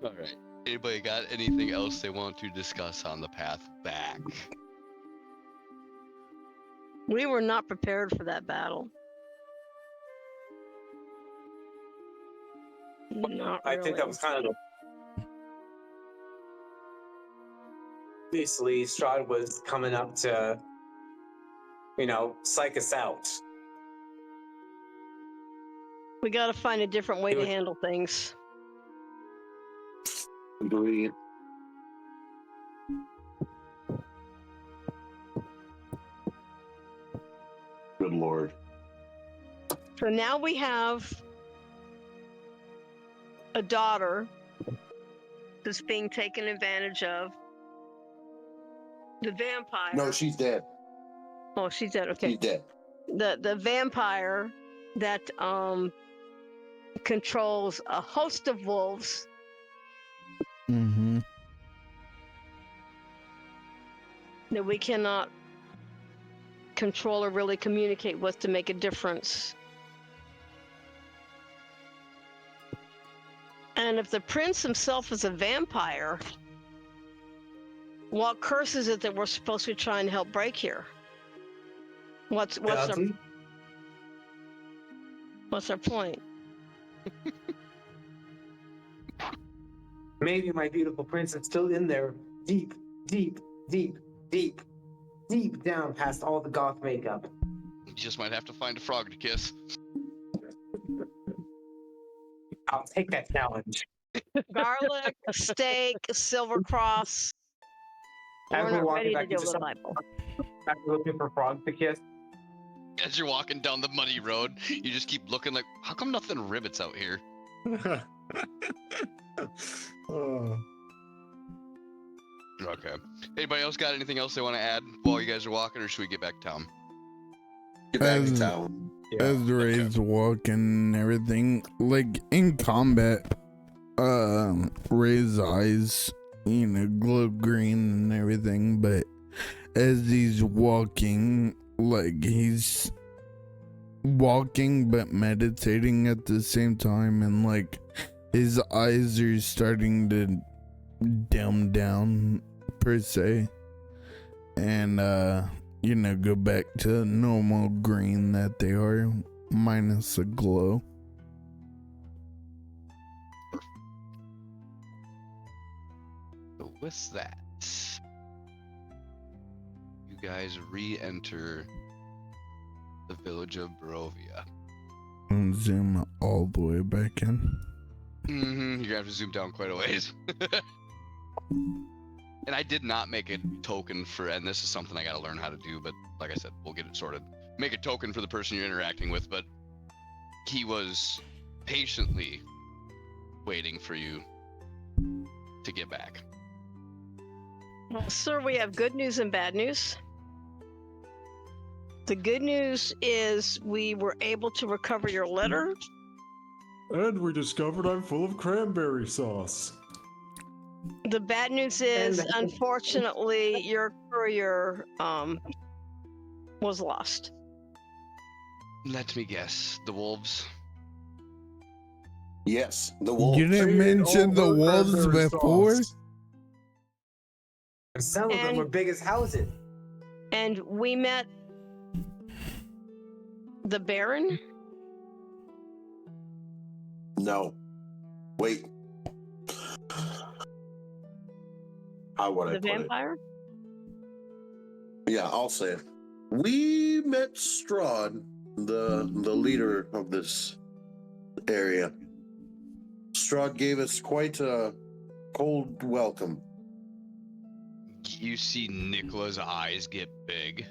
All right. Anybody got anything else they want to discuss on the path back? We were not prepared for that battle. Not I think really. that was kind of obviously Strahd was coming up to, psych us out. We got to find a different way to handle things. Agreed. Good lord. So now we have a daughter that's being taken advantage of. The vampire. No, she's dead. Oh, she's dead. Okay. She's dead. The vampire that controls a host of wolves. Mm-hmm. That we cannot control or really communicate with to make a difference. And if the prince himself is a vampire, what curse is it that we're supposed to try and help break here? What's our point? Maybe my beautiful prince is still in there, deep, deep, deep, deep, deep down past all the goth makeup. You just might have to find a frog to kiss. I'll take that challenge. Garlic, steak, silver cross. As We're we're not walking ready to back deal into with the some, Bible. back looking for frogs to kiss. As you're walking down the muddy road, you just keep looking like, how come nothing rivets out here? Oh. Okay. Anybody else got anything else they want to add while you guys are walking, or should we get back to town? Get back to As- town. As Ray's walking and everything, like in combat, Ray's eyes, glow green and everything, but as he's walking, like he's walking but meditating at the same time, and like his eyes are starting to dim down per se, and go back to normal green that they are, minus a glow. So with that, you guys re-enter the village of Barovia. And zoom all the way back in. You're gonna have to zoom down quite a ways. And I did not make a token for, and this is something I gotta learn how to do, but like I said, we'll get it sorted. Make a token for the person you're interacting with, but he was patiently waiting for you to get back. Well, sir, we have good news and bad news. The good news is we were able to recover your letter. And we discovered I'm full of cranberry sauce. The bad news is, And- unfortunately, your courier was lost. Let me guess, the wolves? Yes, the wolves. You didn't mention the Over wolves cranberry before? sauce. And some of them And- were big as houses. And we met the Baron. No. Wait. How would I The put vampire? it? Yeah, I'll say it. We met Strahd, the leader of this area. Strahd gave us quite a cold welcome. You see Nicola's eyes get big.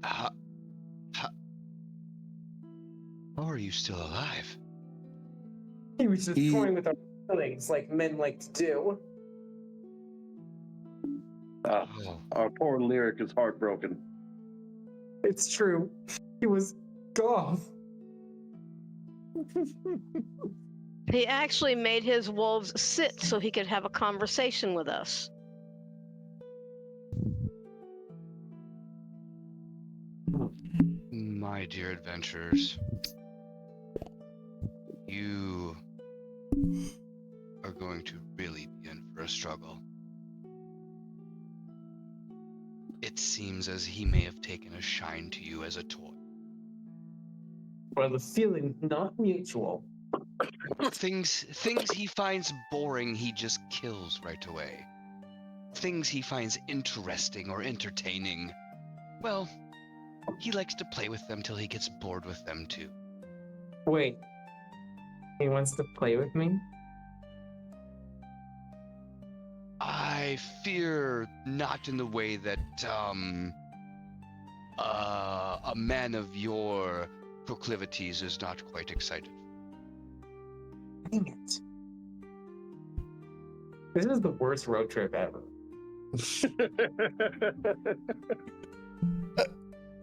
How are you still alive? He was just He- toying with our feelings like men like to do. Oh, Our poor lyric is heartbroken. It's true. He was goth. He actually made his wolves sit so he could have a conversation with us. my dear adventurers. You are going to really be in for a struggle. It seems as he may have taken a shine to you as a toy. Well, the feeling not mutual. Things he finds boring, he just kills right away. Things he finds interesting or entertaining, well, he likes to play with them till he gets bored with them too. Wait. He wants to play with me? I fear not in the way that a man of your proclivities is not quite excited. Dang it. This is the worst road trip ever.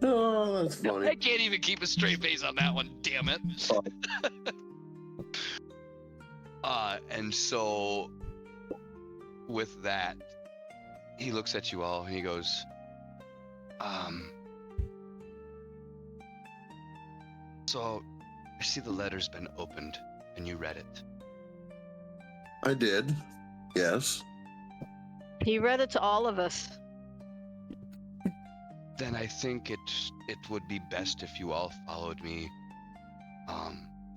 Oh, that's I funny. can't even keep a straight face on that one, damn it. And so with that, he looks at you all and he goes, so I see the letter's been opened and you read it. I did. Yes. He read it to all of us. Then I think it would be best if you all followed me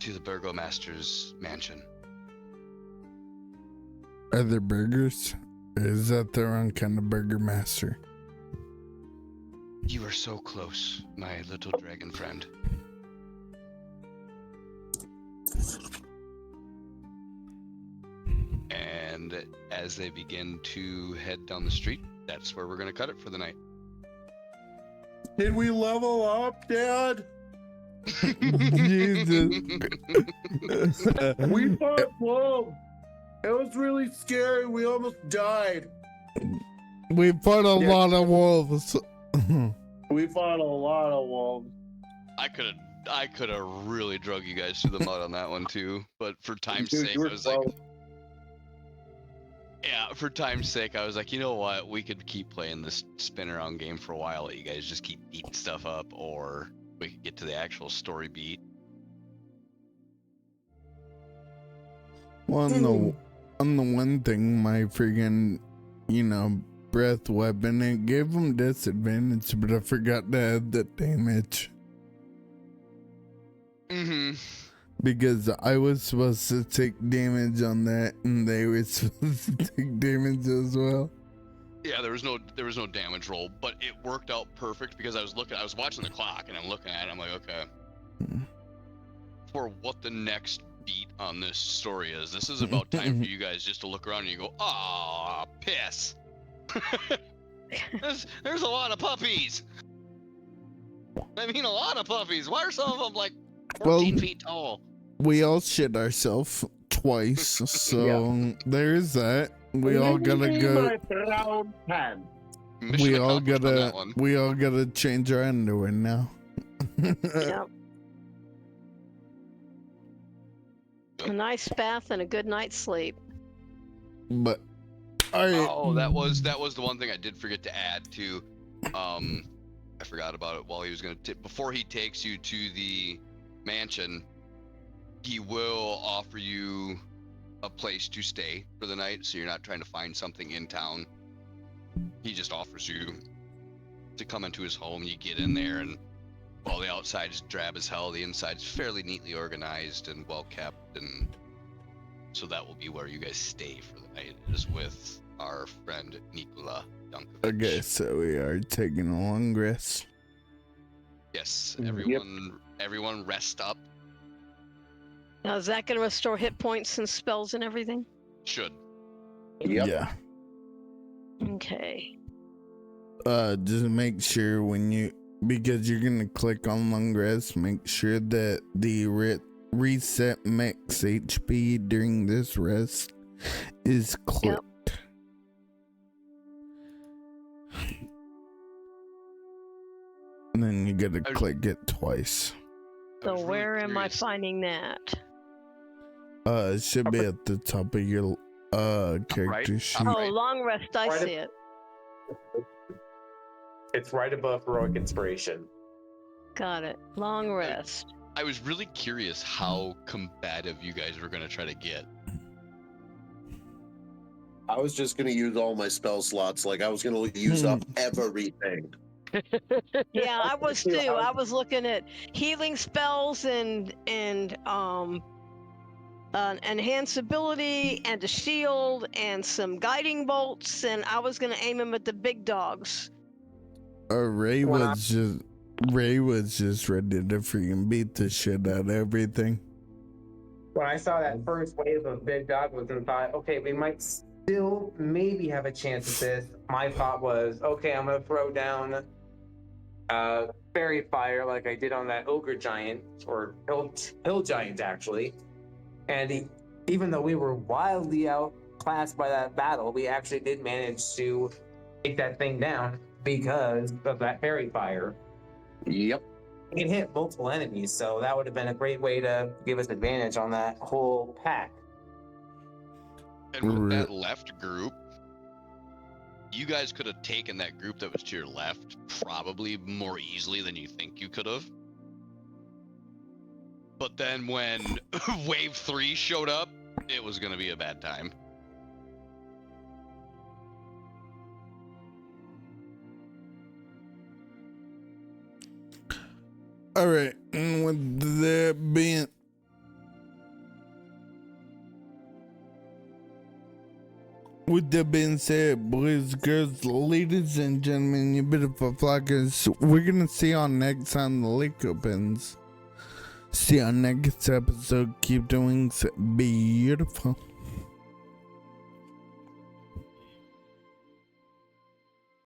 to the burgomaster's mansion. Are there burgers? Or is that the wrong kind of burger master? You are so close, my little dragon friend. And as they begin to head down the street, that's where we're going to cut it for the night. Did we level up, Dad? Jesus. We fought wolves. It was really scary. We almost died. We fought a Yeah. lot of wolves. We fought a lot of wolves. I could have really drug you guys through the mud on that one too, but for time's Dude, sake, you were I was like, close. yeah, for time's sake, I was like, you know what? We could keep playing this spin around game for a while. Let you guys just keep beating stuff up, or we could get to the actual story beat. Well, on the one thing, my friggin', breath weapon, it gave him disadvantage, but I forgot to add the damage. Mm-hmm. Because I was supposed to take damage on that, and they were supposed to take damage as well. Yeah, there was no damage roll, but it worked out perfect because I was watching the clock and I'm looking at it. I'm like, okay, for what the next beat on this story is, this is about time for you guys just to look around and you go, ah, piss. there's a lot of puppies. I mean, a lot of puppies. Why are some of them like 14 feet tall? We all shit ourselves twice, so there's that. We all gotta go. Mission accomplished on that one. We all gotta change our underwear now. Yep. A nice bath and a good night's sleep. But all right. Oh, that was the one thing I did forget to add to. I forgot about it while he was gonna before he takes you to the mansion. He will offer you a place to stay for the night, so you're not trying to find something in town. He just offers you to come into his home. You get in there, and while the outside is drab as hell, the inside is fairly neatly organized and well kept, and so that will be where you guys stay for the night, is with our friend Nikola Dunkovich. Okay, so we are taking a long rest. Yes, Yep. everyone rest up. Now, is that going to restore hit points and spells and everything? Should. Yep. Yeah. Okay. Just make sure because you're gonna click on long rest, make sure that the reset max HP during this rest is clicked. And then you gotta click it twice. So where am I finding that? It should be at the top of your character right. sheet. Oh, Right. long rest. I Right see it. It's right above heroic inspiration. Got it. Long rest. I was really curious how combative you guys were gonna try to get. I was just gonna use all my spell slots. Like I was gonna use up everything. Yeah, I was too. I was looking at healing spells and enhance ability and a shield and some guiding bolts, and I was gonna aim them at the big dogs. Ray was just ready to freaking beat the shit out of everything. When I saw that first wave of big dogwoods and thought, okay, we might still maybe have a chance at this, my thought was, okay, I'm gonna throw down fairy fire like I did on that ogre giant, or hill giant actually. And even though we were wildly outclassed by that battle, we actually did manage to take that thing down because of that fairy fire. Yep. We can hit multiple enemies, so that would have been a great way to give us advantage on that whole pack. And with that left group, you guys could have taken that group that was to your left probably more easily than you think you could have. But then when Wave 3 showed up, it was going to be a bad time. All right, and with that being, With that being said, boys, girls, ladies, and gentlemen, you beautiful flockers, we're gonna see you on next time the lake opens. See you on next episode. Keep doing so beautiful.